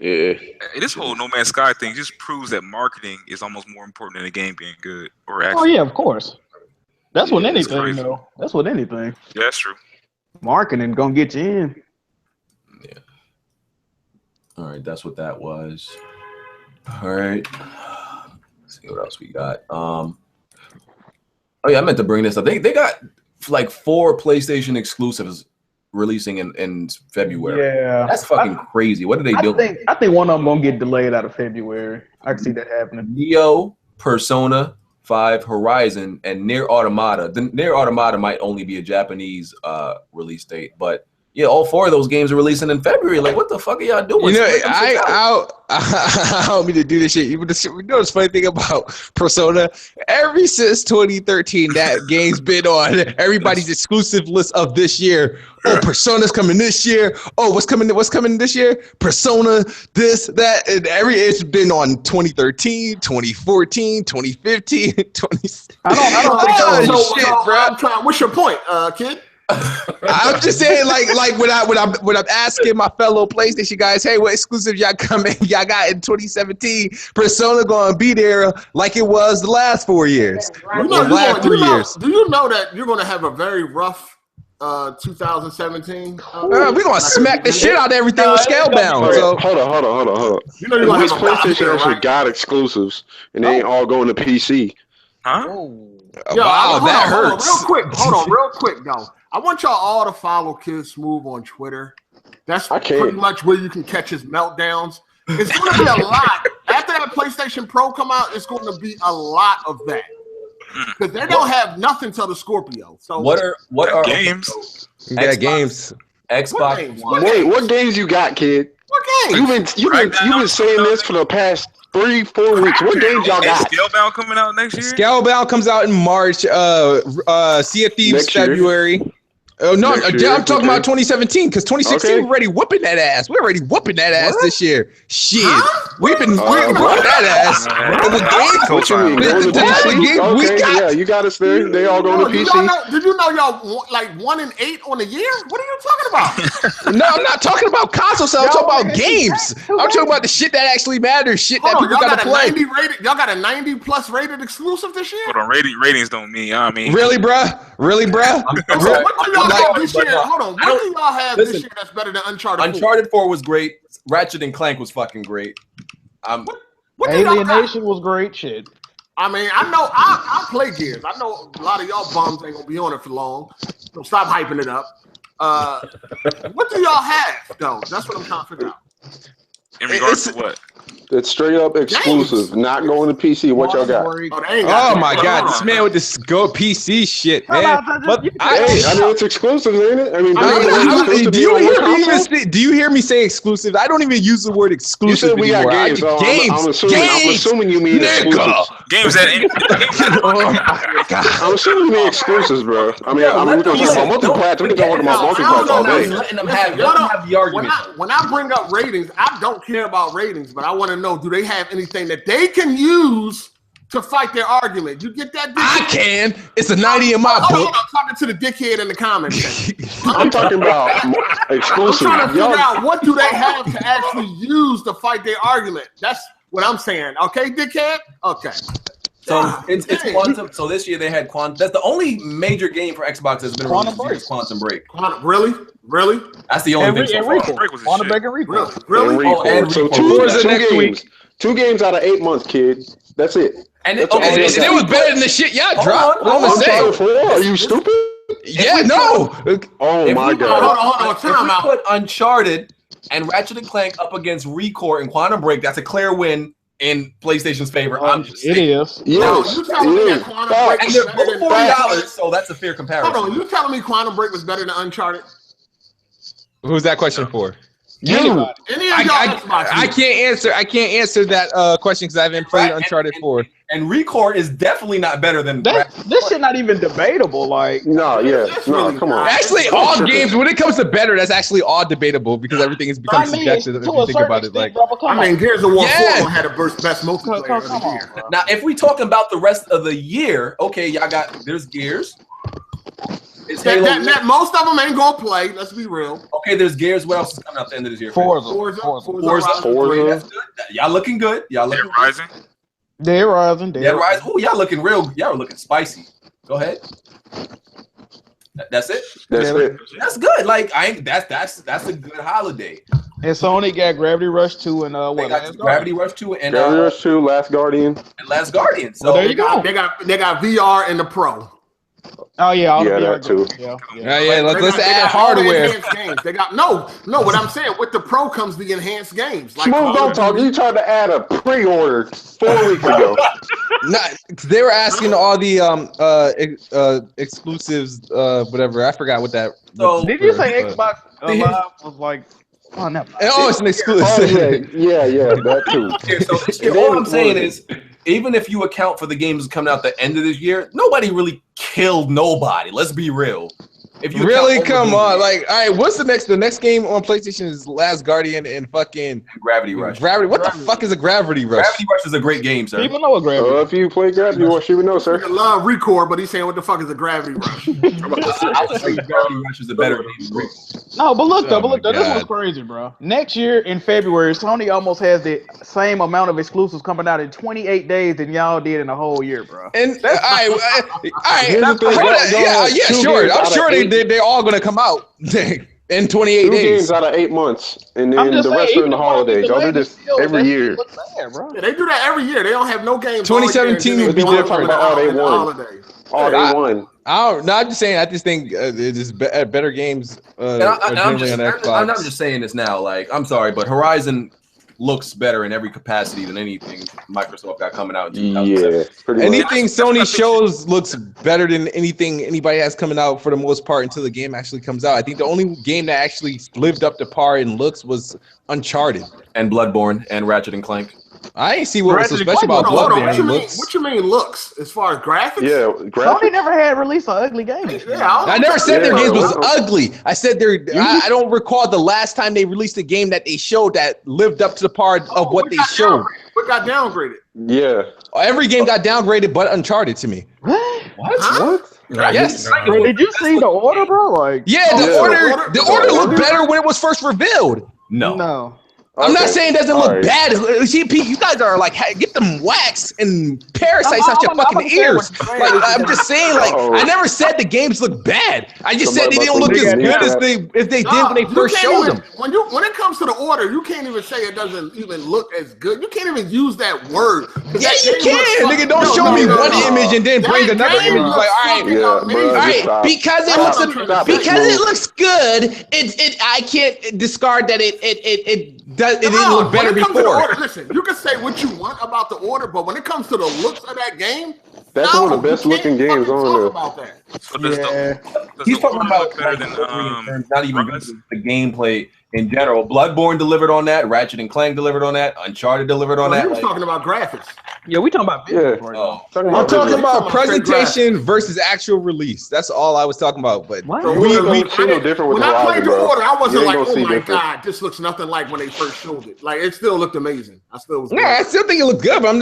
S5: Yeah.
S6: This whole No Man's Sky thing just proves that marketing is almost more important than the game being good. Or
S4: Oh
S6: actually,
S4: yeah, of course. That's what anything
S6: crazy.
S4: though. That's what anything.
S6: Yeah, that's true.
S4: Marketing gonna get you in.
S3: Yeah. All right, that's what that was. All right. Let's see what else we got. Oh yeah, I meant to bring this up. They got like 4 PlayStation exclusives releasing in February.
S4: Yeah,
S3: That's fucking crazy. What are they doing?
S4: I think one of them gonna get delayed out of February. I can see that happening.
S3: Neo, Persona 5, Horizon, and Nier Automata. The Nier Automata might only be a Japanese release date, but yeah, all 4 of those games are releasing in February. Like, what the fuck are y'all doing?
S8: You know, I don't mean to do this shit. You know the funny thing about Persona? Ever since 2013, that game's been on everybody's exclusive list of this year. Oh, Persona's coming this year. Oh, what's coming this year? Persona, this, that, and it's been on 2013, 2014, 2015, 20. I don't think
S1: so, shit, bro. What's your point, kid?
S8: I'm just saying, like when I'm asking my fellow PlayStation guys, hey, what exclusive y'all got in 2017? Persona gonna be there like it was the last 4 years, last 3 years.
S1: Do you know that you're gonna have a very rough 2017?
S8: We're gonna smack the shit out of everything with Scalebound. So
S5: Hold on.
S1: You know you're gonna
S5: Which
S1: have
S5: PlayStation actually got exclusives and they ain't all going to PC?
S6: Huh?
S1: Yo,
S8: wow, that hurts.
S1: Hold on, real quick, though. I want y'all all to follow Kid Smooth on Twitter. That's pretty much where you can catch his meltdowns. It's going to be a lot. After that PlayStation Pro come out, it's going to be a lot of that. Because they don't have nothing till the Scorpio. So
S3: what are
S6: games?
S8: you got games.
S3: Xbox.
S5: What games you got, kid?
S1: What games?
S5: You've been saying this for the past 3-4 weeks. What games y'all got?
S6: Scalebound coming out next year?
S8: Scalebound comes out in March. Sea of Thieves February. Oh no, I'm talking about 2017 because 2016 we're already whooping that ass. We're already whooping that ass this year. Shit, we've been whooping that ass.
S5: What you mean? Yeah, you got us there. They all going to PC.
S1: Did you know y'all like 1 and 8 on the year? What are you talking about?
S8: No, I'm not talking about console sales. I'm talking about games. I'm talking about the shit that actually matters. Shit that people gotta play.
S1: Y'all got a 90+ rated exclusive this year?
S6: Hold on, ratings don't mean. I mean,
S8: really, bruh?
S1: What do y'all have this year? Hold on. What do y'all have this year that's better than Uncharted 4?
S3: Uncharted 4 was great. Ratchet and Clank was fucking great.
S4: Alienation was great shit.
S1: I mean, I know I play Gears. I know a lot of y'all bums ain't gonna be on it for long. So stop hyping it up. What do y'all have though? That's what I'm trying to figure out.
S6: In regards to what?
S5: It's straight up exclusive, not going to PC. What y'all got?
S8: Oh my God, this man with this go PC shit, man.
S5: I mean, it's exclusive, ain't it? I mean,
S8: do you hear me say exclusive? I don't even use the word exclusive.
S5: You said we got games. I'm assuming you mean exclusives.
S6: Games that.
S5: I'm assuming you mean exclusives, bro. I mean, we're gonna talk about multi-plats. We're gonna talk about multi-plats all day.
S3: Letting them have the argument.
S1: When I bring up ratings, I don't care about ratings, but I want to know: do they have anything that they can use to fight their argument? You get that?
S8: I can. It's a 90 in my book.
S1: I'm talking to the dickhead in the comments.
S5: I'm talking about exclusive.
S1: I'm trying to figure out what do they have to actually use to fight their argument. That's what I'm saying. Okay, dickhead. Okay.
S3: So it's Quantum. So this year they had Quantum. That's the only major game for Xbox that's been released this year is Quantum Break.
S1: Really?
S3: That's the only thing so far.
S7: Quantum Break
S1: and ReCore.
S5: Really?
S3: And
S5: so two games out of 8 months, kid. That's it.
S8: And it was better than the shit y'all dropped.
S5: Uncharted 4? Are you stupid?
S8: Yeah, no.
S5: Oh my God.
S1: Hold on.
S3: If we put Uncharted and Ratchet & Clank up against ReCore and Quantum Break, that's a clear win in PlayStation's favor. I'm just saying.
S4: It is.
S5: Yes,
S1: you telling me that Quantum Break
S3: And
S1: was
S3: they're
S1: better
S3: both
S1: than
S3: $40, so that's a fair comparison.
S1: Hold on, you telling me Quantum Break was better than Uncharted?
S8: Who's that question for?
S1: Any of y'all Xbox
S8: I can't answer that question because I haven't played Uncharted 4.
S3: And ReCore is definitely not better than
S4: This shit not even debatable. Like,
S5: come on.
S8: Actually, all games when it comes to better, that's actually all debatable because everything has become subjective if you think about it. Like,
S1: Gears of War 4 had a best multiplayer of the year.
S3: Now, if we talk about the rest of the year, okay, y'all there's Gears.
S1: That most of them ain't gonna play. Let's be real.
S3: Okay, there's Gears. What else is coming out at the end of this year?
S1: Forza.
S3: That's good. Y'all looking good.
S6: Dead Rising.
S4: Dead Rising.
S3: Oh, y'all looking real. Y'all looking spicy. Go ahead. That's it.
S5: That's it.
S3: That's good. Like that's a good holiday.
S4: And Sony got Gravity Rush 2 and
S3: Gravity Rush 2 and
S5: Gravity Rush 2, Last Guardian.
S3: And Last Guardian. So
S4: there you go.
S1: They got VR and the Pro.
S4: Oh yeah,
S5: that too.
S8: Yeah. Let's add hardware.
S1: Games. They got no. What I'm saying with the Pro comes the enhanced games. Like
S5: Smooth, don't talk. You tried to add a pre-order 4 weeks ago.
S8: They were asking all the exclusives, whatever. I forgot what that.
S3: So
S4: did you say Xbox Live was like? Oh, never mind.
S8: It's an exclusive.
S5: Yeah, that too.
S3: So all I'm saying is, even if you account for the games coming out the end of this year, nobody really killed nobody. Let's be real. If you
S8: really come on, like, all right, what's the next? The next game on PlayStation is Last Guardian and fucking
S3: Gravity Rush.
S8: What the fuck is a Gravity Rush?
S3: Gravity Rush is a great game, sir.
S4: People know what Gravity.
S5: If you play Gravity Rush, you would know, sir.
S1: I love ReCore, but he's saying what the fuck is a Gravity Rush?
S3: I would say Gravity Rush is a better game than ReCore.
S4: No, but look though, this was crazy, bro. Next year in February, Sony almost has the same amount of exclusives coming out in 28 days than y'all did in a whole year, bro.
S8: And sure. I'm sure they're all gonna come out in 28 days.
S5: 2 games out of 8 months, and then the rest are in the holidays. Y'all do this every year.
S1: Yeah, they do that every year. They don't have no games.
S8: 2017 would be different.
S5: They won.
S8: I'm just saying. I just think it's better games.
S3: I'm not just saying this now. Like, I'm sorry, but Horizon looks better in every capacity than anything Microsoft got coming out in 2007.
S5: Yeah, pretty
S8: anything much. Sony shows looks better than anything anybody has coming out for the most part until the game actually comes out. I think the only game that actually lived up to par in looks was Uncharted
S3: and Bloodborne and Ratchet & Clank.
S8: I ain't see what was so special about Bloodborne.
S1: What you mean looks? As far as graphics?
S5: Yeah, graphics.
S4: Sony never had released an ugly game.
S8: I never said their games was ugly. I said I don't recall the last time they released a game that they showed that lived up to the part of what they showed.
S1: What got downgraded?
S5: Yeah.
S8: Every game got downgraded but Uncharted to me.
S4: What?
S5: What?
S8: Yes.
S4: Did you see the order, bro? Like,
S8: the order looked better when it was first revealed.
S3: No.
S8: I'm not saying it doesn't look
S5: right.
S8: bad. See, Pete, you guys are like, get them wax and parasites out your fucking ears. Like, I'm just saying, like, I never said the games look bad. I just said they don't look as good as they did when they first showed them.
S1: When it comes to the order, you can't even say it doesn't even look as good. You can't even use that word.
S8: Yeah, you can. Nigga, don't show me one image and then bring another image. Like, all right, because it looks good. I can't discard that it didn't look better before.
S1: Listen, you can say what you want about the order, but when it comes to the looks of that game,
S5: that's one of the best looking games on there.
S6: So does
S3: He's
S6: the
S3: talking
S6: order
S3: about
S6: look better than
S3: not even
S6: Rise?
S3: the gameplay in general. Bloodborne delivered on that. Ratchet and Clank delivered on that. Uncharted delivered on that.
S1: He was talking about graphics.
S4: Yeah, we talking about visuals right now.
S8: I'm talking about presentation versus actual release. That's all I was talking about. But
S5: we no different with
S1: when I played the order, I wasn't like, oh my
S5: different.
S1: god, this looks nothing like when they first showed it. Like it still looked amazing. I still was.
S8: Yeah, I still think it looked good. But I'm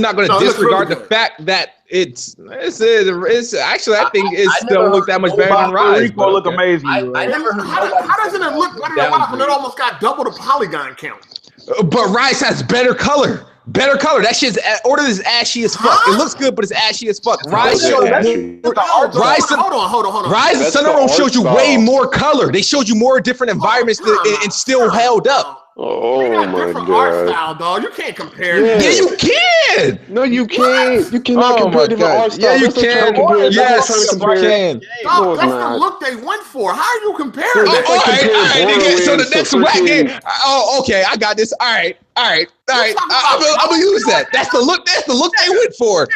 S8: not going to disregard the fact that it's actually I think it still looked that much better than Rise.
S4: ReCore look amazing.
S3: I never heard.
S1: How doesn't it look better than Rise when it almost got double the polygon count?
S8: But Rise has better color. Better color. That shit's order is ashy as fuck. It looks good, but it's ashy as fuck. Rise showed
S1: hold on.
S8: Rise and Sunrise showed you way more color. They showed you more different environments and still held up.
S5: Oh my god!
S1: Art style, dog. You can't compare.
S8: Yeah, you can.
S5: No, you can't. You cannot compare different art styles.
S8: Yeah, you can. Yes, you can.
S1: Dog, that's the look they went for. How are you comparing?
S8: All right. So the next whack game. Oh, okay. I got this. All right. I'm gonna use that. That's the look they went for.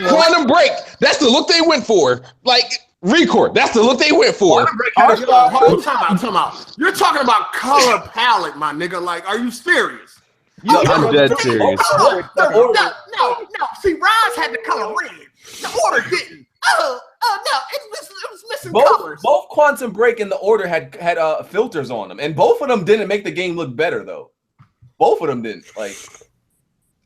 S8: Quantum Break. That's the look they went for. Like ReCore. That's the look they went for.
S1: Time out. You're talking about color palette, my nigga. Like, are you serious?
S4: I'm dead serious.
S1: No. See, Rise had the color red. The order didn't. No, it was missing colors.
S3: Both Quantum Break and the Order had filters on them, and both of them didn't make the game look better though. Both of them didn't. Like,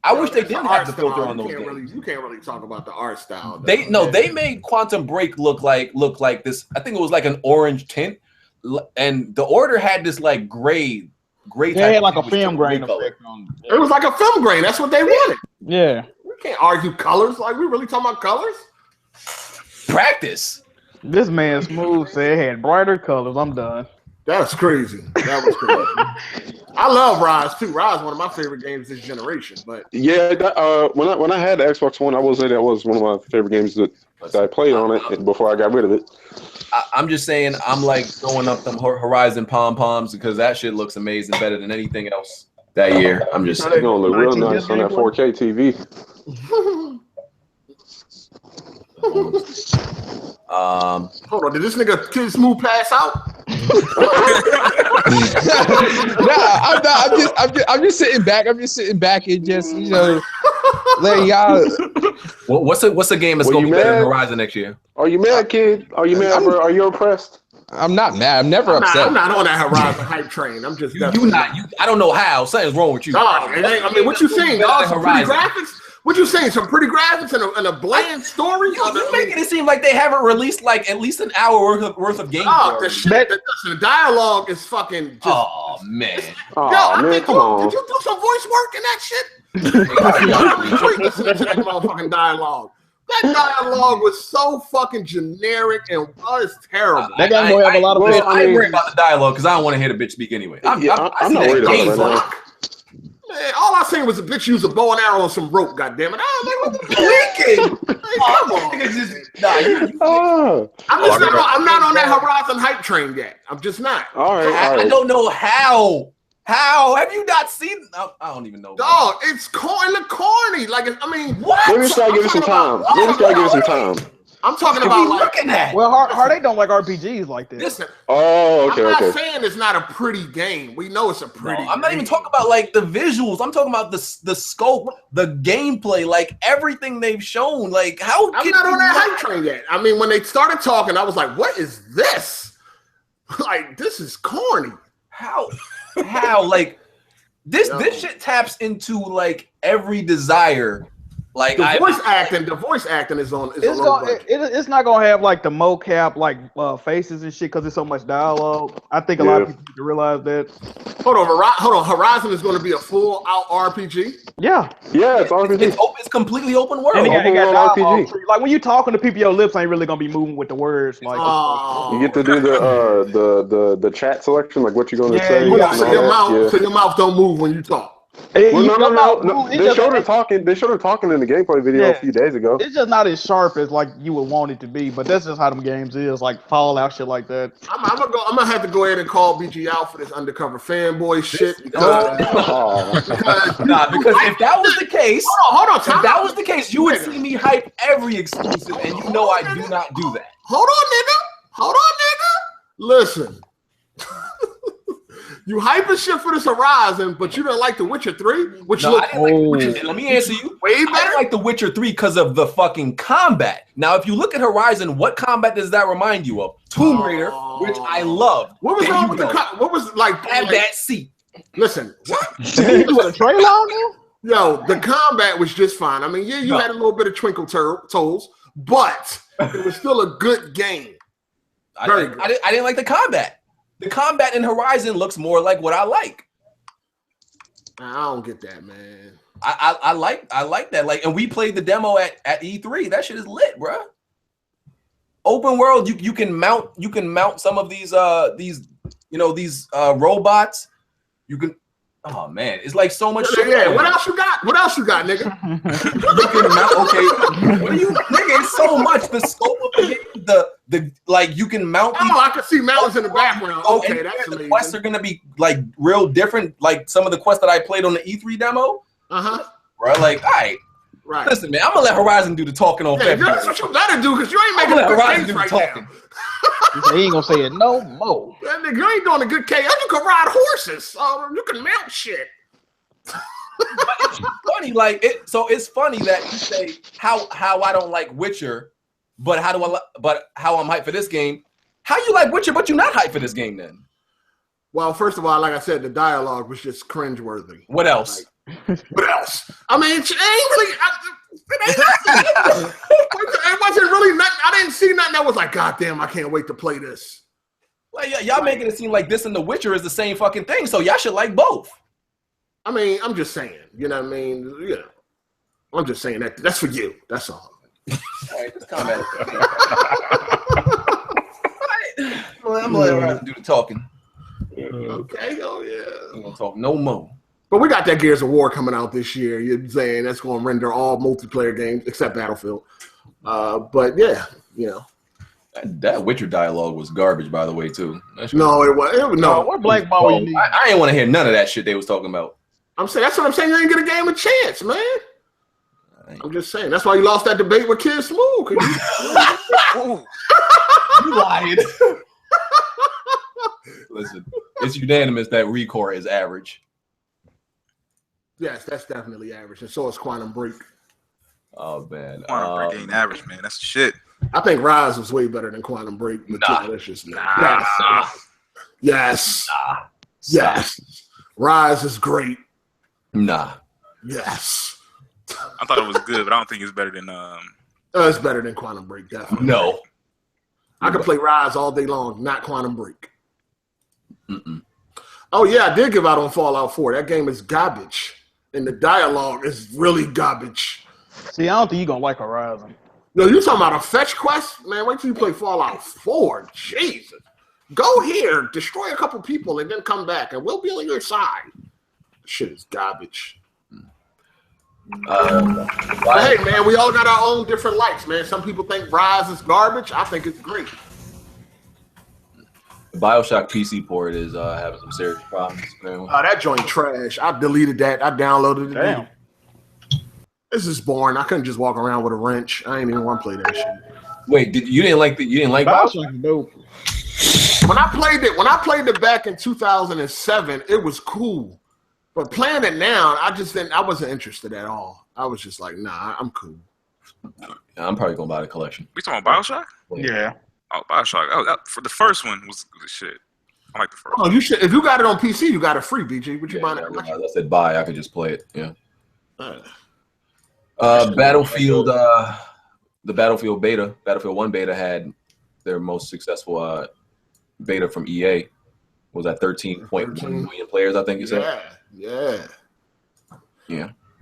S3: I wish they didn't have the filter on those games.
S1: You can't really talk about the art style.
S3: They made Quantum Break look like this. I think it was like an orange tint, and the Order had this like gray.
S4: They had like a film grain effect on
S1: it. It was like a film grain. That's what they wanted.
S4: Yeah.
S1: We can't argue colors. Like, we really talking about colors?
S3: Practice.
S4: This man Smooth said it had brighter colors. I'm done.
S1: That's crazy. That was crazy. I love Rise too. Rise is one of my favorite games this generation. But
S5: yeah, when I had the Xbox One, I will say that was one of my favorite games that I played on it before I got rid of it.
S3: I'm just saying, I'm like throwing up them Horizon pom-poms because that shit looks amazing, better than anything else that year. I'm just saying.
S5: It's gonna look real nice on that 4K TV.
S1: Hold on, did this nigga Kid Smooth pass out?
S8: I'm just sitting back. I'm just sitting back and just let y'all.
S3: Well, what's a game that's gonna be better than Horizon next year?
S5: Are you mad, kid? Are you mad, bro? Are you impressed?
S8: I'm not mad. I'm never upset.
S1: I'm not on that Horizon hype train. I'm just
S3: you not. I don't know how. Something's wrong with you.
S1: I mean, what you saying, dog? Some pretty graphics. What you saying? Some pretty graphics and a bland story?
S3: You making it seem like they haven't released like at least an hour worth of gameplay.
S1: Oh, the dialogue is fucking. Just,
S3: oh man.
S5: Come on.
S1: Did you do some voice work in that shit? Listening to that motherfucking dialogue. That dialogue was so fucking generic and it's terrible.
S4: That guy gonna have a lot of.
S3: I ain't worried about the dialogue because I don't want to hear the bitch speak anyway. I'm not worried about that.
S1: Man, all I seen was a bitch use a bow and arrow on some rope. Goddamn it! I was like, "What the come on!" I'm not on that Horizon hype train yet. I'm just not.
S5: All right.
S3: I don't know how. How have you not seen? I don't even know.
S1: Dog, it's corny. Like, I mean, what?
S5: Maybe just gotta give it some time.
S1: I'm talking about like
S3: looking at.
S4: Well, Hard don't like RPGs like this.
S1: Listen,
S5: okay.
S1: I'm not saying it's not a pretty game. We know it's a pretty.
S3: I'm not even talking about like the visuals. I'm talking about the scope, the gameplay, like everything they've shown. Like how?
S1: I'm not on that hype train yet. I mean, when they started talking, I was like, "What is this? Like, this is corny."
S3: How? Like this shit taps into like every desire Like
S1: the voice acting is on.
S4: It's not gonna have like the mocap like faces and shit because there's so much dialogue. I think a lot of people need to realize that.
S1: Hold on. Horizon is going to be a full out RPG.
S4: Yeah,
S5: it's RPG.
S3: It's completely open world.
S4: and it got dialogue.
S5: RPG.
S4: Like when you talking to people, your lips ain't really gonna be moving with the words. Like
S5: You get to do the chat selection, like what you're going to say.
S1: So your mouth don't move when you talk.
S5: No. They showed her talking. They showed her talking in the gameplay video a few days ago.
S4: It's just not as sharp as like you would want it to be, but that's just how them games is, like Fallout shit like that.
S1: I'm gonna have to go ahead and call BG out for this undercover fanboy shit. Because
S3: if that was the case,
S1: hold on.
S3: If that was the case, you would see me hype every exclusive, and you know I do not do that.
S1: Hold on, nigga. Listen. You hyping shit for this Horizon, but you don't like The Witcher 3?
S3: Let me answer you.
S1: Way better?
S3: I like The Witcher 3 because of the fucking combat. Now, if you look at Horizon, what combat does that remind you of? Tomb Raider, which I loved.
S1: What was wrong with what was like?
S3: Have that seat.
S1: Listen.
S4: You doing a trailer on there?
S1: Yo, the combat was just fine. I mean, you had a little bit of twinkle toes, but it was still a good game.
S3: I didn't like the combat. The combat in Horizon looks more like what I like.
S1: I don't get that, man.
S3: I like that. Like, and we played the demo at E3. That shit is lit, bro. Open world, you can mount some of these robots. You can. Oh man, it's like so much shit.
S1: Yeah, what else you got, nigga?
S3: You can mount. Okay, what do you? Nigga, it's so much. The scope of the game, the like you can mount.
S1: I can see mountains in the background. Okay, that's amazing.
S3: The quests are gonna be like real different. Like some of the quests that I played on the E3 demo. Right, like, all right.
S1: Right.
S3: Listen, man, I'm gonna let Horizon do the talking on February.
S1: That's what you gotta do because you ain't making a good case right now.
S4: He ain't gonna say it no more.
S1: That nigga, you ain't doing a good case. You can ride horses. You can mount shit.
S3: But it's funny, like it. So it's funny that you say how I don't like Witcher, but how I'm hyped for this game. How you like Witcher, but you're not hyped for this game then?
S1: Well, first of all, like I said, the dialogue was just cringeworthy.
S3: What else?
S1: What else? I mean, it ain't really. It wasn't really nothing. I didn't see nothing that was like, God damn, I can't wait to play this.
S3: Like y'all making it seem like this and The Witcher is the same fucking thing, so y'all should like both.
S1: I mean, I'm just saying. You know what I mean? You know, I'm just saying that's for you. That's all.
S3: All right, just comment. I'm gonna let her do the talking.
S1: Okay. Oh yeah.
S3: I'm gonna talk no more.
S1: But we got that Gears of War coming out this year. You're saying that's going to render all multiplayer games except Battlefield. But yeah, you know.
S3: That Witcher dialogue was garbage, by the way, too.
S1: No, it was no.
S4: What Black Ball you need?
S3: I didn't want to hear none of that shit they was talking about.
S1: I'm saying that's what I'm saying. You ain't get a game a chance, man. I'm just saying. That's why you lost that debate with Kid Smooth.
S3: You lied. Listen, it's unanimous that ReCore is average.
S1: Yes, that's definitely average, and so is Quantum Break.
S3: Oh man,
S6: Quantum Break ain't average, man. That's the shit.
S1: I think Rise was way better than Quantum Break. That's just Yes. Rise is great.
S3: Nah.
S1: Yes.
S6: I thought it was good, but I don't think it's better than
S1: It's better than Quantum Break, definitely.
S3: No.
S1: I could play Rise all day long, not Quantum Break. Oh yeah, I did give out on Fallout 4. That game is garbage. And the dialogue is really garbage.
S4: See, I don't think you're gonna like Horizon.
S1: No, you talking about a fetch quest? Man, wait till you play Fallout 4. Jesus. Go here, destroy a couple people, and then come back, and we'll be on your side. Shit is garbage. But hey, man, we all got our own different likes, man. Some people think Rise is garbage. I think it's great.
S3: The BioShock PC port is having some serious problems.
S1: That joint trash. I deleted that. I downloaded it.
S4: Damn.
S1: This is boring. I couldn't just walk around with a wrench. I ain't even want to play that shit.
S3: Wait, you didn't like BioShock?
S4: Dope.
S1: When I played it back in 2007, it was cool. But playing it now, I wasn't interested at all. I was just like, nah, I'm cool.
S3: I'm probably gonna buy the collection.
S6: We talking about BioShock?
S4: Yeah.
S6: Oh, BioShock. Oh, for the first one was the shit. I like the first.
S1: Oh, you should. If you got it on PC, you got it free, BG. Would you mind that?
S3: I said buy. I could just play it. Yeah. Battlefield, the Battlefield beta, Battlefield 1 beta had their most successful beta from EA. Was that 13.1 million players, I think you said?
S1: Yeah.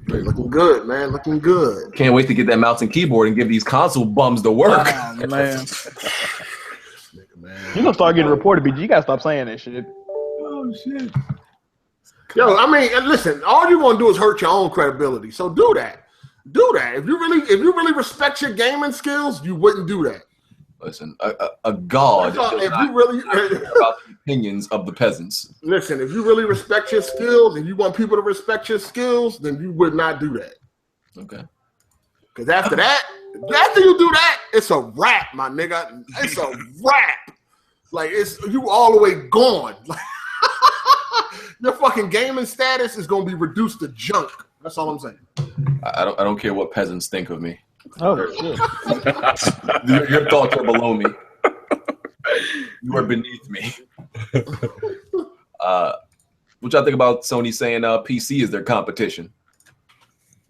S3: Very
S1: Looking
S3: cool.
S1: good, man. Looking good.
S3: Can't wait to get that mouse and keyboard and give these console bums the work.
S4: Oh, man. You gonna start getting reported, BG. You gotta stop saying that shit.
S3: Oh, shit.
S1: Yo, I mean, and listen, all you're gonna do is hurt your own credibility. So do that. Do that. If you really respect your gaming skills, you wouldn't do that.
S3: Listen, a god
S1: If
S3: does not
S1: you really
S3: care about the opinions of the peasants.
S1: listen, if you really respect your skills and you want people to respect your skills, then you would not do that.
S3: Okay.
S1: Because after you do that, it's a wrap, my nigga. It's a wrap. Like it's you all the way gone. Your fucking gaming status is gonna be reduced to junk. That's all I'm saying.
S3: I don't care what peasants think of me.
S4: Oh shit!
S3: Your thoughts are below me. You are beneath me. What y'all think about Sony saying PC is their competition?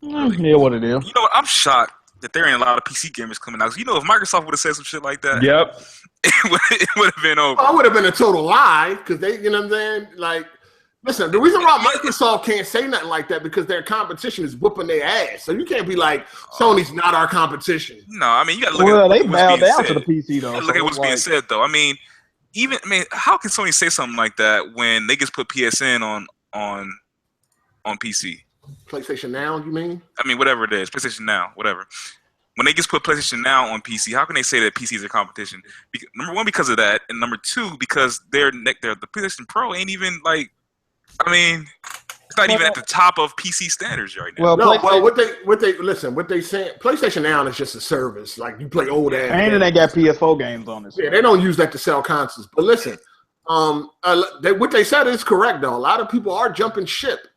S4: Yeah, what it is.
S6: You know what? I'm shocked that there ain't a lot of PC gamers coming out. You know, if Microsoft would have said some shit like that,
S8: Yep.
S6: it would have been over.
S1: Well, it would have been a total lie because they, you know what I'm saying? Like, listen, the reason why Microsoft can't say nothing like that because their competition is whooping their ass. So you can't be like, Sony's not our competition.
S6: No, I mean you got to look
S4: Well,
S6: at
S4: they
S6: what's
S4: bowed
S6: being
S4: down
S6: said.
S4: to the PC though.
S6: Look at what's being said though. I mean, how can Sony say something like that when they just put PSN on PC?
S1: PlayStation Now, you mean?
S6: I mean, whatever it is, PlayStation Now, whatever. When they just put PlayStation Now on PC, how can they say that PC is a competition? Number one, because of that, and number two, because the PlayStation Pro ain't even like. I mean, it's not even at the top of PC standards right now.
S4: Well,
S1: what they saying, PlayStation Now is just a service. Like you play old ass.
S4: and they got PS4 games on this.
S1: Yeah, they don't use that to sell consoles. But listen, what they said is correct though. A lot of people are jumping ship.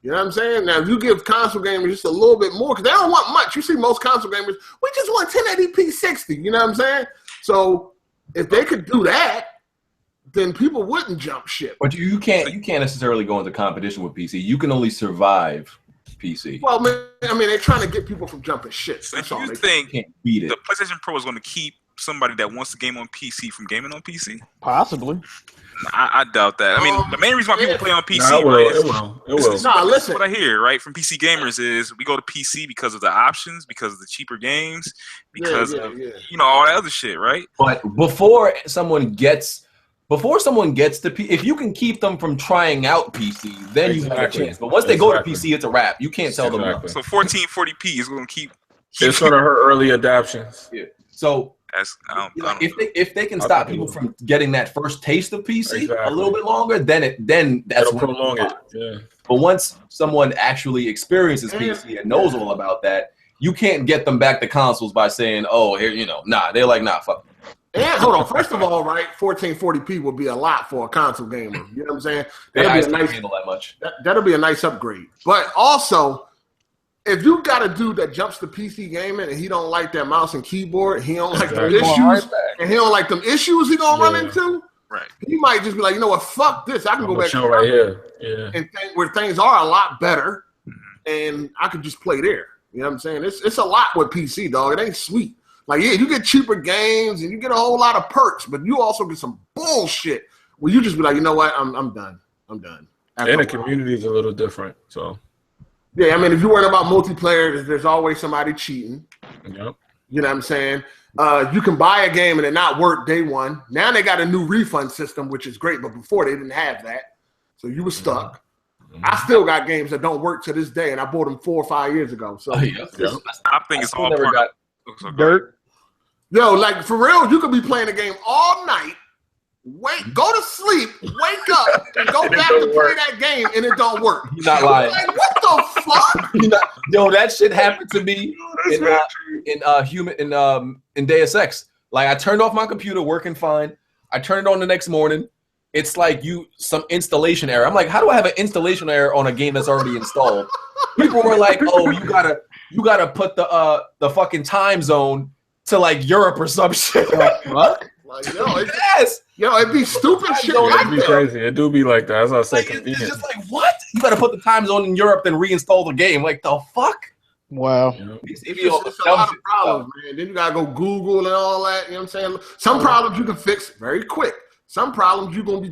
S1: You know what I'm saying? Now, if you give console gamers just a little bit more, because they don't want much. You see most console gamers, we just want 1080p 60. You know what I'm saying? So if they could do that, then people wouldn't jump ship.
S3: But you can't necessarily go into competition with PC. You can only survive PC.
S1: Well, I mean, they're trying to get people from jumping shit.
S6: So
S1: That's
S6: do
S1: all.
S6: you think
S3: can't beat it.
S6: the PlayStation Pro is going to keep somebody that wants to game on PC from gaming on PC?
S4: Possibly.
S6: I doubt that. I mean, the main reason why people play on PC,
S2: It
S6: right?
S2: will.
S1: Nah, listen.
S6: What I hear, right, from PC gamers is we go to PC because of the options, because of the cheaper games, because of you know all that other shit, right?
S3: But before someone gets to PC, if you can keep them from trying out PC, then you have a chance. But once they go to PC, it's a wrap. You can't tell them nothing.
S6: So 1440p is going to keep.
S2: It's going to hurt early adoptions.
S3: Yeah. So
S6: I don't
S3: if they can stop people from getting that first taste of PC a little bit longer, then that's
S2: It'll prolong it. Yeah.
S3: But once someone actually experiences PC and knows all about that, you can't get them back to consoles by saying, "Oh, here, they're like, nah, fuck."
S1: And hold on, first of all, right, 1440p would be a lot for a console gamer. You know what I'm saying?
S3: Handle that much.
S1: That'll be a nice upgrade. But also, if you got a dude that jumps to PC gaming and he don't like that mouse and keyboard, he don't like the issues, and he don't like them issues he gonna run into,
S6: right?
S1: He might just be like, you know what, fuck this. I can go back
S2: to right here,
S1: and where things are a lot better, and I could just play there. You know what I'm saying? It's a lot with PC, dog. It ain't sweet. Like, yeah, you get cheaper games and you get a whole lot of perks, but you also get some bullshit where you just be like, you know what, I'm done. I'm done.
S2: And the community is a little different, so.
S1: Yeah, I mean, if you're worried about multiplayer, there's always somebody cheating.
S2: Yep.
S1: You know what I'm saying? You can buy a game and it not work day one. Now they got a new refund system, which is great, but before they didn't have that. So you were stuck. Mm-hmm. I still got games that don't work to this day, and I bought them 4 or 5 years ago. So
S6: I think it's all part of
S4: dirt.
S1: Yo, like for real, you could be playing a game all night, go to sleep, wake up, and go back to play that game, and it don't work.
S3: You're not lying.
S1: Like, what the fuck?
S3: Yo, that shit happened to me in Deus Ex. Like, I turned off my computer, working fine. I turned it on the next morning. It's like some installation error. I'm like, how do I have an installation error on a game that's already installed? People were like, oh, you gotta put the fucking time zone to like Europe or some shit.
S1: What? Like, it'd be stupid shit like
S2: It'd be
S1: that.
S2: crazy. It do be like that. That's what I say.
S3: Like, it's just like, what? You gotta put the time zone in Europe, then reinstall the game. Like, the fuck?
S4: Wow.
S1: It's a lot of problems, man. Then you gotta go Google and all that. You know what I'm saying? Some problems you can fix very quick. Some problems you're gonna be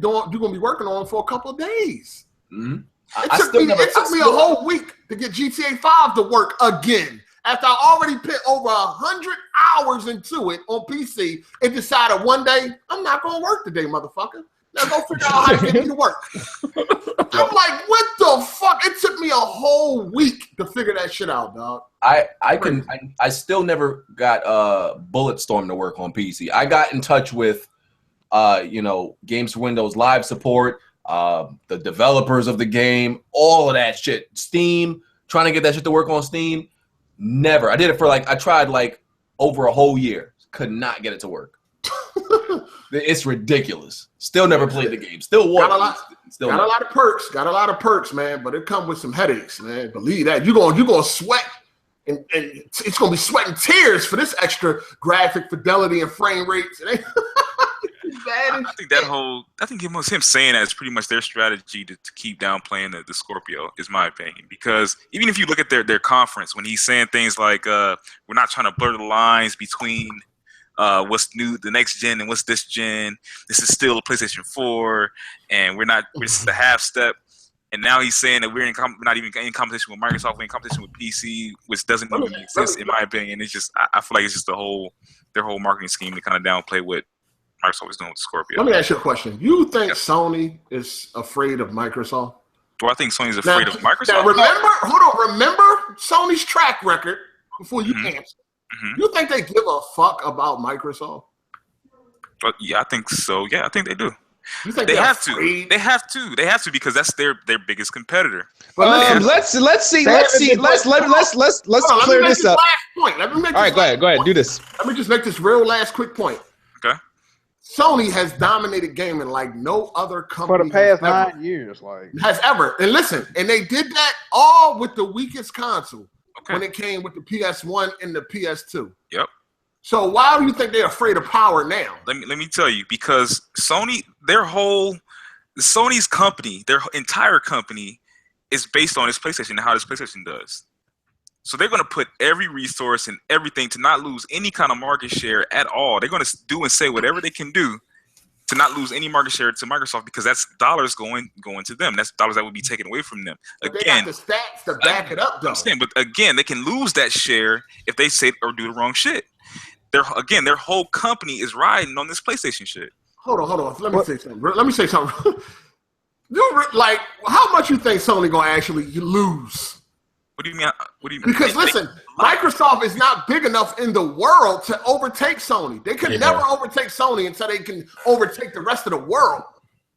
S1: working on for a couple of days.
S3: Mm-hmm.
S1: It took me a whole week to get GTA 5 to work again. After I already put over 100 hours into it on PC and decided one day, I'm not going to work today, motherfucker. Now go figure out how to get me to work. I'm like, what the fuck? It took me a whole week to figure that shit out, dog.
S3: I still never got Bulletstorm to work on PC. I got in touch with Games for Windows Live support, the developers of the game, all of that shit. Steam, trying to get that shit to work on Steam. Never. I did it for I tried over a whole year. Could not get it to work. It's ridiculous. Still never played the game. Still want
S1: a lot of perks. Got a lot of perks, man. But it comes with some headaches, man. Believe that. You're gonna sweat, and it's gonna be sweating tears for this extra graphic fidelity and frame rates.
S6: I think him saying that is pretty much their strategy to keep downplaying the Scorpio, is my opinion. Because even if you look at their conference, when he's saying things like, we're not trying to blur the lines between what's new, the next gen, and what's this gen. This is still a PlayStation 4, and this is the half step. And now he's saying that we're not even in competition with Microsoft, we're in competition with PC, which doesn't even make sense in my opinion. It's just I feel like it's just their whole marketing scheme to kind of downplay what Microsoft is doing with Scorpio.
S1: Let me ask you a question. You think Sony is afraid of Microsoft?
S6: Do I think Sony's afraid of Microsoft?
S1: Now remember Sony's track record before you answer.
S6: Mm-hmm.
S1: You think they give a fuck about Microsoft?
S6: Yeah, I think so. Yeah, I think they do.
S1: You think
S6: they have to? They have to because that's their biggest competitor.
S8: Let's see. Let's clear this up.
S1: All
S8: right, go ahead. Do this.
S1: Let me just make this real last quick point.
S6: Okay.
S1: Sony has dominated gaming like no other company
S4: for the past 9 years,
S1: has ever. And listen, and they did that all with the weakest console when it came with the PS1 and the PS2.
S6: Yep.
S1: So why do you think they're afraid of power now?
S6: Let me tell you, because Sony, Sony's company, their entire company is based on this PlayStation and how this PlayStation does. So they're going to put every resource and everything to not lose any kind of market share at all. They're going to do and say whatever they can do to not lose any market share to Microsoft, because that's dollars going to them. That's dollars that would be taken away from them.
S1: But again, they got the stats to back it up, though.
S6: But again, they can lose that share if they say or do the wrong shit. Their whole company is riding on this PlayStation shit.
S1: Hold on. Let me say something. How much you think Sony gonna actually lose?
S6: What do you mean?
S1: Because listen, Microsoft is not big enough in the world to overtake Sony. They can never overtake Sony until they can overtake the rest of the world.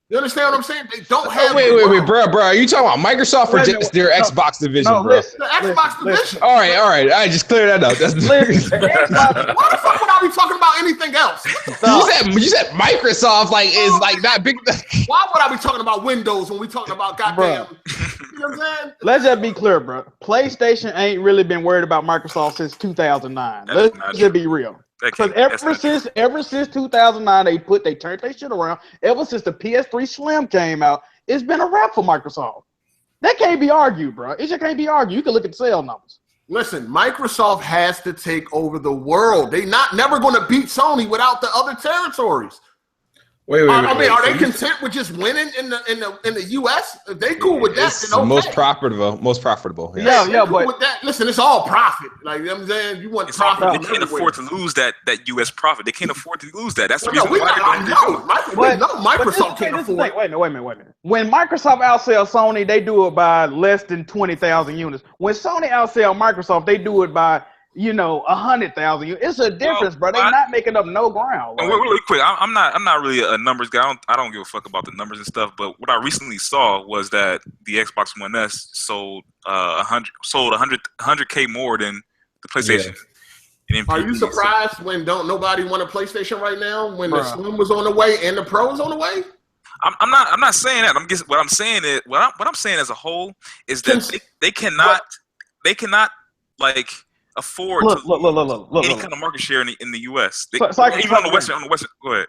S1: You understand what I'm saying? They don't have.
S8: Wait, bro. Are you talking about Microsoft or just their Xbox division, bro?
S1: The Xbox division.
S8: All right. I just cleared that up. That's
S1: why the fuck would I be talking about anything else?
S8: You said Microsoft is not big.
S1: Why would I be talking about Windows when we talking about goddamn? You know what I'm saying?
S4: Let's just be clear, bro. PlayStation ain't really been worried about Microsoft since 2009. Let's just be real. Because ever since 2009, they turned their shit around. Ever since the PS3 Slim came out, it's been a wrap for Microsoft. That can't be argued, bro. It just can't be argued. You can look at the sales numbers.
S1: Listen, Microsoft has to take over the world. They're never going to beat Sony without the other territories.
S8: Wait.
S1: Are they content with just winning in the US? If they cool with that,
S8: then okay. Most profitable.
S1: Yeah, but with that, listen, it's all profit. Like, you know what I'm saying, you want profit.
S6: They can't afford to lose that US profit. They can't afford to lose that. That's the reason why
S1: Microsoft can't afford.
S4: Wait a minute. When Microsoft outsells Sony, they do it by less than 20,000 units. When Sony outsells Microsoft, they do it by 100,000. It's a difference, bro. They're not making up no ground.
S6: Right? Really quick, I'm not really a numbers guy. I don't give a fuck about the numbers and stuff. But what I recently saw was that the Xbox One S sold 100K more than the PlayStation.
S1: Yeah. Are you surprised when nobody want a PlayStation right now? When the Slim was on the way and the Pro was on the way?
S6: I'm not saying that. What I'm saying as a whole is that they cannot afford to look, any kind of market share in the U.S. Even on the Western. Go ahead.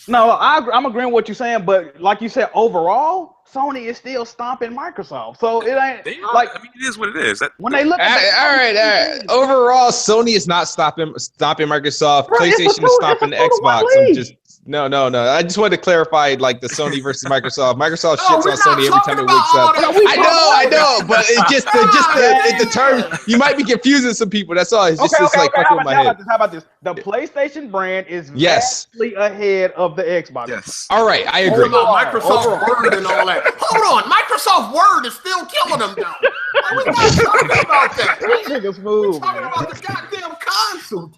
S4: No, I'm agreeing with what you're saying, but like you said, overall, Sony is still stomping Microsoft. So it ain't like,
S6: I mean, it is what it is.
S4: when they look
S8: All
S4: at
S8: right. Overall, Sony is not stopping Microsoft.
S4: Bro,
S8: PlayStation is stopping the Xbox. I'm just
S4: league.
S8: no. I just wanted to clarify like the Sony versus Microsoft. Microsoft shits
S1: we're
S8: on
S1: not
S8: Sony every time
S1: talking
S8: it wakes
S1: about
S8: up.
S1: all that.
S8: I know, but it's just the term. You might be confusing some people. That's all. It's just like fucking with my head.
S4: How about this? The PlayStation brand is
S8: Yes.
S4: vastly ahead of the Xbox.
S6: Yes.
S8: All right, I agree.
S1: Microsoft Word and all that. Hold on, Microsoft Word is still killing them though. We're not talking about that.
S4: This nigga's
S1: We're
S4: smooth.
S1: talking about the goddamn console.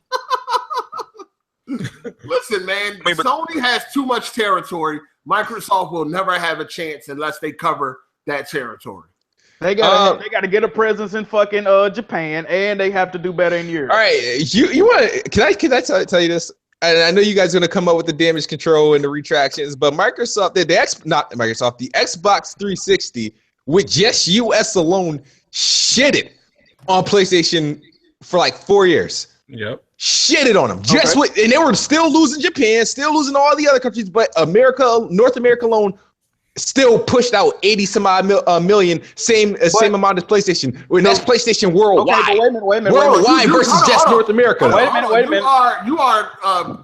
S1: Listen, man,
S6: I mean, but-
S1: Sony has too much territory. Microsoft will never have a chance unless they cover that territory.
S4: They got to get a presence in fucking Japan, and they have to do better in Europe.
S8: All right, you want? Can I tell you this? And I know you guys are gonna come up with the damage control and the retractions, but Microsoft, the Xbox 360 with just US alone shitted on PlayStation for like 4 years.
S2: Yep.
S8: Shitted on them and they were still losing Japan, still losing all the other countries, but North America alone still pushed out 80 some odd million, same amount as PlayStation. And that's PlayStation worldwide.
S4: Okay, but wait a minute.
S8: Worldwide versus just North America.
S4: Wait a minute.
S1: You are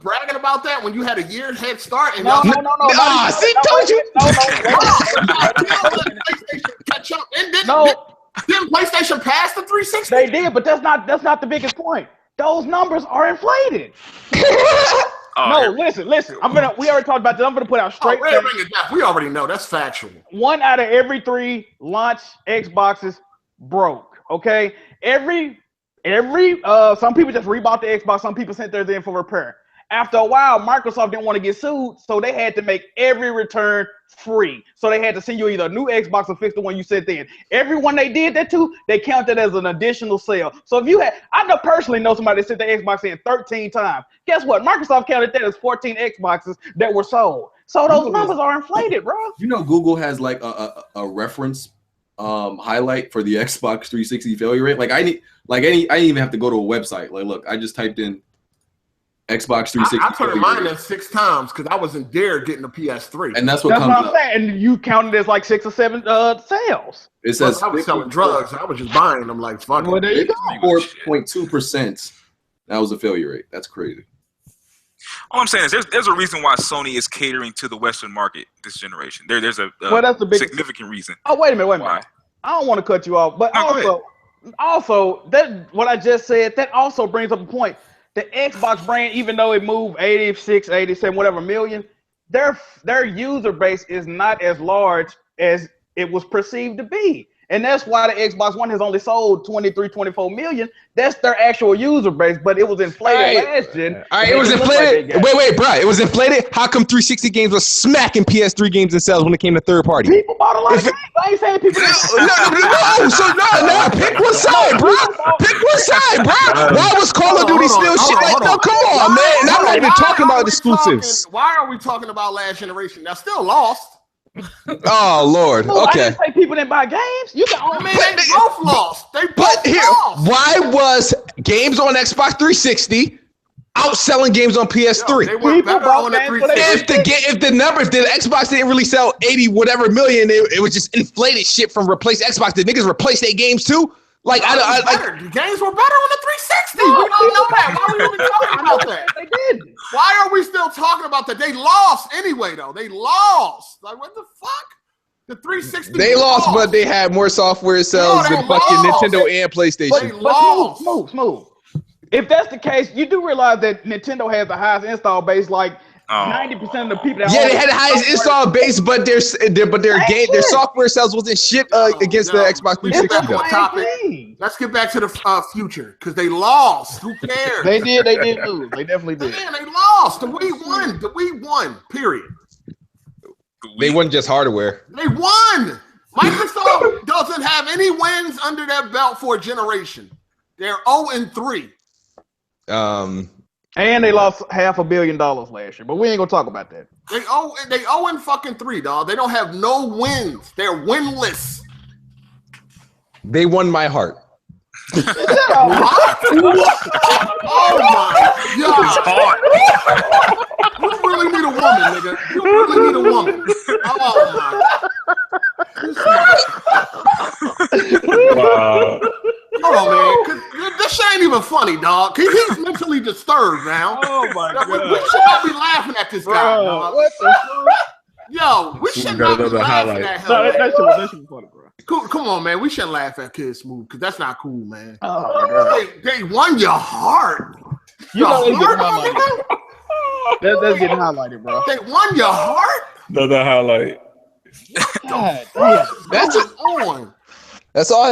S1: bragging about that when you had a year head start. And
S4: No.
S8: See, told you.
S1: PlayStation catch up. And didn't PlayStation pass the 360?
S4: They did, but that's not the biggest point. Those numbers are inflated. Listen. We already talked about this. I'm gonna put out straight.
S1: We already know that's factual.
S4: 1 out of every 3 launch Xboxes broke. Okay, every some people just rebought the Xbox. Some people sent theirs in for repair. After a while, Microsoft didn't want to get sued, so they had to make every return free. So they had to send you either a new Xbox or fix the one you sent in. Everyone they did that to, they counted as an additional sale. So if you had, I personally know somebody that sent their Xbox in 13 times. Guess what? Microsoft counted that as 14 Xboxes that were sold. So those numbers are inflated, bro.
S3: You know, Google has like a reference highlight for the Xbox 360 failure rate. I didn't even have to go to a website. Like, look, I just typed in Xbox 360.
S1: I turned mine in 6 times because I wasn't there getting a PS3.
S3: And that's what
S4: That's
S3: comes
S4: what I'm
S3: up.
S4: saying. And you counted as like 6 or 7 sales.
S3: It says
S1: I was selling drugs. I was just buying them like fuck.
S4: Well, there you go.
S3: 4.2%. That was a failure rate. That's crazy.
S6: All I'm saying is there's a reason why Sony is catering to the Western market this generation. There's a
S4: that's the biggest
S6: significant reason.
S4: Oh, wait a minute.
S6: Why?
S4: I don't want to cut you off, but also that what I just said, that also brings up a point. The Xbox brand, even though it moved 86, 87, whatever million, their user base is not as large as it was perceived to be. And that's why the Xbox One has only sold 23, 24 million. That's their actual user base, but it was inflated last gen.
S8: All right, it was inflated. Wait, bro. It was inflated. How come 360 games was smacking PS3 games in sales when it came to third party?
S4: People bought a lot of games. I ain't saying people.
S8: No. Pick one side, bro. Why was Call of Duty still shit? Like, no, come on, man. And I'm not even talking about exclusives.
S1: Why are we talking about last generation? They're still lost.
S8: Oh Lord.
S4: No,
S8: Okay.
S4: I didn't say people didn't buy games. You can only
S1: They both lost. They both lost.
S8: Why was games on Xbox 360 outselling games on PS3?
S1: They were better on the 360.
S8: If the Xbox didn't really sell 80 whatever million, it was just inflated shit from replace Xbox. The niggas replaced their games too. Like
S1: the games were better on the 360. We don't know that. Why are we even talking about that?
S4: They did.
S1: Why are we still talking about that? They lost anyway, though. They lost. Like, what the fuck? The 360.
S8: They lost, but they had more software sales than fucking Nintendo and PlayStation.
S4: But smooth. If that's the case, you do realize that Nintendo has the highest install base. Like 90% of the people.
S8: They had the highest install base, but their software sales wasn't shit against the Xbox 360.
S1: Topic. Let's get back to the future because they lost. Who cares?
S4: They did lose. They definitely did.
S1: Man, they lost. The Wii won. Period.
S8: They wasn't just hardware.
S1: They won. Microsoft doesn't have any wins under their belt for a generation. They're 0-3.
S4: And they lost $500 million last year, but we ain't gonna talk about that.
S1: They 0-3, dog. They don't have no wins. They're winless.
S8: They won my heart.
S1: What? Oh my God! You really really need a woman, nigga. You really need a woman. Oh my.
S2: Wow.
S1: Hold on, man. 'Cause this shit ain't even funny, dog. He's mentally disturbed now.
S4: Oh my
S1: We
S4: god.
S1: should not be laughing at this guy, dog.
S4: What the fuck?
S1: Yo, we should
S2: got
S1: not be
S2: another
S1: laughing
S2: highlight.
S1: at
S4: No,
S1: him.
S4: that shit was funny, bro.
S1: Come on, man. We shouldn't laugh at Kid Smooth because that's not cool, man.
S4: Oh my god.
S1: They won your heart.
S4: You know they
S1: Your
S4: getting
S1: heart,
S4: highlighted. That's getting highlighted, bro.
S1: They won your heart.
S2: Another highlight.
S4: God damn.
S8: That's
S1: on.
S8: That's all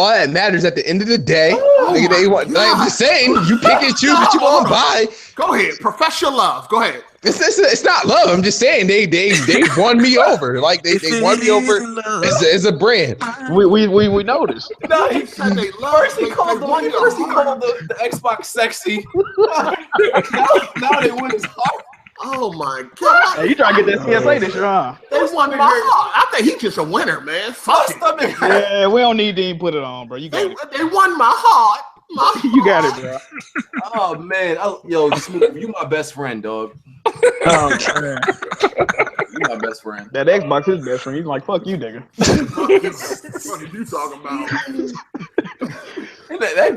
S8: that matters at the end of the day. Nigga, they want, like I'm just saying, you pick and choose what you want to buy.
S1: Go ahead, profess your love. Go ahead.
S8: It's not love. I'm just saying they won me over. Like they won me over as a brand.
S4: We noticed.
S3: No,
S1: He said they love.
S3: first he called the Xbox sexy. now they win his heart.
S1: Oh my god.
S4: Hey, you trying to get that CSA this year, huh?
S1: They won my heart. I think he's just a winner, man. Fuck it.
S4: Yeah, we don't need to even put it on, bro. You got it.
S1: They won my heart.
S4: You got it, bro.
S3: Oh man, yo, Smooth, you my best friend, dog.
S4: Oh, man.
S3: You my best friend.
S4: That Xbox is best friend. He's like, fuck you, nigga.
S1: What are you talking about?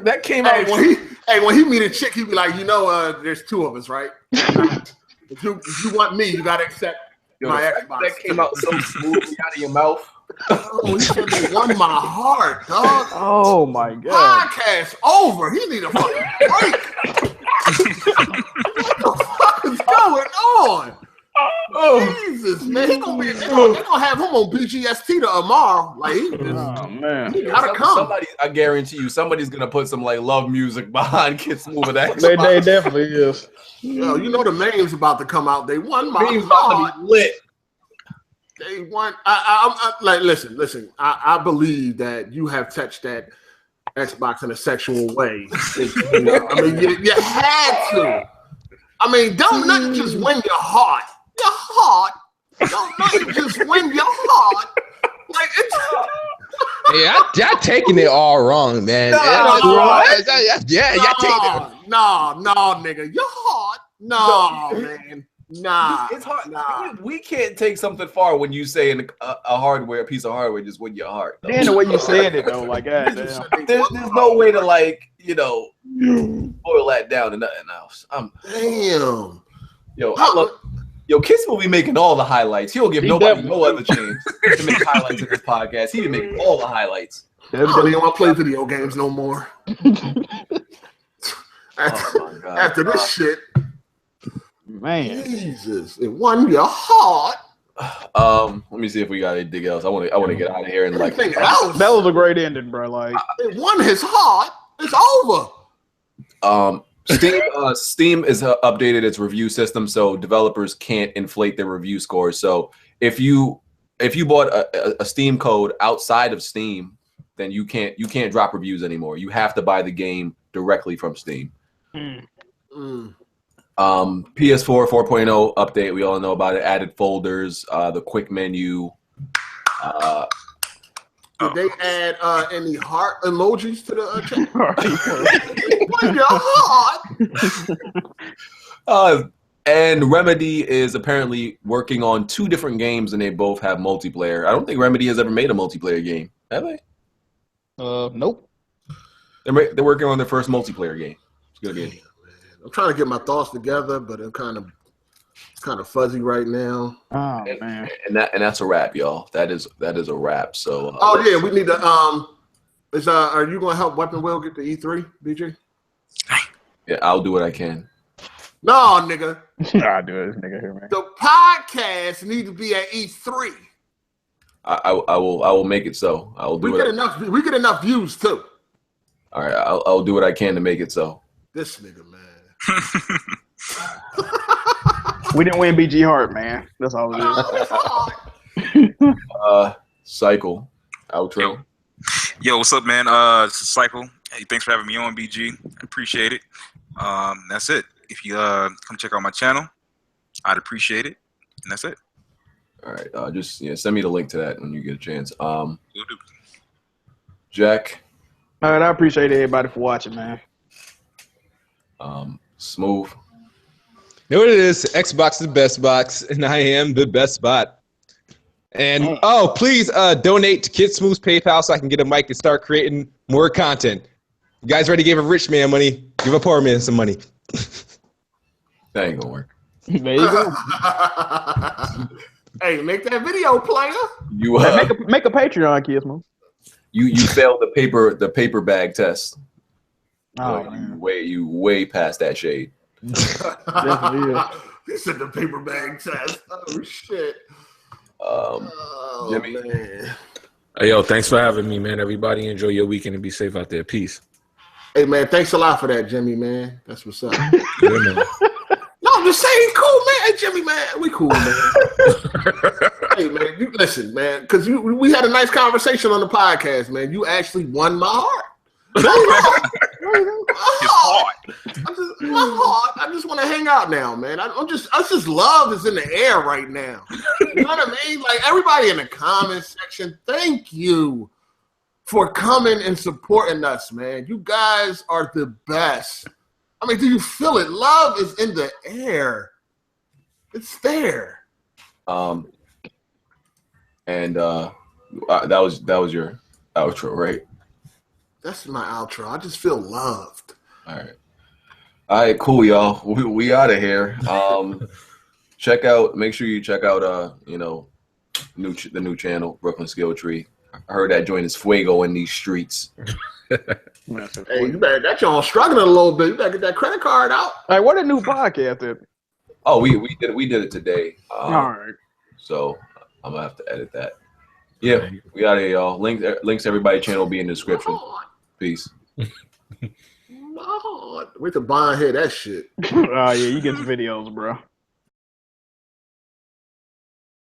S3: That came out.
S1: When he meet a chick, he be like, there's two of us, right? If you want me, you gotta accept my Xbox.
S3: That came out so smoothly out of your mouth.
S1: Oh, he said they won my heart, dog.
S4: Oh my god.
S1: Podcast over. He need a fucking break. What the fuck is going on? Oh Jesus, man! They're gonna have him on BGST tomorrow. Like,
S4: Oh man.
S1: he gotta come.
S3: Somebody, I guarantee you, somebody's gonna put some like love music behind Kid Smooth with that.
S4: They definitely is.
S1: Yo, you know the meme's about to come out. They won my
S3: Meme's about
S1: heart.
S3: to be lit.
S1: They won. I like listen. I believe that you have touched that Xbox in a sexual way. I mean, you had to. I mean, don't nothing just win your heart. Your heart. Don't nothing just win your heart. Like it's.
S8: Yeah, y'all taking it all wrong, man. Y'all taking it.
S1: No, nigga. Your heart. No, man. Nah.
S3: It's hard.
S1: Nah.
S3: We can't take something far when you say a piece of hardware just win your heart. Though.
S4: Then the way you saying it though, like goddamn.
S3: There's no way to boil that down to nothing else.
S1: Damn.
S3: Yo, Kiss will be making all the highlights. He'll give nobody no other chance to make highlights in this podcast. He make all the highlights.
S1: I don't even want to play video games no more. After this shit.
S4: Man.
S1: Jesus, it won your heart.
S3: Let me see if we got anything else. I want to get out of here and like.
S1: Anything else?
S4: That was a great ending, bro. Like
S1: it won his heart. It's over.
S3: Steam is updated its review system, so developers can't inflate their review scores. So if you bought a Steam code outside of Steam, then you can't drop reviews anymore. You have to buy the game directly from Steam. PS4 4.0 update. We all know about it. Added folders, the quick menu.
S1: Did they add any heart emojis to the chat? Won your heart.
S3: And Remedy is apparently working on 2 different games, and they both have multiplayer. I don't think Remedy has ever made a multiplayer game, have they?
S4: Nope.
S3: They're working on their first multiplayer game. It's gonna be.
S1: I'm trying to get my thoughts together, but I'm kind of fuzzy right now.
S4: Oh man.
S3: And that's a wrap, y'all. That is a wrap. So.
S1: Yeah, we need to. Are you gonna help Weapon Wheel get to E3, BJ?
S3: Yeah, I'll do what I can.
S1: No, nigga.
S4: I do this nigga here, man.
S1: The podcast need to be at E3.
S3: I will make it so. I will do
S1: We get enough views too.
S3: All right, I'll do what I can to make it so.
S1: This nigga, man.
S4: We didn't win BG Hart, man. That's all it is.
S3: Cycle outro.
S6: Yo, what's up, man? It's Cycle. Hey, thanks for having me on, BG. I appreciate it. That's it. If you come check out my channel, I'd appreciate it. And that's it.
S3: All right. Just send me the link to that when you get a chance.
S6: Will do.
S3: Jack.
S4: All right, I appreciate everybody for watching, man.
S3: Smooth.
S8: know what it is? Xbox is the best box, and I am the best bot. And please donate to Kid Smooth's PayPal so I can get a mic and start creating more content. You guys already gave a rich man money. Give a poor man some money.
S3: That ain't gonna work.
S4: There you go.
S1: Hey, make that video, player.
S3: You
S4: Make a Patreon, Kid Smooth.
S3: you failed the paper bag test.
S4: Oh,
S3: You way past that shade.
S4: definitely is.
S1: He said the paper bag test. Oh shit.
S3: Jimmy.
S1: Man.
S2: Hey, yo, thanks for having me, man. Everybody enjoy your weekend and be safe out there. Peace.
S1: Hey man, thanks a lot for that, Jimmy, man. That's what's up.
S2: Yeah, man.
S1: No, I'm just saying, cool, man. Hey, Jimmy, man, we cool, man. Hey, man, you listen, man, because we had a nice conversation on the podcast, man. You actually won my heart. My heart. I just want to hang out now, man. Us just love is in the air right now. You know what I mean? Like everybody in the comment section, thank you for coming and supporting us, man. You guys are the best. I mean, do you feel it? Love is in the air. It's there.
S3: And that was your outro, right?
S1: That's my outro. I just feel loved.
S3: All right, cool, y'all. We out of here. Make sure you check out the new channel, Brooklyn Skill Tree. I heard that joint is fuego in these streets.
S1: Hey, you better, that y'all struggling a little bit. You better get that credit card out.
S4: Hey, what a new podcast is.
S3: Oh, we did it today.
S4: All right.
S3: So I'm gonna have to edit that. Yeah, we out of here, y'all. Links to everybody's channel will be in the description. Peace.
S1: Lord. Wait till Bond hear that shit.
S4: Oh yeah, you get some videos, bro.